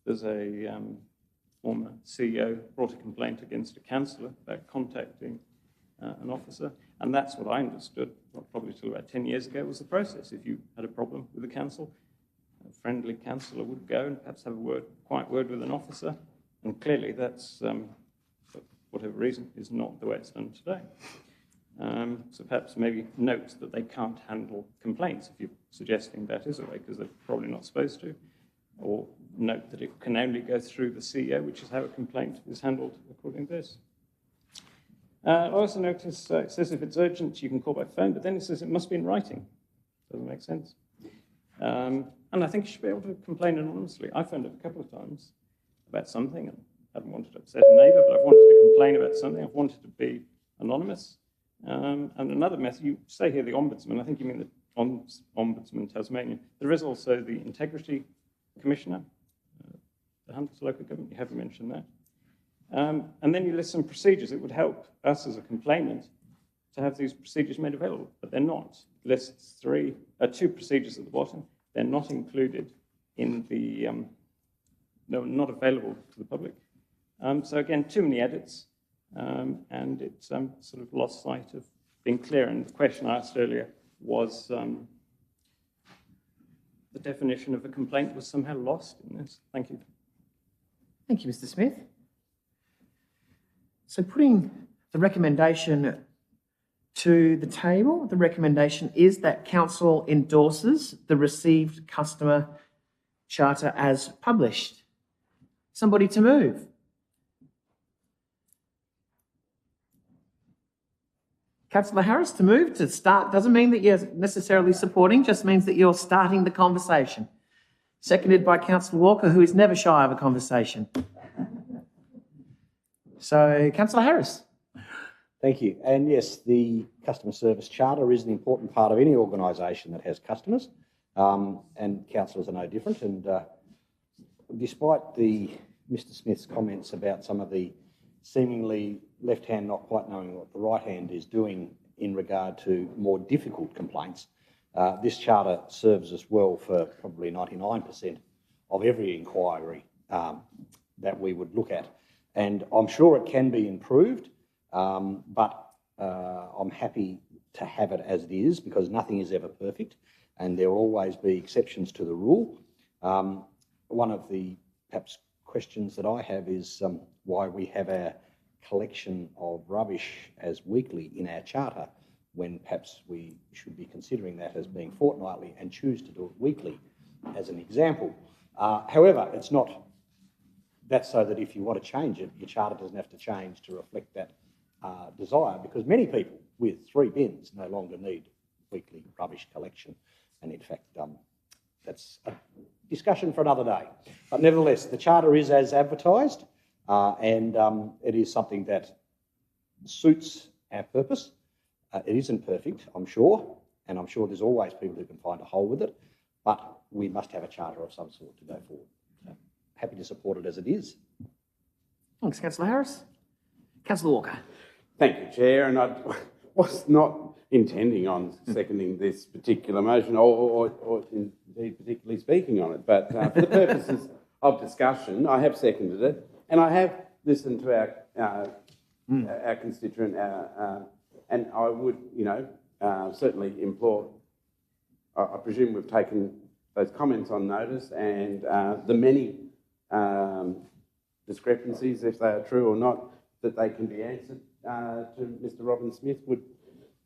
G: there's a former CEO brought a complaint against a councillor about contacting an officer, and that's what I understood, probably till about 10 years ago, was the process. If you had a problem with the council, a friendly councillor would go and perhaps have a quiet word with an officer, and clearly that's, for whatever reason, is not the way it's done today. So perhaps maybe note that they can't handle complaints, if you're suggesting that is a way, because they're probably not supposed to. Or note that it can only go through the CEO, which is how a complaint is handled according to this. I also notice it says if it's urgent, you can call by phone, but then it says it must be in writing. Doesn't make sense. And I think you should be able to complain anonymously. I phoned up a couple of times about something, and I haven't wanted to upset a neighbour, but I've wanted to complain about something. I've wanted to be anonymous. And another method, you say here the Ombudsman, I think you mean the Ombudsman Tasmania. There is also the Integrity Commissioner, the Hunters Local Government, you haven't mentioned that. And then you list some procedures. It would help us as a complainant to have these procedures made available, but they're not. It lists two procedures at the bottom. They're not included in the, no, not available to the public. So again, too many edits, and it's sort of lost sight of being clear. And the question I asked earlier was the definition of a complaint was somehow lost in this. Thank you.
A: Thank you, Mr. Smith. So putting the recommendation to the table, the recommendation is that Council endorses the received customer charter as published. Somebody to move. Councillor Harris, to move, to start, doesn't mean that you're necessarily supporting, just means that you're starting the conversation. Seconded by Councillor Walker, who is never shy of a conversation. So, Councillor Harris.
L: Thank you. And yes, the customer service charter is an important part of any organisation that has customers, and councillors are no different. And despite Mr. Smith's comments about some of the seemingly left hand not quite knowing what the right hand is doing in regard to more difficult complaints, This charter serves us well for probably 99% of every inquiry that we would look at. And I'm sure it can be improved, but I'm happy to have it as it is because nothing is ever perfect and there will always be exceptions to the rule. One of the perhaps questions that I have is why we have our collection of rubbish as weekly in our charter when perhaps we should be considering that as being fortnightly and choose to do it weekly as an example. However, it's not. That's so that if you want to change it, your charter doesn't have to change to reflect that desire, because many people with 3 bins no longer need weekly rubbish collection. And in fact, that's a discussion for another day. But nevertheless, the charter is as advertised, and it is something that suits our purpose. It isn't perfect, I'm sure, and I'm sure there's always people who can find a hole with it, but we must have a charter of some sort to go forward. So, happy to support it as it is.
A: Thanks, Councillor Harris. Councillor Walker.
D: Thank you, Chair, and I was not intending on seconding this particular motion or indeed particularly speaking on it, but for the purposes of discussion, I have seconded it, and I have listened to our constituent, and I would, certainly implore, I presume we've taken those comments on notice, and the many discrepancies, if they are true or not, that they can be answered to Mr. Robin Smith would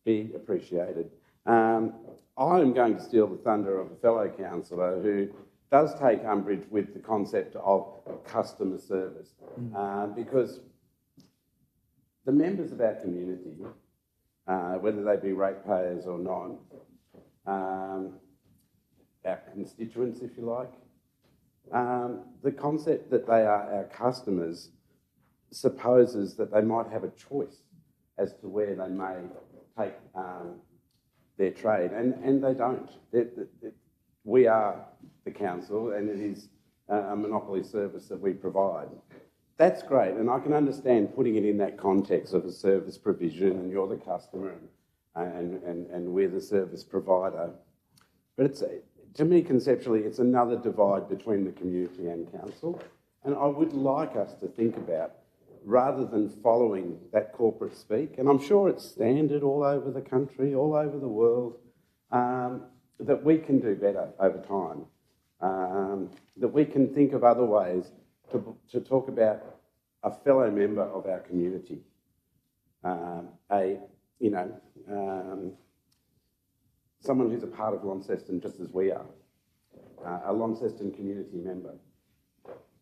D: be appreciated. I am going to steal the thunder of a fellow councillor who does take umbrage with the concept of customer service, because the members of our community, whether they be ratepayers or not, our constituents, if you like, the concept that they are our customers supposes that they might have a choice as to where they may take their trade, and they don't. We are the council, and it is a monopoly service that we provide. That's great, and I can understand putting it in that context of a service provision, and you're the customer, and we're the service provider. But it's, to me, conceptually, it's another divide between the community and council, and I would like us to think about, rather than following that corporate speak, and I'm sure it's standard all over the country, all over the world, that we can do better over time, that we can think of other ways to talk about a fellow member of our community, someone who's a part of Launceston just as we are, a Launceston community member.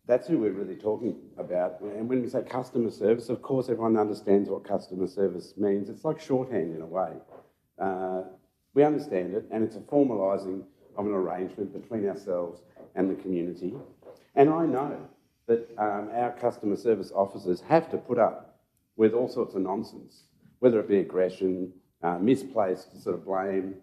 D: That's who we're really talking about. And when we say customer service, of course, everyone understands what customer service means. It's like shorthand in a way. We understand it, and it's a formalising of an arrangement between ourselves and the community. And I know that our customer service officers have to put up with all sorts of nonsense, whether it be aggression, misplaced sort of blame,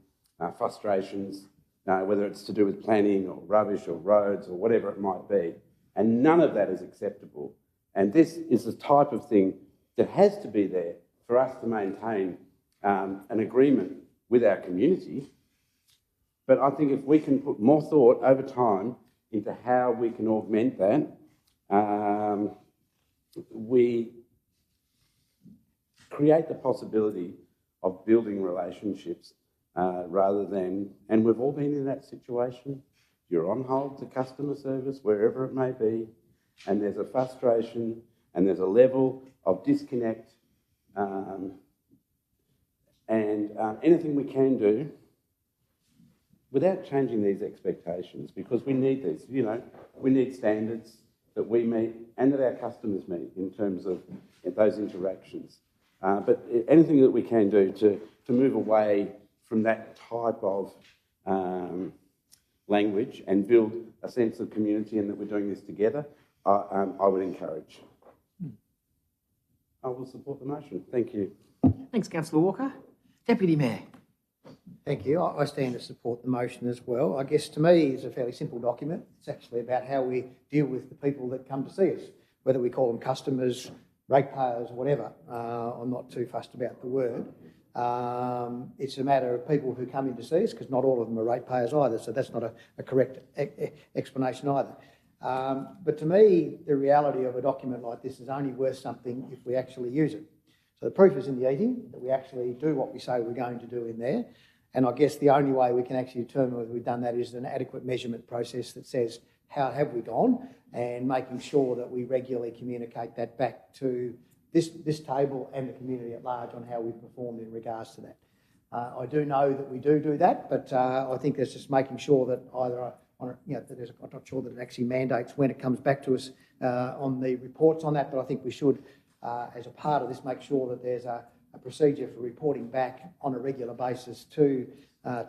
D: frustrations, whether it's to do with planning or rubbish or roads or whatever it might be. And none of that is acceptable. And this is the type of thing that has to be there for us to maintain an agreement with our community. But I think if we can put more thought over time into how we can augment that, we create the possibility of building relationships rather than, and we've all been in that situation. You're on hold to customer service, wherever it may be, and there's a frustration and there's a level of disconnect, and anything we can do without changing these expectations, because we need these, we need standards that we meet and that our customers meet in terms of those interactions. But anything that we can do to move away from that type of language and build a sense of community and that we're doing this together, I would encourage. I will support the motion. Thank you.
A: Thanks, Councillor Walker. Deputy Mayor.
K: Thank you. I stand to support the motion as well. I guess to me it's a fairly simple document. It's actually about how we deal with the people that come to see us, whether we call them customers, ratepayers, whatever. I'm not too fussed about the word. It's a matter of people who come in to see us, because not all of them are ratepayers either, so that's not a correct explanation either. But to me, the reality of a document like this is only worth something if we actually use it. So the proof is in the eating, that we actually do what we say we're going to do in there. And I guess the only way we can actually determine whether we've done that is an adequate measurement process that says, how have we gone? And making sure that we regularly communicate that back to this table and the community at large on how we've performed in regards to that. I do know that we do that, but I think there's just making sure that either I'm not sure that it actually mandates when it comes back to us on the reports on that, but I think we should, as a part of this, make sure that there's a procedure for reporting back on a regular basis to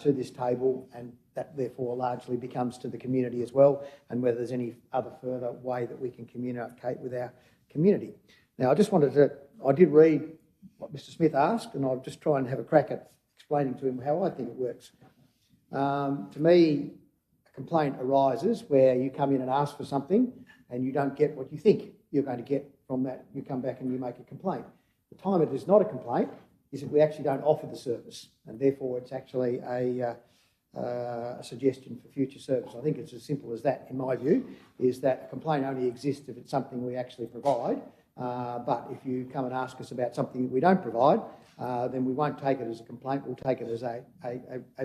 K: this table, and that therefore largely becomes to the community as well, and whether there's any other further way that we can communicate with our community. Now, I did read what Mr. Smith asked, and I'll just try and have a crack at explaining to him how I think it works. To me, a complaint arises where you come in and ask for something and you don't get what you think you're going to get from that. You come back and you make a complaint. The time it is not a complaint is if we actually don't offer the service, and therefore it's actually a suggestion for future service. I think it's as simple as that, in my view, is that a complaint only exists if it's something we actually provide. But if you come and ask us about something that we don't provide, then we won't take it as a complaint. We'll take it as a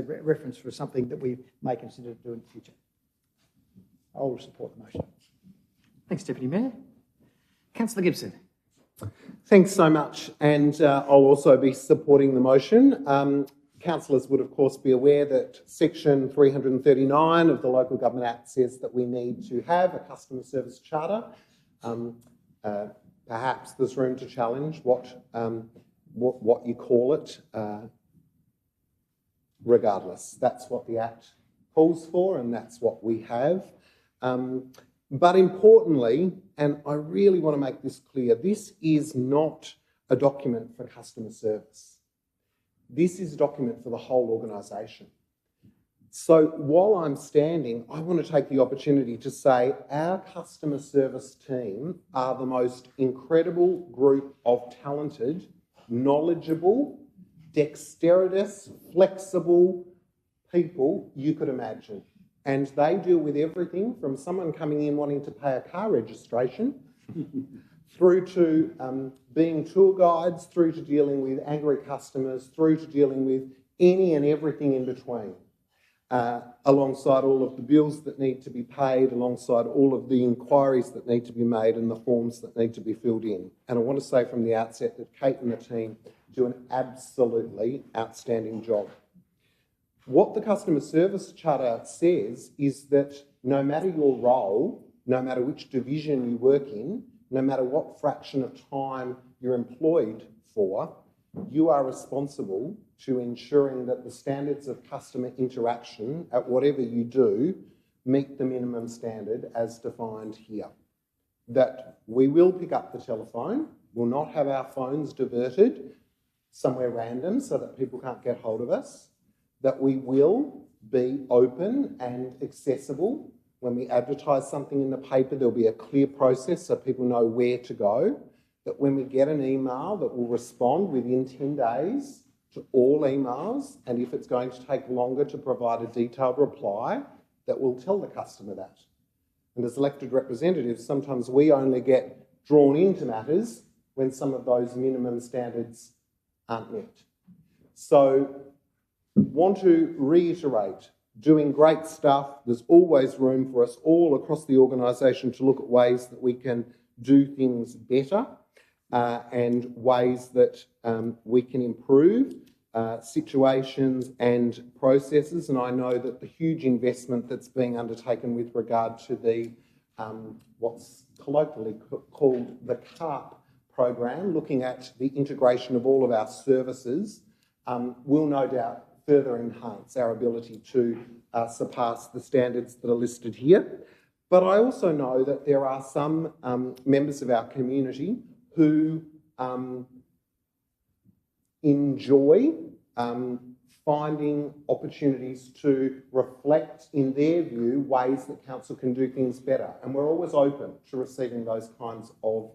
K: reference for something that we may consider to do in the future. I will support the motion.
A: Thanks, Deputy Mayor. Councillor Gibson.
C: Thanks so much, and I'll also be supporting the motion. Councillors would of course be aware that section 339 of the Local Government Act says that we need to have a customer service charter. Perhaps there's room to challenge what you call it. Regardless, that's what the Act calls for, and that's what we have. But importantly, and I really want to make this clear, this is not a document for customer service. This is a document for the whole organisation. So while I'm standing, I want to take the opportunity to say our customer service team are the most incredible group of talented, knowledgeable, dexterous, flexible people you could imagine. And they deal with everything from someone coming in wanting to pay a car registration through to being tour guides, through to dealing with angry customers, through to dealing with any and everything in between, alongside all of the bills that need to be paid, alongside all of the inquiries that need to be made and the forms that need to be filled in. And I want to say from the outset that Kate and the team do an absolutely outstanding job. What the Customer Service Charter says is that no matter your role, no matter which division you work in, no matter what fraction of time you're employed for, you are responsible to ensuring that the standards of customer interaction at whatever you do meet the minimum standard as defined here. That we will pick up the telephone, we'll not have our phones diverted somewhere random so that people can't get hold of us, that we will be open and accessible. When we advertise something in the paper, there'll be a clear process so people know where to go, that when we get an email that will respond within 10 days to all emails, and if it's going to take longer to provide a detailed reply, that we'll tell the customer that. And as elected representatives, sometimes we only get drawn into matters when some of those minimum standards aren't met. So, want to reiterate, doing great stuff. There's always room for us all across the organisation to look at ways that we can do things better and ways that we can improve situations and processes. And I know that the huge investment that's being undertaken with regard to the what's colloquially called the CARP program, looking at the integration of all of our services, will no doubt further enhance our ability to surpass the standards that are listed here. But I also know that there are some members of our community who enjoy finding opportunities to reflect, in their view, ways that council can do things better. And we're always open to receiving those kinds of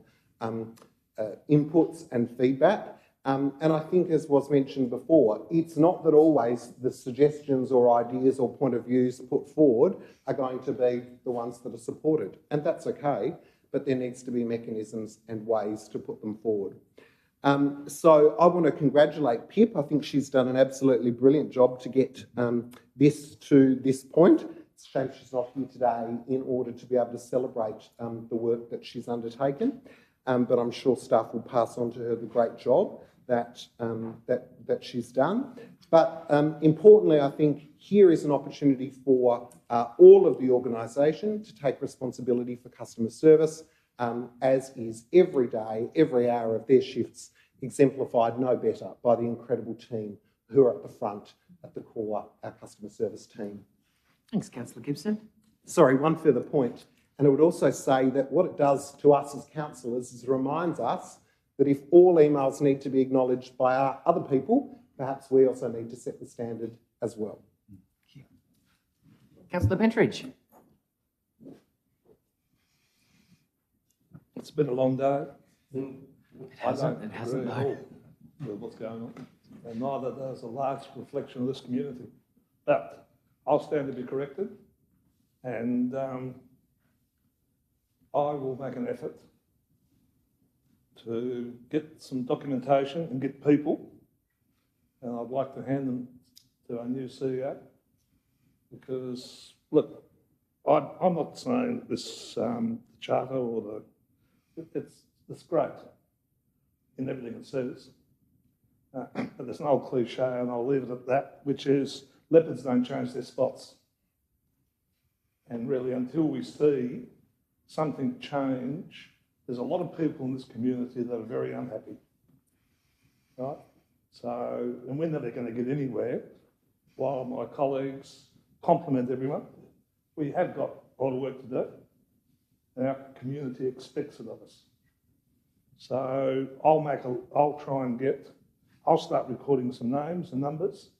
C: inputs and feedback. And I think, as was mentioned before, it's not that always the suggestions or ideas or point of views put forward are going to be the ones that are supported. And that's okay, but there needs to be mechanisms and ways to put them forward. So I want to congratulate Pip. I think she's done an absolutely brilliant job to get this to this point. It's a shame she's not here today in order to be able to celebrate the work that she's undertaken. But I'm sure staff will pass on to her the great job that she's done. But importantly, I think here is an opportunity for all of the organisation to take responsibility for customer service, as is every day, every hour of their shifts, exemplified no better by the incredible team who are at the front, at the core, our customer service team.
A: Thanks, Councillor Gibson.
C: Sorry, one further point. And I would also say that what it does to us as councillors is it reminds us that if all emails need to be acknowledged by our other people, perhaps we also need to set the standard as well.
A: Councillor Pentridge.
T: It's been a long day.
A: It hasn't
T: agree at all with what's going on, and neither does a large reflection of this community. But I'll stand to be corrected, and I will make an effort to get some documentation and get people, and I'd like to hand them to our new CEO, because, look, I'm not saying this charter or it's great in everything it says, but there's an old cliche, and I'll leave it at that, which is leopards don't change their spots. And really, until we see something change, there's a lot of people in this community that are very unhappy, right? So, and we're never going to get anywhere while my colleagues compliment everyone. We have got a lot of work to do, and our community expects it of us. So I'll start recording some names and numbers,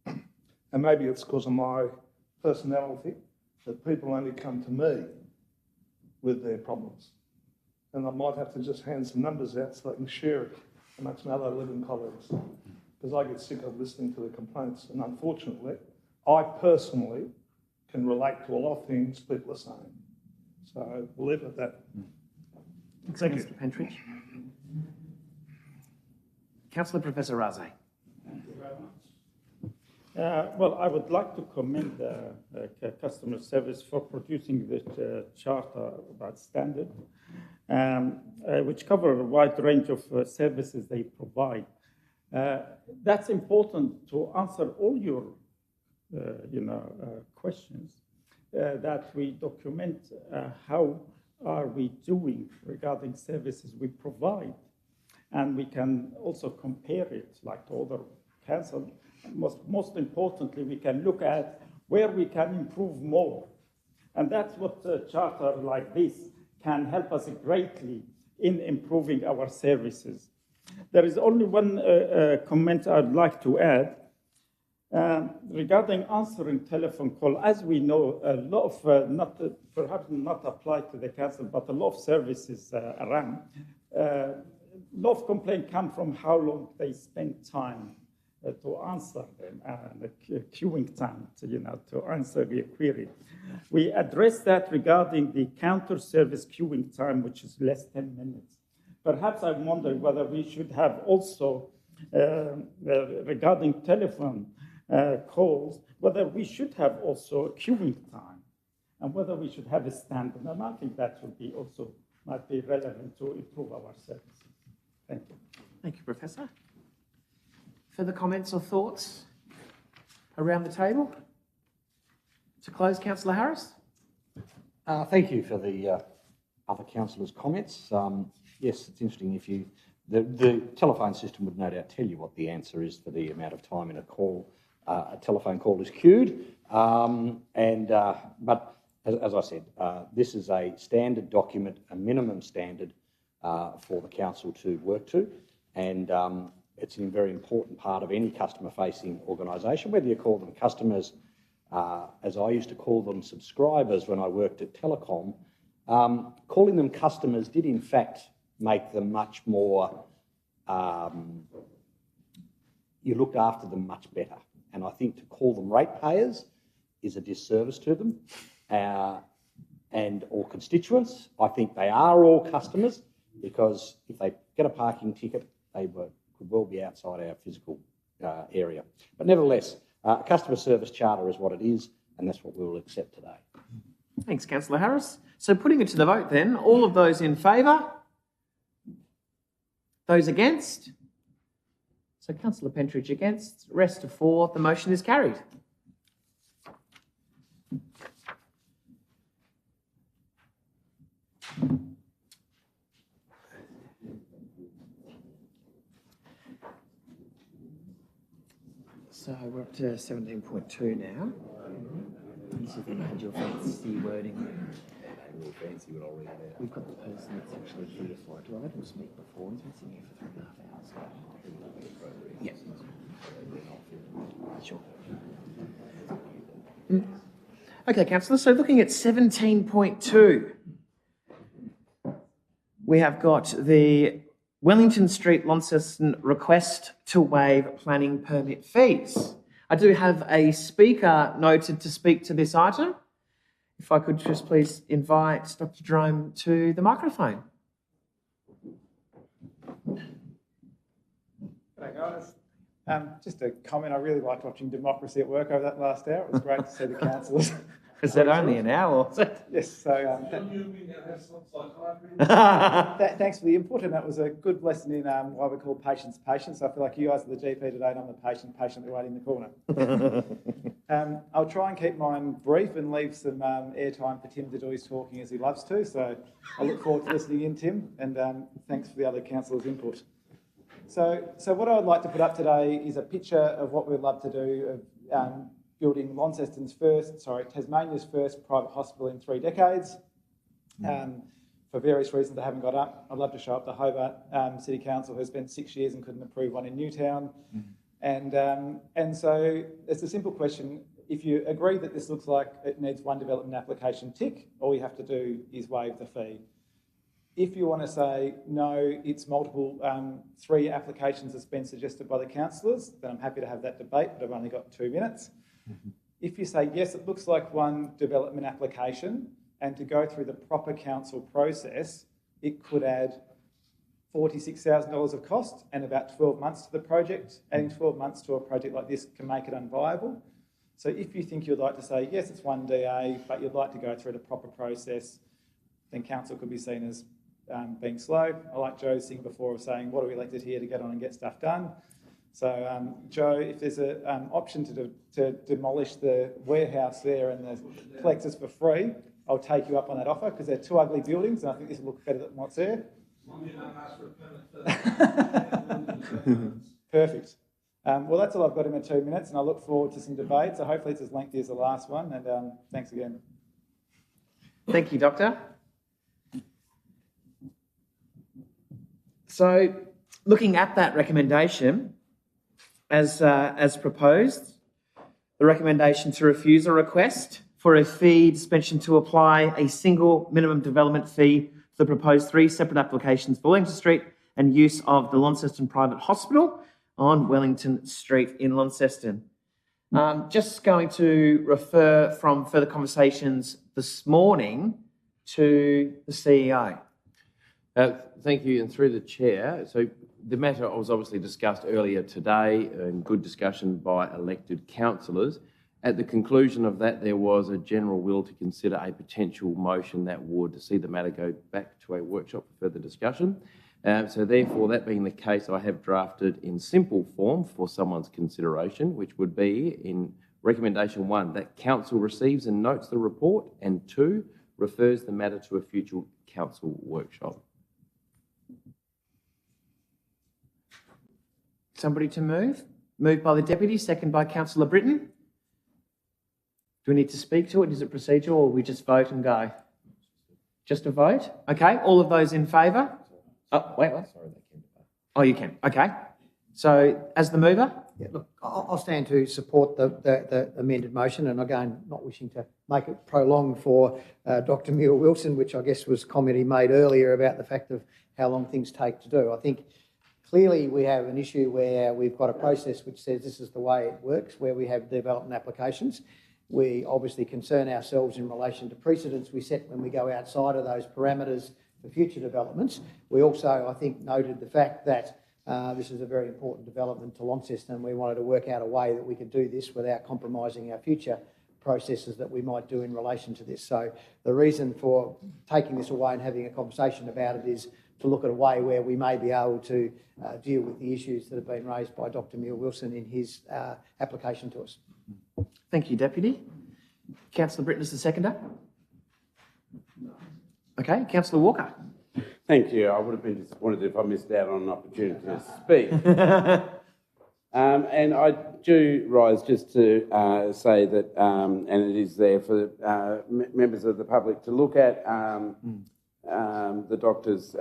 T: and maybe it's because of my personality that people only come to me with their problems. And I might have to just hand some numbers out so I can share it amongst my other 11 colleagues, because I get sick of listening to the complaints. And unfortunately, I personally can relate to a lot of things people are saying. So we'll leave it at that.
A: Thank you, Mr. Pentridge. Councillor Professor Raze.
E: Thank you very much. Well, I would like to commend customer service for producing this charter about standard, which cover a wide range of services they provide. That's important to answer all your, questions. That we document how are we doing regarding services we provide, and we can also compare it like to other councils. Most importantly, we can look at where we can improve more, and that's what a charter like this can help us greatly in improving our services. There is only one comment I'd like to add. Regarding answering telephone call, as we know, a lot of, perhaps not applied to the council, but a lot of services around, a lot of complaints come from how long they spend time to answer them, and the queuing time to answer the query. We address that regarding the counter service queuing time, which is less than 10 minutes. Perhaps I wonder whether we should have also, regarding telephone calls, whether we should have also a queuing time, and whether we should have a standard. And I think that would be also might be relevant to improve our services. Thank you.
A: Thank you, Professor. Further comments or thoughts around the table? To close, Councillor Harris.
L: Thank you for the other councillors' comments. Yes, it's interesting. The telephone system would no doubt tell you what the answer is for the amount of time in a call. A telephone call is queued, but as I said, this is a standard document, a minimum standard for the council to work to, and it's a very important part of any customer-facing organisation, whether you call them customers, as I used to call them subscribers when I worked at Telecom. Calling them customers did in fact make them much more you looked after them much better. And I think to call them ratepayers is a disservice to them and all constituents. I think they are all customers, because if they get a parking ticket, they could well be outside our physical area. But nevertheless, customer service charter is what it is, and that's what we will accept today.
A: Thanks, Councillor Harris. So putting it to the vote then, all of those in favour? Those against? So Councillor Pentridge against, rest of 4, the motion is carried. So we're up to 17.2 now. This is the major fancy wording. Real fancy, but I'll read it out. We've got the person that's actually here for it. Do I let him speak before? He's been sitting here for 3.5 hours. Yeah. Sure. Okay, councillor, so looking at 17.2, we have got the Wellington Street, Launceston request to waive planning permit fees. I do have a speaker noted to speak to this item. If I could just please invite Dr. Jerome to the microphone.
H: G'day guys. Just a comment, I really liked watching Democracy at Work over that last hour. It was great to see the councillors.
A: Was that only an hour?
H: Yes, so thanks for the input, and that was a good lesson in why we call patience patience. I feel like you guys are the GP today and I'm the patient patiently waiting in the corner. I'll try and keep mine brief and leave some airtime for Tim to do his talking as he loves to, so I look forward to listening in, Tim, and thanks for the other councillors' input. So what I would like to put up today is a picture of what we'd love to do of building Tasmania's first private hospital in 3 decades. For various reasons they haven't got up. I'd love to show up the Hobart City Council, who spent 6 years and couldn't approve one in Newtown. And so it's a simple question. If you agree that this looks like it needs one development application tick, all you have to do is waive the fee. If you want to say, no, it's multiple, 3 applications that's been suggested by the councillors, then I'm happy to have that debate, but I've only got 2 minutes. If you say, yes, it looks like one development application, and to go through the proper council process, it could add $46,000 of cost and about 12 months to the project. Adding 12 months to a project like this can make it unviable. So if you think you'd like to say, yes, it's one DA, but you'd like to go through the proper process, then council could be seen as being slow. I like Joe's thing before of saying, what are we elected here to get on and get stuff done? So, Joe, if there's an option to demolish the warehouse there and the plexus for free, I'll take you up on that offer, because they're 2 ugly buildings and I think this will look better than what's there. Perfect. Well, that's all I've got in my 2 minutes, and I look forward to some debate. So hopefully it's as lengthy as the last one, and thanks again.
A: Thank you, Doctor. So, looking at that recommendation, as proposed, the recommendation to refuse a request for a fee suspension to apply a single minimum development fee for the proposed 3 separate applications for Wellington Street and use of the Launceston Private Hospital on Wellington Street in Launceston. Just going to refer from further conversations this morning to the CEO.
S: Thank you, and through the chair. So the matter was obviously discussed earlier today in good discussion by elected councillors. At the conclusion of that, there was a general will to consider a potential motion that would see the matter go back to a workshop for further discussion. So therefore, that being the case, I have drafted in simple form for someone's consideration, which would be in recommendation 1, that council receives and notes the report, and 2, refers the matter to a future council workshop.
A: Somebody to move? Moved by the Deputy, second by Councillor Britton. Do we need to speak to it? Is it procedural, or we just vote and go? Just a vote? Okay, all of those in favour? Oh, wait, what? Oh, you can. Okay. So, as the mover?
K: Yeah, look, I'll stand to support the amended motion, and again, not wishing to make it prolonged for Dr. Muir Wilson, which I guess was a comment he made earlier about the fact of how long things take to do. I think Clearly, we have an issue where we've got a process which says this is the way it works, where we have development applications. We obviously concern ourselves in relation to precedents we set when we go outside of those parameters for future developments. We also, I think, noted the fact that this is a very important development to Launceston, and we wanted to work out a way that we could do this without compromising our future processes that we might do in relation to this. So the reason for taking this away and having a conversation about it is to look at a way where we may be able to deal with the issues that have been raised by Dr Neil Wilson in his application to us.
A: Thank you, Deputy. Councillor Britton is the seconder. Okay, Councillor Walker.
D: Thank you. I would have been disappointed if I missed out on an opportunity to speak. And I do rise just to say that, and it is there for members of the public to look at, the doctor's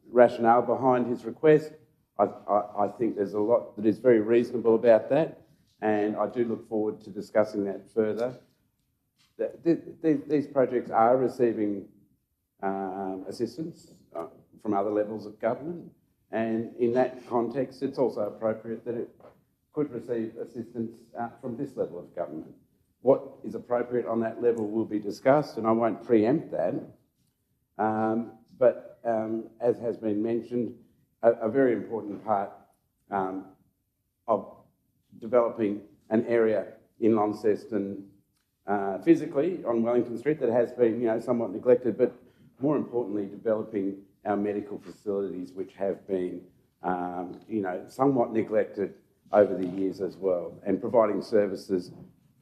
D: rationale behind his request. I think there's a lot that is very reasonable about that, and I do look forward to discussing that further. These projects are receiving assistance from other levels of government, and in that context it's also appropriate that it could receive assistance from this level of government. What is appropriate on that level will be discussed, and I won't preempt that. But as has been mentioned, a very important part of developing an area in Launceston physically on Wellington Street that has been, somewhat neglected, but more importantly, developing our medical facilities, which have been, somewhat neglected over the years as well, and providing services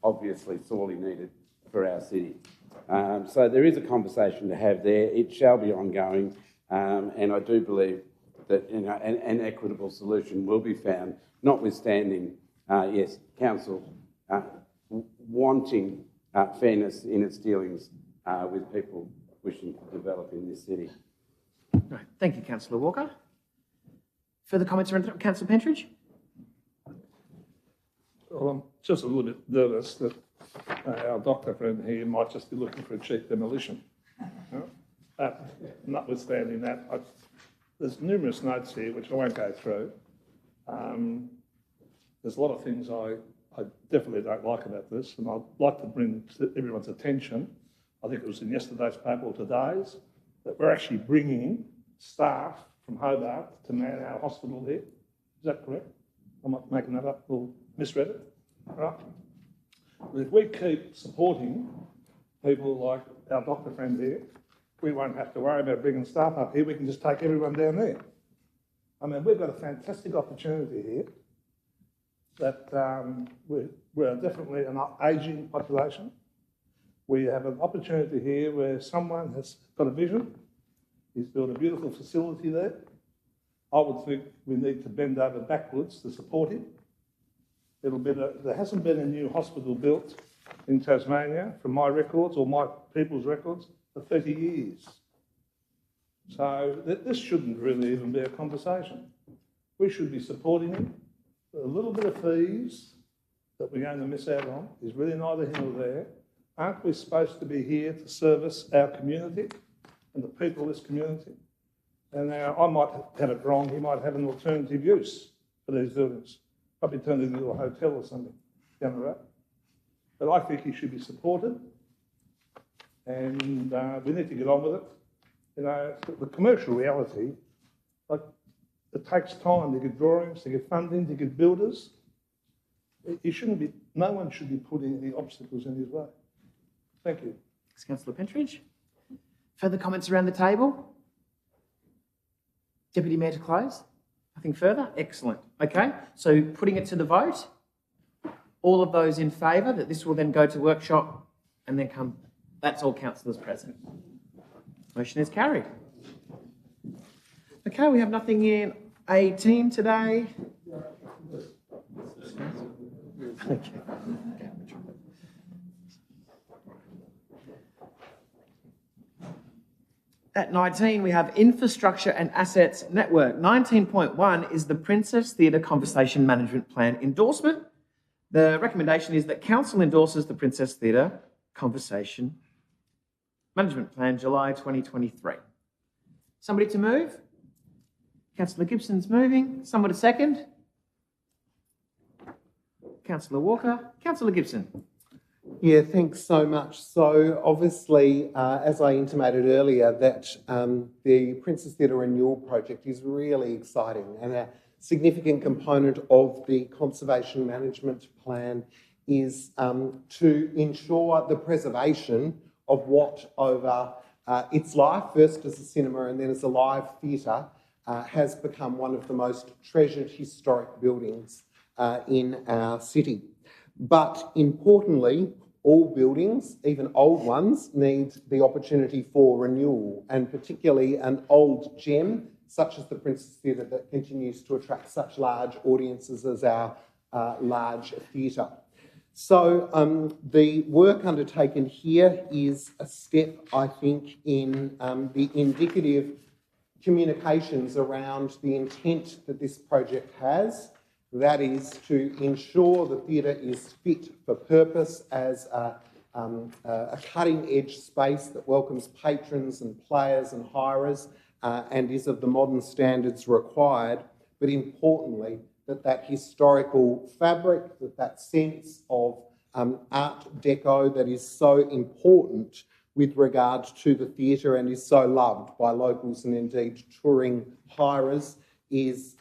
D: obviously sorely needed for our city. So there is a conversation to have there. It shall be ongoing, and I do believe that an equitable solution will be found, notwithstanding, yes, council wanting fairness in its dealings with people wishing to develop in this city.
A: Right. Thank you, Councillor Walker. Further comments around Councillor Pentridge?
T: Well, I'm just a little bit nervous that our doctor friend here might just be looking for a cheap demolition. Notwithstanding that, there's numerous notes here which I won't go through. There's a lot of things I definitely don't like about this, and I'd like to bring to everyone's attention, I think it was in yesterday's paper or today's, that we're actually bringing staff from Hobart to man our hospital here. Is that correct? I'm not making that up or misread it. Right. But if we keep supporting people like our doctor friend here, we won't have to worry about bringing staff up here. We can just take everyone down there. I mean, we've got a fantastic opportunity here that we're definitely an ageing population. We have an opportunity here where someone has got a vision. He's built a beautiful facility there. I would think we need to bend over backwards to support him. There hasn't been a new hospital built in Tasmania, from my records or my people's records, for 30 years. So this shouldn't really even be a conversation. We should be supporting him. A little bit of fees that we're going to miss out on is really neither here nor there. Aren't we supposed to be here to service our community and the people of this community? And now I might have it wrong. He might have an alternative use for these buildings. Probably turn it into a hotel or something down the road. But I think he should be supported, and we need to get on with it. The commercial reality, like, it takes time to get drawings, to get funding, to get builders. No one should be putting any obstacles in his way. Thank you.
A: Thanks, Councillor Pentridge. Further comments around the table? Deputy Mayor to close? Nothing further? Excellent. Okay, so putting it to the vote. All of those in favour that this will then go to workshop and then come. That's all councillors present. Motion is carried. Okay, we have nothing in 18 today. Okay. At 19, we have Infrastructure and Assets Network. 19.1 is the Princess Theatre Conversation Management Plan endorsement. The recommendation is that Council endorses the Princess Theatre Conversation Management Plan, July 2023. Somebody to move? Councillor Gibson's moving. Someone to second? Councillor Walker. Councillor Gibson.
C: Yeah, thanks so much. So obviously, as I intimated earlier, that the Princess Theatre Renewal Project is really exciting, and a significant component of the conservation management plan is to ensure the preservation of what over its life, first as a cinema and then as a live theatre, has become one of the most treasured historic buildings in our city. But importantly, all buildings, even old ones, need the opportunity for renewal, and particularly an old gem such as the Princess Theatre that continues to attract such large audiences as our large theatre. So the work undertaken here is a step, I think, in the indicative communications around the intent that this project has. That is to ensure the theatre is fit for purpose as a cutting-edge space that welcomes patrons and players and hirers and is of the modern standards required, but importantly, that historical fabric, that sense of art deco that is so important with regard to the theatre and is so loved by locals and indeed touring hirers is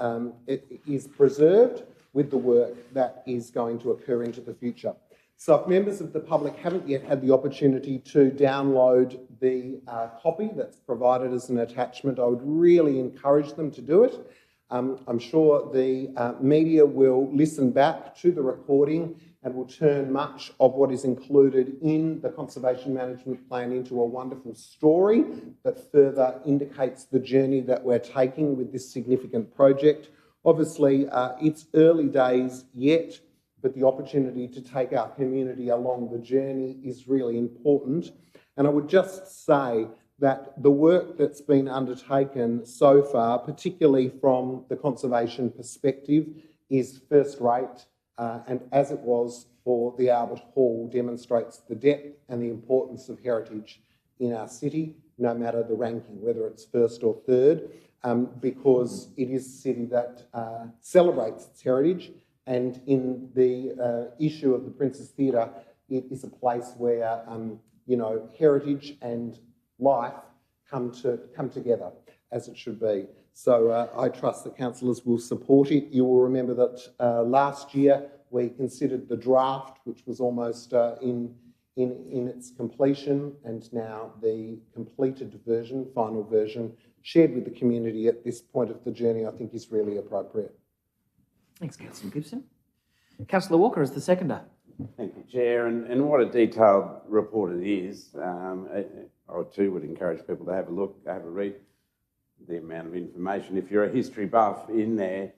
C: preserved with the work that is going to occur into the future. So if members of the public haven't yet had the opportunity to download the copy that's provided as an attachment, I would really encourage them to do it. I'm sure the media will listen back to the recording and will turn much of what is included in the Conservation Management Plan into a wonderful story that further indicates the journey that we're taking with this significant project. Obviously, it's early days yet, but the opportunity to take our community along the journey is really important. And I would just say that the work that's been undertaken so far, particularly from the conservation perspective, is first rate, and as it was for the Albert Hall, demonstrates the depth and the importance of heritage in our city, no matter the ranking, whether it's first or third, because it is a city that celebrates its heritage, and in the issue of the Princess Theatre, it is a place where heritage and life come together as it should be. So I trust that councillors will support it. You will remember that last year we considered the draft, which was almost in its completion, and now the completed version, final version, shared with the community at this point of the journey, I think is really appropriate.
A: Thanks, Councillor Gibson. Councillor Walker is the seconder.
D: Thank you, Chair. And what a detailed report it is. I too would encourage people to have a look, have a read. The amount of information. If you're a history buff in there,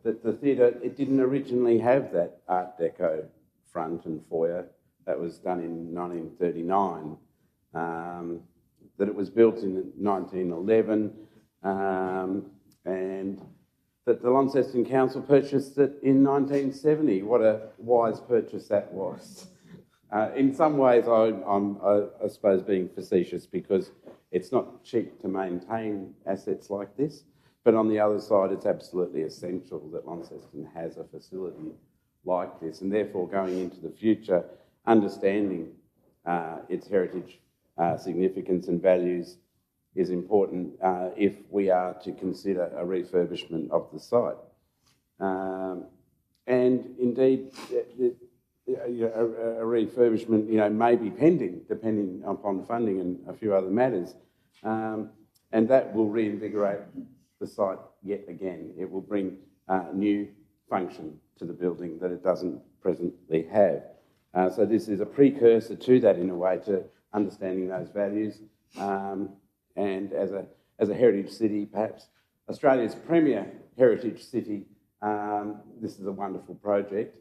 D: that the theatre, it didn't originally have that Art Deco front and foyer. That was done in 1939. That it was built in 1911, and that the Launceston Council purchased it in 1970. What a wise purchase that was. In some ways, I'm I suppose, being facetious, because it's not cheap to maintain assets like this, but on the other side, it's absolutely essential that Launceston has a facility like this, and therefore going into the future, understanding its heritage significance and values is important if we are to consider a refurbishment of the site. And indeed, a refurbishment, may be pending, depending upon funding and a few other matters, and that will reinvigorate the site yet again. It will bring new function to the building that it doesn't presently have. So this is a precursor to that, in a way, to understanding those values. And as a heritage city, perhaps Australia's premier heritage city, this is a wonderful project.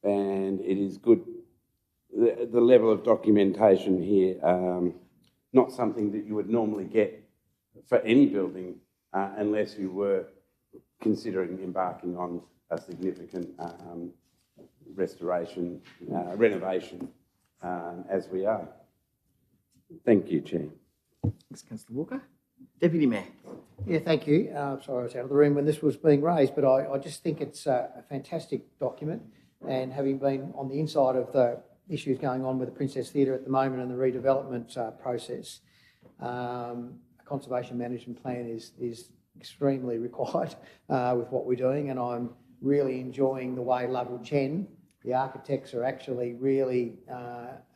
D: And it is good, the level of documentation here, not something that you would normally get for any building unless you were considering embarking on a significant restoration, renovation, as we are. Thank you, Chair.
A: Thanks, Councillor Walker. Deputy Mayor.
K: Yeah, thank you. Sorry I was out of the room when this was being raised, but I just think it's a fantastic document, and having been on the inside of the issues going on with the Princess Theatre at the moment and the redevelopment process, a conservation management plan is extremely required with what we're doing, and I'm really enjoying the way Level 10, the architects are actually really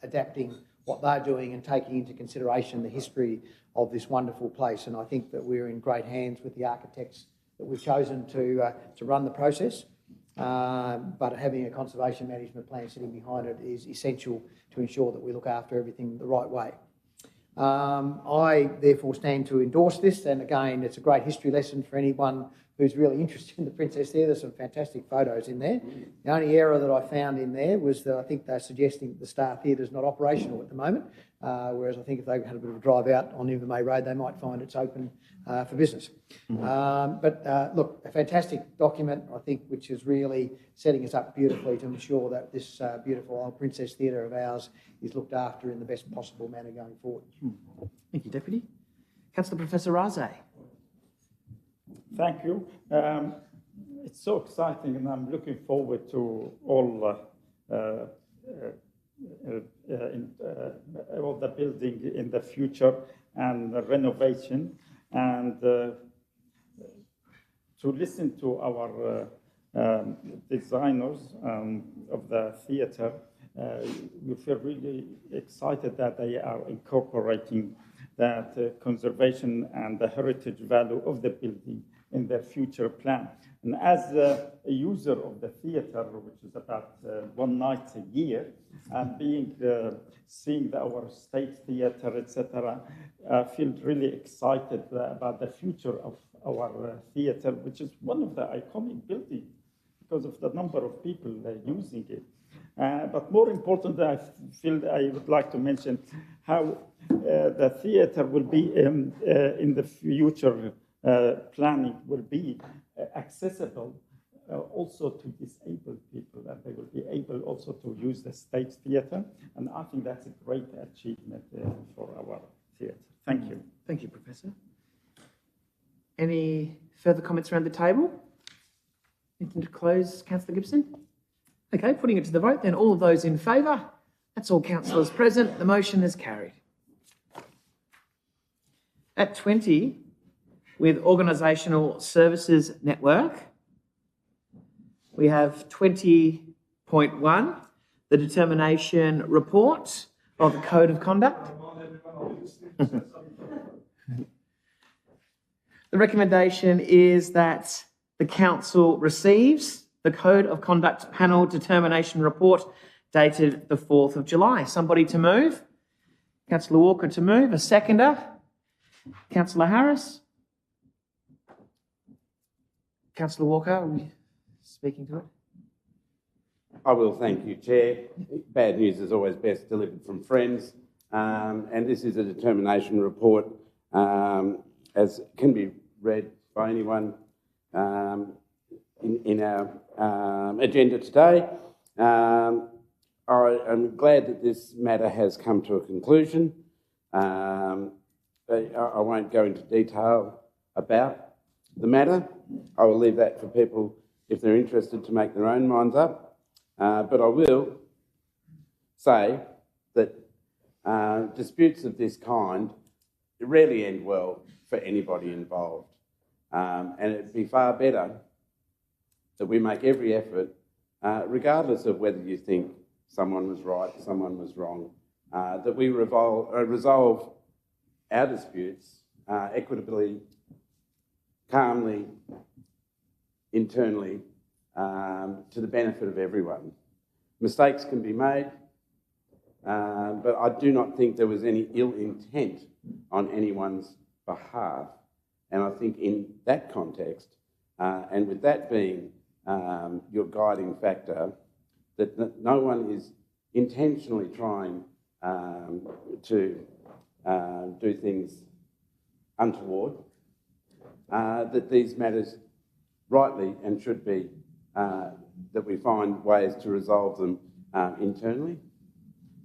K: adapting what they're doing and taking into consideration the history of this wonderful place. And I think that we're in great hands with the architects that we've chosen to run the process. But having a conservation management plan sitting behind it is essential to ensure that we look after everything the right way. I therefore stand to endorse this, and again, it's a great history lesson for anyone who's really interested in the Princess Theatre. There's some fantastic photos in there. The only error that I found in there was that I think they're suggesting that the Star Theatre is not operational at the moment, whereas I think if they had a bit of a drive out on Invermay Road, they might find it's open for business. Look, a fantastic document, I think, which is really setting us up beautifully to ensure that this beautiful old Princess Theatre of ours is looked after in the best possible manner going forward.
A: Thank you, Deputy. Councillor Professor Raze.
E: Thank you. It's so exciting, and I'm looking forward to all the building in the future and the renovation, and to listen to our designers of the theatre. We feel really excited that they are incorporating that conservation and the heritage value of the building in their future plan. And as a user of the theatre, which is about one night a year, and seeing our state theatre, etc., I feel really excited about the future of our theatre, which is one of the iconic buildings because of the number of people using it. But more importantly, I feel I would like to mention how the theatre will be in the future planning will be accessible also to disabled people, that they will be able also to use the state theatre, and I think that's a great achievement for our theatre. Thank you.
A: Thank you, Professor. Any further comments around the table? Anything to close, Councillor Gibson? Okay, putting it to the vote then. All of those in favour? That's all councillors present. The motion is carried. At 20, with Organisational Services Network, we have 20.1, the determination report of the Code of Conduct. The recommendation is that the Council receives the Code of Conduct Panel Determination Report dated the 4th of July. Somebody to move? Councillor Walker to move. A seconder? Councillor Harris? Councillor Walker, are we speaking to it?
D: I will, thank you, Chair. Bad news is always best delivered from friends, and this is a determination report, as can be read by anyone in our agenda today. I am glad that this matter has come to a conclusion. I won't go into detail about the matter. I will leave that for people, if they're interested, to make their own minds up. But I will say that disputes of this kind rarely end well for anybody involved. And it'd be far better that we make every effort, regardless of whether you think someone was right, someone was wrong, that we resolve our disputes equitably, calmly, internally, to the benefit of everyone. Mistakes can be made, but I do not think there was any ill intent on anyone's behalf. And I think in that context, and with that being your guiding factor, that no one is intentionally trying to do things untoward, that these matters rightly and should be, that we find ways to resolve them internally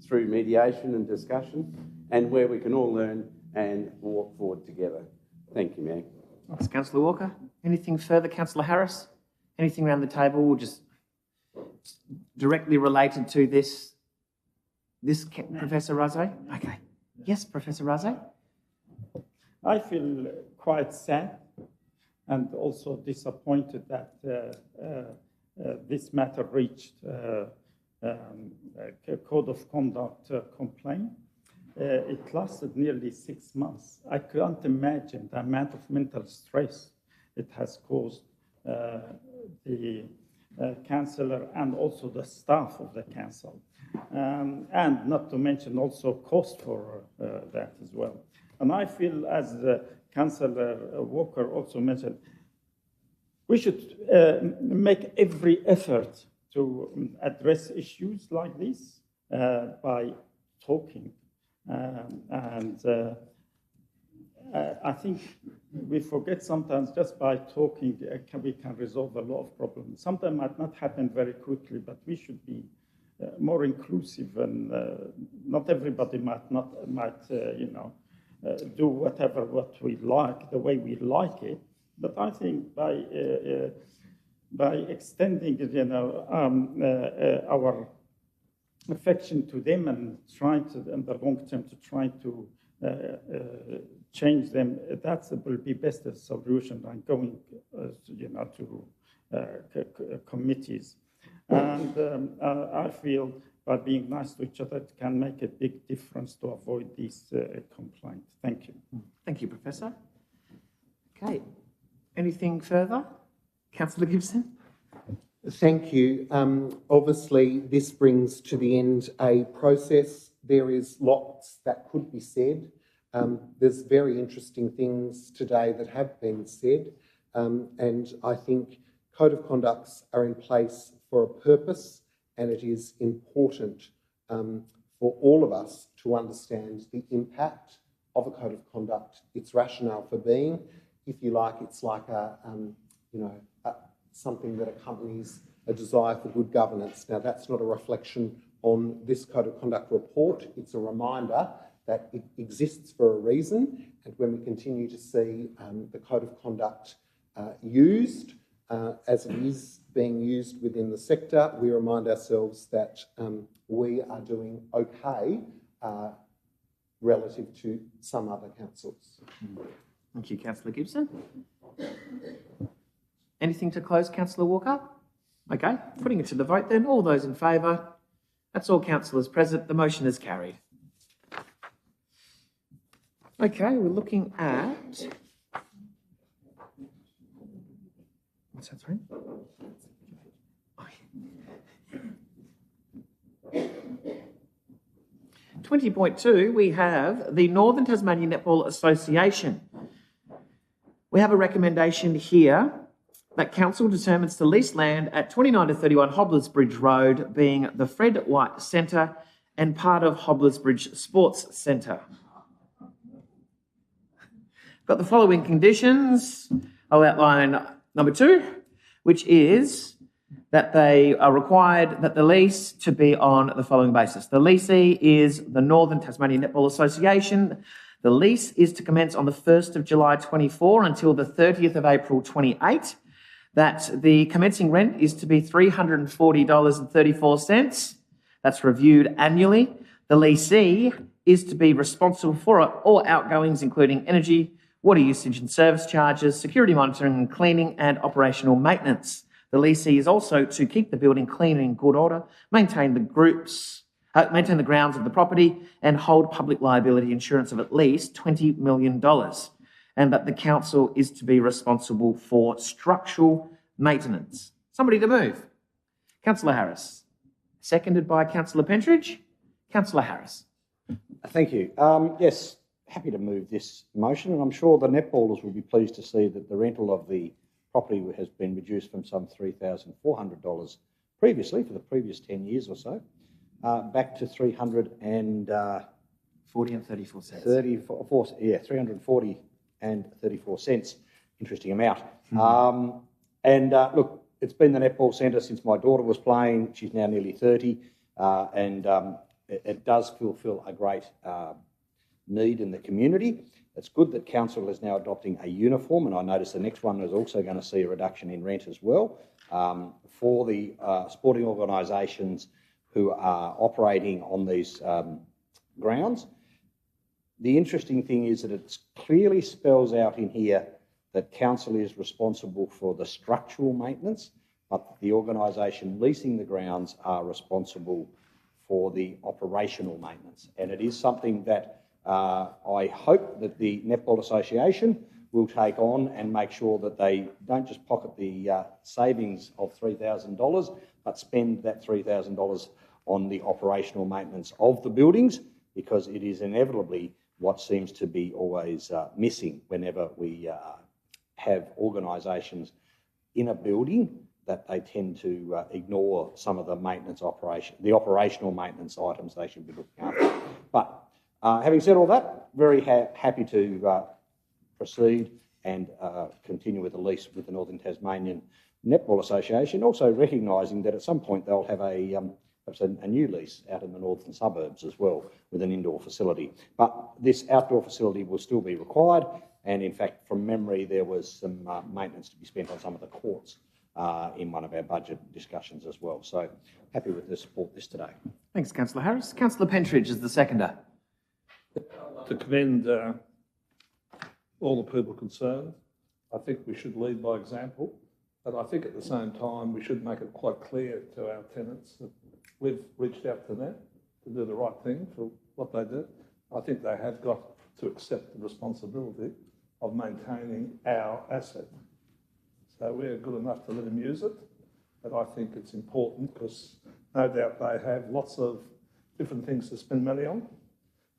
D: through mediation and discussion, and where we can all learn and walk forward together. Thank you, Mayor.
A: Thanks, Councillor Walker. Anything further, Councillor Harris? Anything around the table just directly related to this, Professor Razé? Okay. Yes, Professor Razé?
E: I feel quite sad and also disappointed that this matter reached a code of conduct complaint. It lasted nearly 6 months. I can't imagine the amount of mental stress it has caused the councillor and also the staff of the council. And not to mention also cost for that as well. And I feel, as Councillor Walker also mentioned, we should make every effort to address issues like this by talking. I think we forget sometimes just by talking we can resolve a lot of problems. Sometimes might not happen very quickly, but we should be more inclusive, and not everybody might do what we like the way we like it. But I think by extending our affection to them and trying to, in the long term, to try to change them, that will be best a solution than going, to committees. And I feel by being nice to each other, it can make a big difference to avoid these complaints. Thank you.
A: Thank you, Professor. Okay. Anything further? Councillor Gibson?
C: Thank you. Obviously, this brings to the end a process. There is lots that could be said. There's very interesting things today that have been said, and I think code of conducts are in place for a purpose, and it is important for all of us to understand the impact of a code of conduct, its rationale for being. If you like, it's like something that accompanies a desire for good governance. Now, that's not a reflection on this code of conduct report. It's a reminder that it exists for a reason, and when we continue to see the code of conduct used as it is being used within the sector, we remind ourselves that we are doing okay relative to some other councils.
A: Thank you, Councillor Gibson. Anything to close, Councillor Walker? Okay, putting it to the vote then. All those in favour? That's all councillors present. The motion is carried. Okay, we're looking at... What's that, sorry? 20.2, we have the Northern Tasmania Netball Association. We have a recommendation here that council determines to lease land at 29 to 31 Hobblers Bridge Road, being the Fred White Centre and part of Hobblers Bridge Sports Centre. Got the following conditions. I'll outline number 2, which is that they are required that the lease to be on the following basis. The leasee is the Northern Tasmania Netball Association. The lease is to commence on the 1st of July 24 until the 30th of April 28. That the commencing rent is to be $340.34. That's reviewed annually. The leasee is to be responsible for all outgoings, including energy, water usage and service charges, security monitoring and cleaning, and operational maintenance. The leasee is also to keep the building clean and in good order, maintain the grounds of the property, and hold public liability insurance of at least $20 million. And that the council is to be responsible for structural maintenance. Somebody to move. Councillor Harris. Seconded by Councillor Pentridge. Councillor Harris.
L: Thank you. Yes, happy to move this motion, and I'm sure the netballers will be pleased to see that the rental of the property has been reduced from some $3,400 previously, for the previous 10 years or so, back to $340 and 34 cents. 340 and 34 cents. Interesting amount. Look, it's been the netball centre since my daughter was playing. She's now nearly 30, and it does fulfil a great need in the community. It's good that council is now adopting a uniform, and I notice the next one is also going to see a reduction in rent as well for the sporting organisations who are operating on these grounds. The interesting thing is that it clearly spells out in here that council is responsible for the structural maintenance, but the organisation leasing the grounds are responsible for the operational maintenance. And it is something that I hope that the Netball Association will take on and make sure that they don't just pocket the savings of $3,000, but spend that $3,000 on the operational maintenance of the buildings, because it is inevitably what seems to be always missing whenever we have organisations in a building, that they tend to ignore some of the maintenance the operational maintenance items they should be looking after. But having said all that, very happy to proceed and continue with the lease with the Northern Tasmanian Netball Association, also recognising that at some point they'll have perhaps a new lease out in the northern suburbs as well with an indoor facility. But this outdoor facility will still be required, and in fact, from memory, there was some maintenance to be spent on some of the courts in one of our budget discussions as well. So happy with the support this today.
A: Thanks, Councillor Harris. Councillor Pentridge is the seconder.
T: To commend all the people concerned. I think we should lead by example, but I think at the same time we should make it quite clear to our tenants that we've reached out to them to do the right thing for what they do. I think they have got to accept the responsibility of maintaining our asset. So we're good enough to let them use it, but I think it's important because no doubt they have lots of different things to spend money on,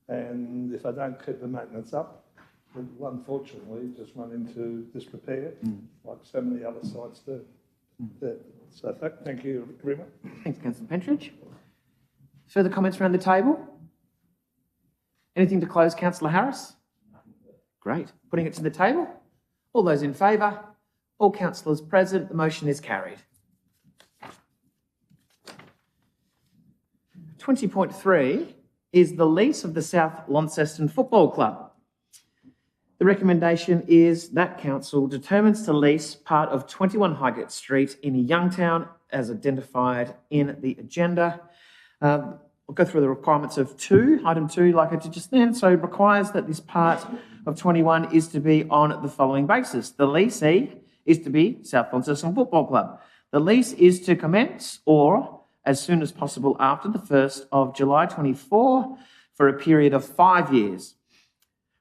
T: and if they don't keep the maintenance up, we'll unfortunately just run into disrepair like so many other sites do. So thank you, everyone.
A: Thanks, Councillor Pentridge. Further comments around the table? Anything to close, Councillor Harris? Great. Putting it to the table. All those in favour? All councillors present. The motion is carried. 20.3 is the lease of the South Launceston Football Club. The recommendation is that council determines to lease part of 21 Highgate Street in Youngtown as identified in the agenda. I'll go through the requirements of item 2, like I did just then. So it requires that this part of 21 is to be on the following basis. The leasee is to be South Launceston Football Club. The lease is to commence or as soon as possible after the 1st of July 24 for a period of 5 years.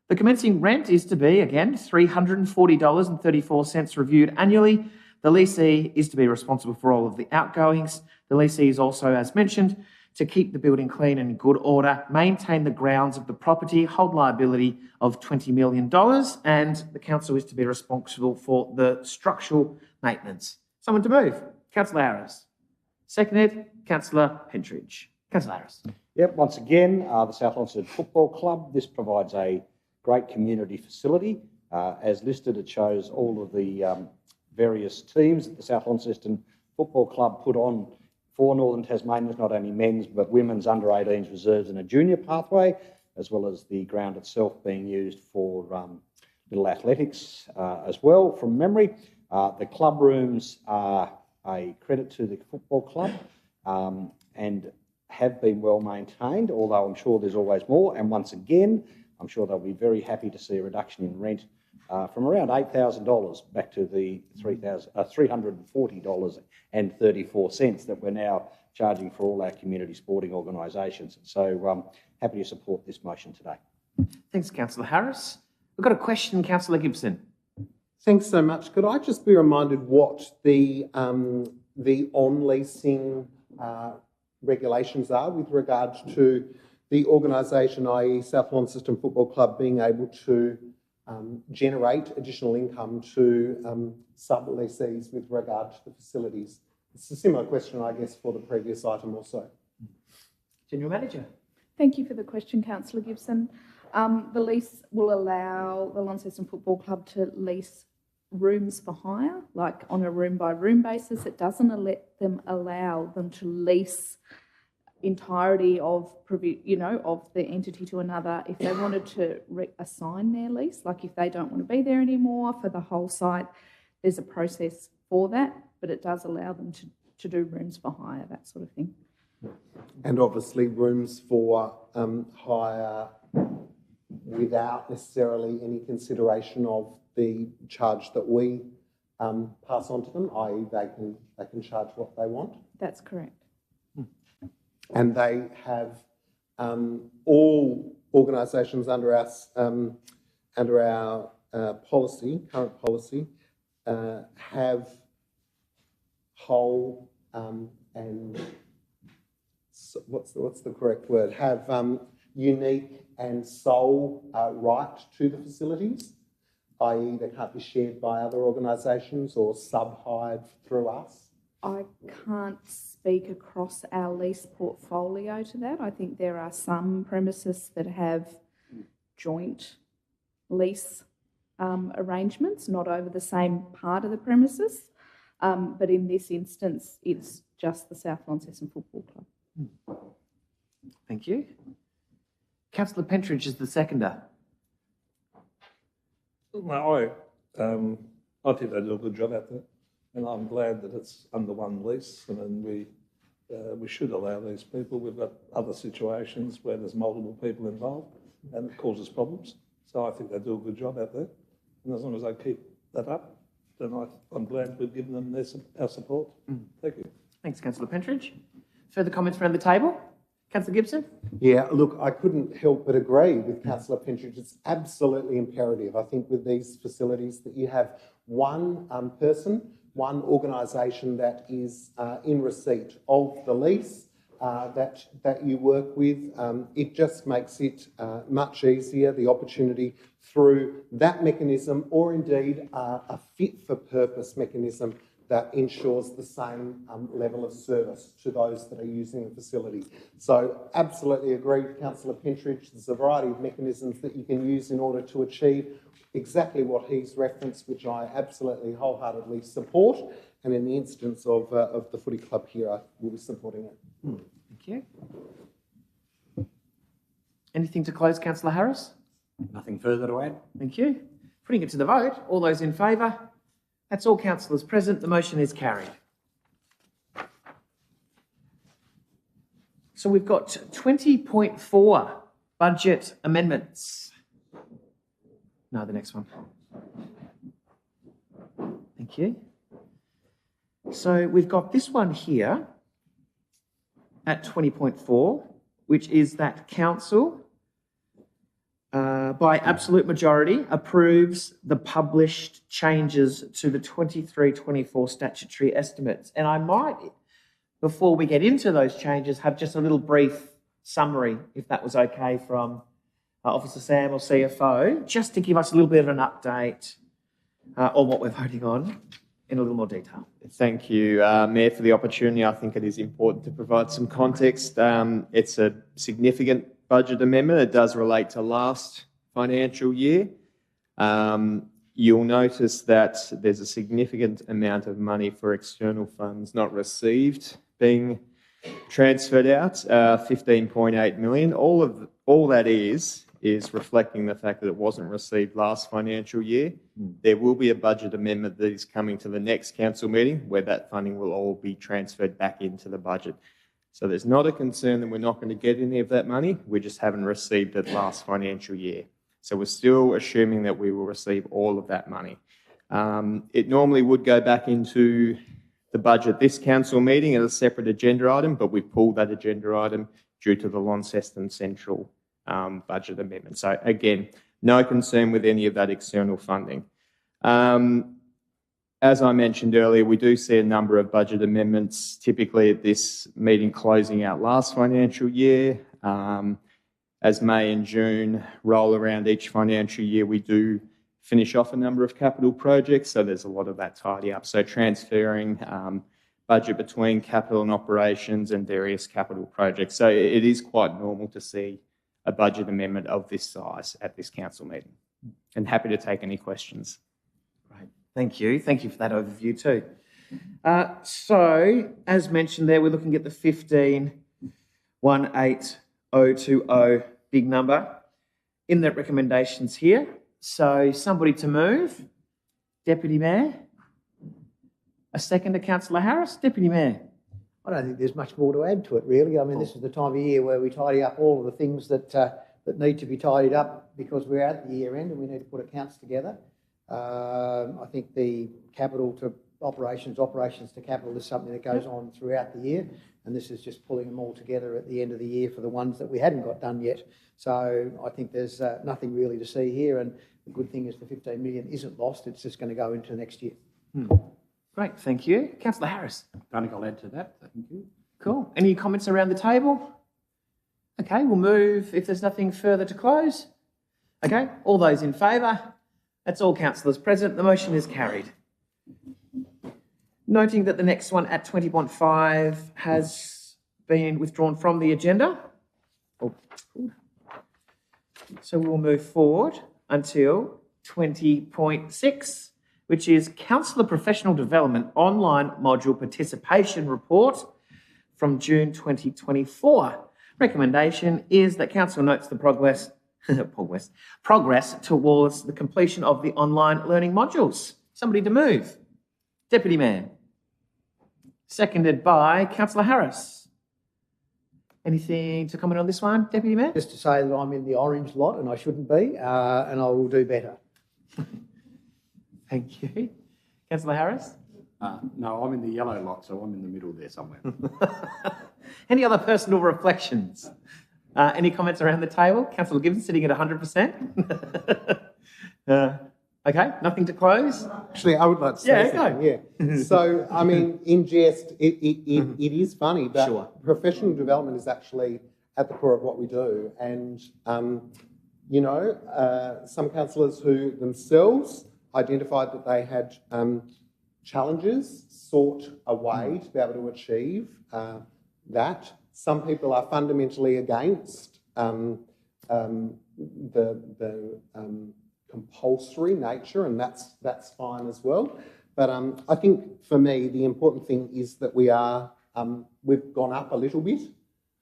A: The commencing rent is to be, again, $340.34 reviewed annually. The leasee is to be responsible for all of the outgoings. The leasee is also, as mentioned, to keep the building clean and in good order, maintain the grounds of the property, hold liability of $20 million, and the council is to be responsible for the structural maintenance. Someone to move? Councillor Harris. Seconded, Councillor Pentridge. Councillor Harris.
L: Yep, once again, the South Launceston Football Club. This provides a great community facility. As listed, it shows all of the various teams that the South Launceston Football Club put on for Northern Tasmanians, not only men's but women's, under-18s, reserves and a junior pathway, as well as the ground itself being used for little athletics as well, from memory. The club rooms are a credit to the football club and have been well maintained, although I'm sure there's always more. And once again, I'm sure they'll be very happy to see a reduction in rent from around $8,000 back to the $340.34 that we're now charging for all our community sporting organisations. So happy to support this motion today.
A: Thanks, Councillor Harris. We've got a question, Councillor Gibson.
C: Thanks so much. Could I just be reminded what the on-leasing regulations are with regard to the organisation, i.e. South Launceston Football Club, being able to generate additional income to sub-lessees with regard to the facilities? It's a similar question, I guess, for the previous item also.
A: General Manager.
B: Thank you for the question, Councillor Gibson. The lease will allow the Launceston Football Club to lease rooms for hire, like on a room-by-room basis. It doesn't allow them to lease entirety of, of the entity to another. If they wanted to assign their lease, like if they don't want to be there anymore for the whole site, there's a process for that, but it does allow them to do rooms for hire, that sort of thing.
C: And obviously rooms for hire without necessarily any consideration of the charge that we pass on to them, i.e. they can charge what they want.
B: That's correct.
C: And they have all organisations under our policy, current policy, have whole and what's the correct word? Have unique and sole right to the facilities, i.e. they can't be shared by other organisations or sub-hired through us.
B: I can't speak across our lease portfolio to that. I think there are some premises that have joint lease arrangements, not over the same part of the premises. But in this instance, it's just the South Launceston Football Club.
A: Thank you. Councillor Pentridge is the seconder.
T: No, I think they do a good job out there, and I'm glad that it's under one lease. And then we should allow these people. We've got other situations where there's multiple people involved, and it causes problems. So I think they do a good job out there, and as long as they keep that up, then I'm glad we've given them our support. Thank you.
A: Thanks, Councillor Pentridge. Further comments around the table? Councillor Gibson?
C: Yeah, look, I couldn't help but agree with Councillor Pentridge. It's absolutely imperative, I think, with these facilities that you have one person, one organisation that is in receipt of the lease that you work with. It just makes it much easier, the opportunity through that mechanism, or indeed a fit-for-purpose mechanism that ensures the same level of service to those that are using the facility. So absolutely agree with Councillor Pentridge. There's a variety of mechanisms that you can use in order to achieve exactly what he's referenced, which I absolutely wholeheartedly support. And in the instance of the footy club here, I will be supporting it.
A: Thank you. Anything to close, Councillor Harris?
L: Nothing further to add.
A: Thank you. Putting it to the vote, all those in favour? That's all councillors present. The motion is carried. So we've got 20.4 budget amendments. No, the next one. Thank you. So we've got this one here at 20.4, which is that council, by absolute majority, approves the published changes to the 23-24 statutory estimates. And I might, before we get into those changes, have just a little brief summary, if that was okay, from Officer Sam or CFO, just to give us a little bit of an update on what we're voting on in a little more detail.
U: Thank you, Mayor, for the opportunity. I think it is important to provide some context. It's a significant budget amendment. It does relate to last financial year. You'll notice that there's a significant amount of money for external funds not received being transferred out, 15.8 million. All that is reflecting the fact that it wasn't received last financial year. There will be a budget amendment that is coming to the next council meeting where that funding will all be transferred back into the budget. So there's not a concern that we're not going to get any of that money. We just haven't received it last financial year. So we're still assuming that we will receive all of that money. It normally would go back into the budget this council meeting as a separate agenda item, but we pulled that agenda item due to the Launceston Central budget amendment. So again, no concern with any of that external funding. As I mentioned earlier, we do see a number of budget amendments, typically at this meeting closing out last financial year. As May and June roll around each financial year, we do finish off a number of capital projects, so there's a lot of that tidy up. So transferring budget between capital and operations and various capital projects. So it is quite normal to see a budget amendment of this size at this council meeting. And happy to take any questions.
A: Great. Thank you. Thank you for that overview too. So, as mentioned there, we're looking at the 15 18020, big number. In the recommendations here. So somebody to move. Deputy Mayor. A second to Councillor Harris. Deputy Mayor.
K: I don't think there's much more to add to it, really. I mean, this is the time of year where we tidy up all of the things that need to be tidied up because we're at the year end and we need to put accounts together. I think the capital to operations to capital is something that goes on throughout the year, and this is just pulling them all together at the end of the year for the ones that we hadn't got done yet. So I think there's nothing really to see here, and the good thing is the 15 million isn't lost, it's just going to go into next year.
A: Great, thank you. Councillor Harris.
L: I don't think I'll add to that. Thank you.
A: Cool. Any comments around the table? Okay, we'll move if there's nothing further to close. Okay, all those in favour? That's all councillors present. The motion is carried. Noting that the next one at 20.5 has been withdrawn from the agenda. So we will move forward until 20.6, which is Councillor Professional Development Online Module Participation Report from June 2024. Recommendation is that Council notes the progress towards the completion of the online learning modules. Somebody to move. Deputy Mayor. Seconded by Councillor Harris. Anything to comment on this one, Deputy Mayor?
K: Just to say that I'm in the orange lot and I shouldn't be, and I will do better.
A: Thank you. Councillor Harris?
L: No, I'm in the yellow lot, so I'm in the middle there somewhere.
A: Any other personal reflections? Any comments around the table? Councillor Gibson sitting at 100%. Okay, nothing to close?
C: Actually, I would like to say something.
A: Go.
C: Yeah. So, I mean, in jest, it is funny, but
A: Sure.
C: professional development is actually at the core of what we do. And, you know, some councillors who themselves identified that they had challenges sought a way to be able to achieve that. Some people are fundamentally against the compulsory nature, and that's fine as well. But I think for me the important thing is that we've gone up a little bit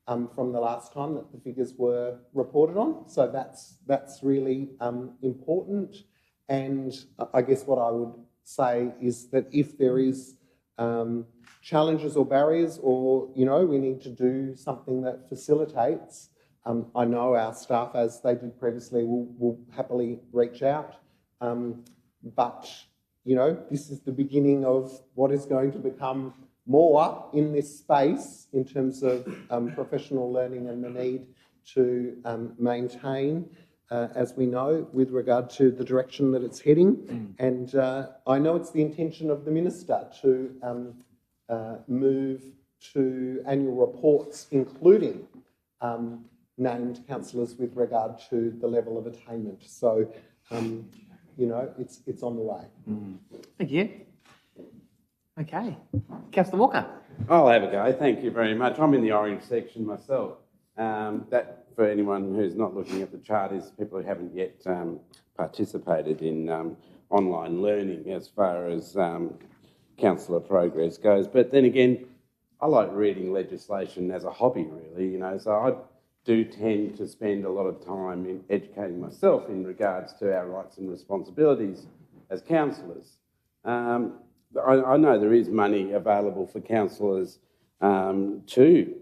C: from the last time that the figures were reported on. So that's really important. And I guess what I would say is that if there is challenges or barriers, or we need to do something that facilitates. I know our staff, as they did previously, will happily reach out. But, this is the beginning of what is going to become more in this space in terms of professional learning and the need to maintain, as we know, with regard to the direction that it's heading. And I know it's the intention of the Minister to move to annual reports, including named councillors with regard to the level of attainment. So, it's on the way.
A: Thank you. Okay. Councillor Walker.
D: I'll have a go. Thank you very much. I'm in the orange section myself. That, for anyone who's not looking at the chart, is people who haven't yet participated in online learning as far as councillor progress goes. But then again, I like reading legislation as a hobby, really, so I do tend to spend a lot of time in educating myself in regards to our rights and responsibilities as councillors. I know there is money available for councillors to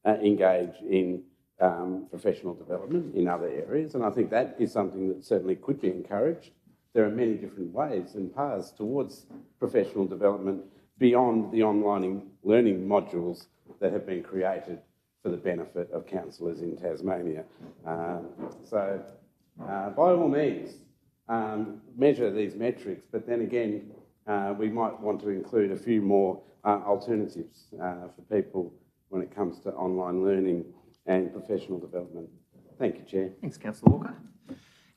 D: engage in professional development in other areas, and I think that is something that certainly could be encouraged. There are many different ways and paths towards professional development beyond the online learning modules that have been created for the benefit of councillors in Tasmania. So by all means, measure these metrics, but then again, we might want to include a few more alternatives for people when it comes to online learning and professional development. Thank you, Chair.
A: Thanks, Councillor Walker.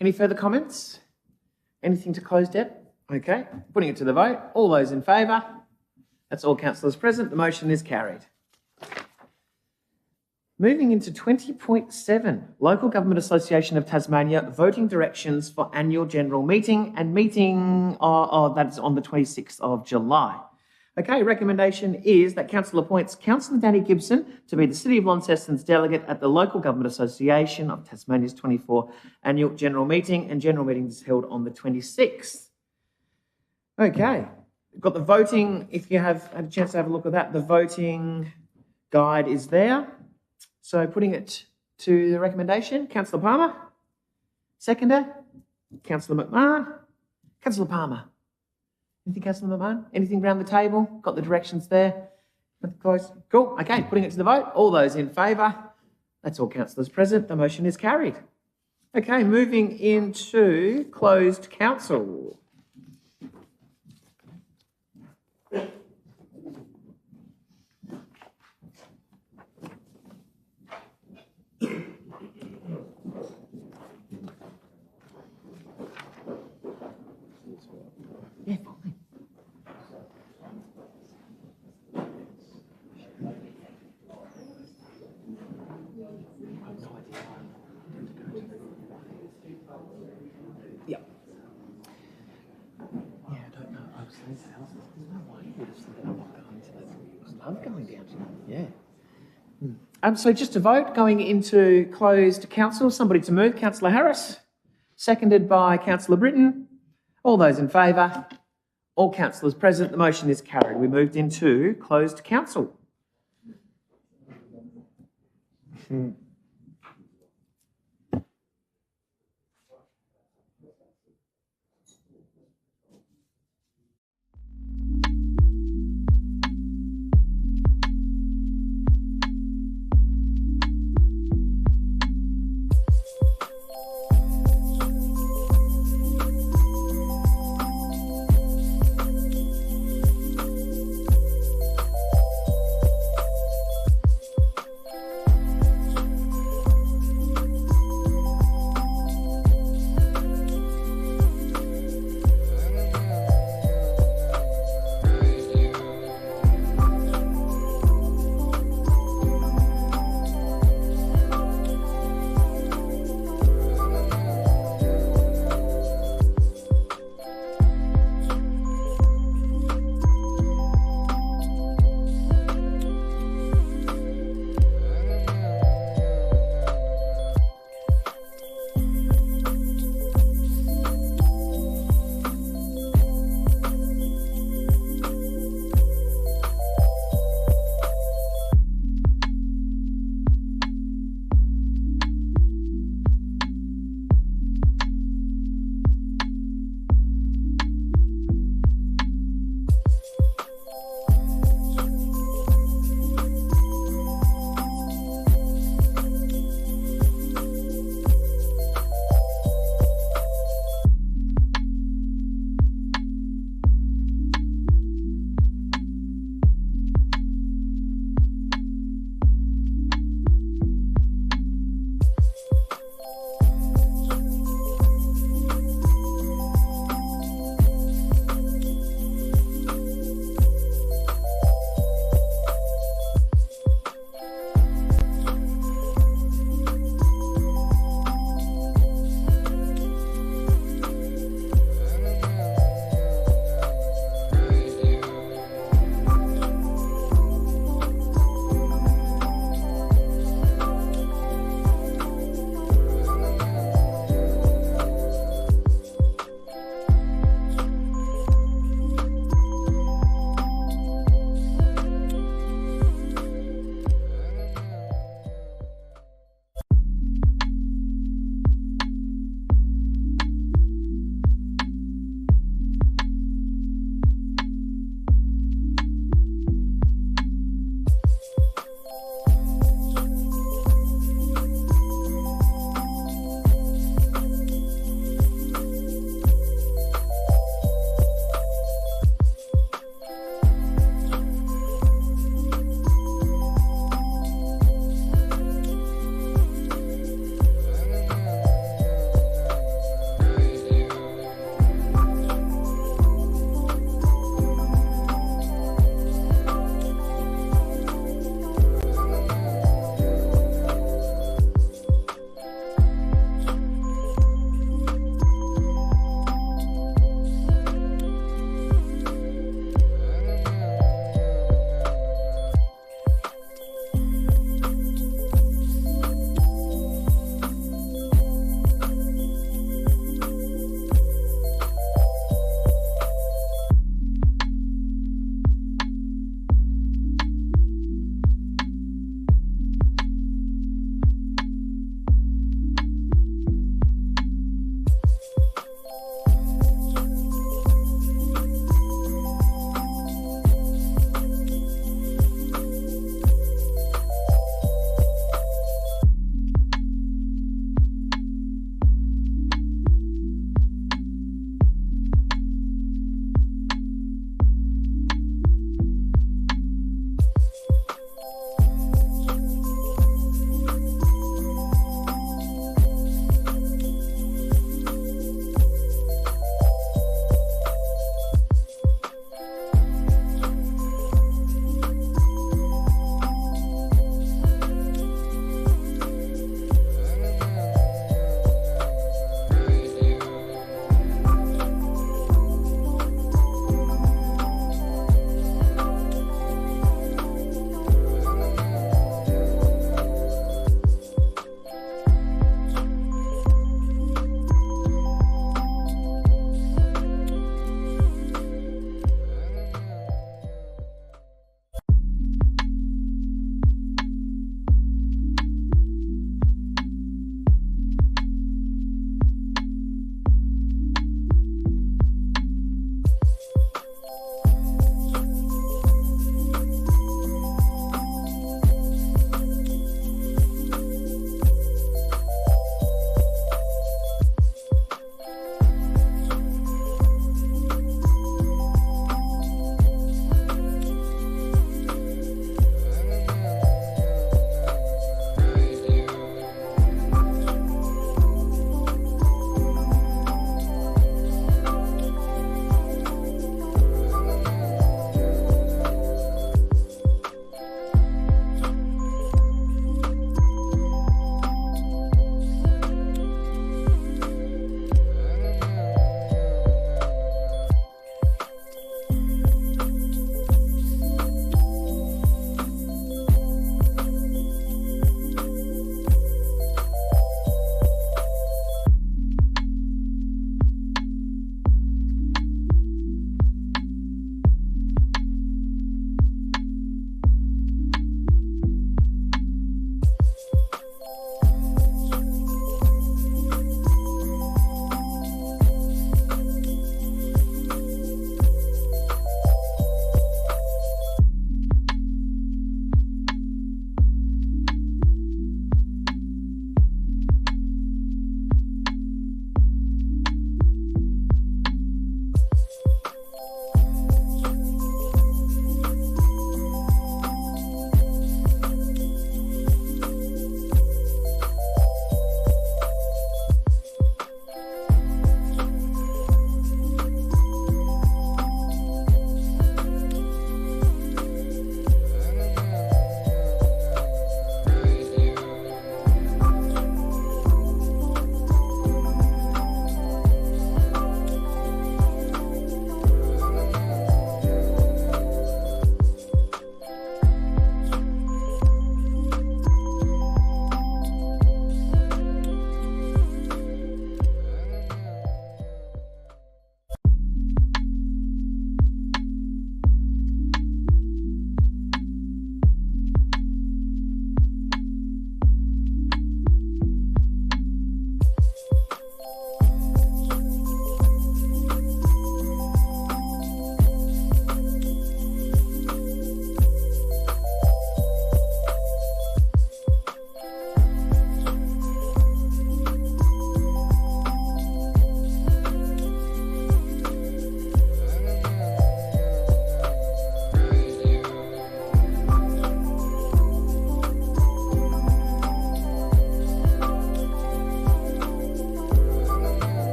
A: Any further comments? Anything to close, Deb? Okay, putting it to the vote. All those in favour? That's all councillors present. The motion is carried. Moving into 20.7, Local Government Association of Tasmania voting directions for annual general meeting and meeting, that's on the 26th of July. Okay, recommendation is that council appoints Councillor Danny Gibson to be the City of Launceston's delegate at the Local Government Association of Tasmania's 24 Annual General Meeting, and General Meeting is held on the 26th. Okay, we've got the voting. If you have had a chance to have a look at that, the voting guide is there. So putting it to the recommendation, Councillor Palmer. Seconder, Councillor McMahon. Councillor Palmer. Anything, Councillor McMahon? Anything around the table? Got the directions there? Close. Cool. Okay, putting it to the vote. All those in favour? That's all councillors present. The motion is carried. Okay, moving into closed council. Yeah, fine. Yep. Yeah, I don't know. I was saying to Alice, there's no way you would have said I'm not going to that. I love going down to that. Yeah. So just to vote, going into closed council, somebody to move, Councillor Harris, seconded by Councillor Britton. All those in favour? All councillors present, the motion is carried. We moved into closed council.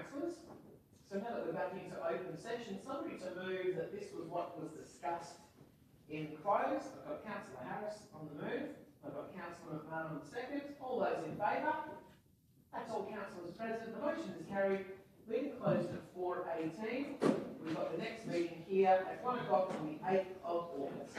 A: councillors. So now that we're back into open session, somebody to move that this was what was discussed in close. I've got Councillor Harris on the move. I've got Councillor McMahon on the second. All those in favour? That's all councillors present. The motion is carried. Meeting closed at 4:18. We've got the next meeting here at 1 o'clock on the 8th of August.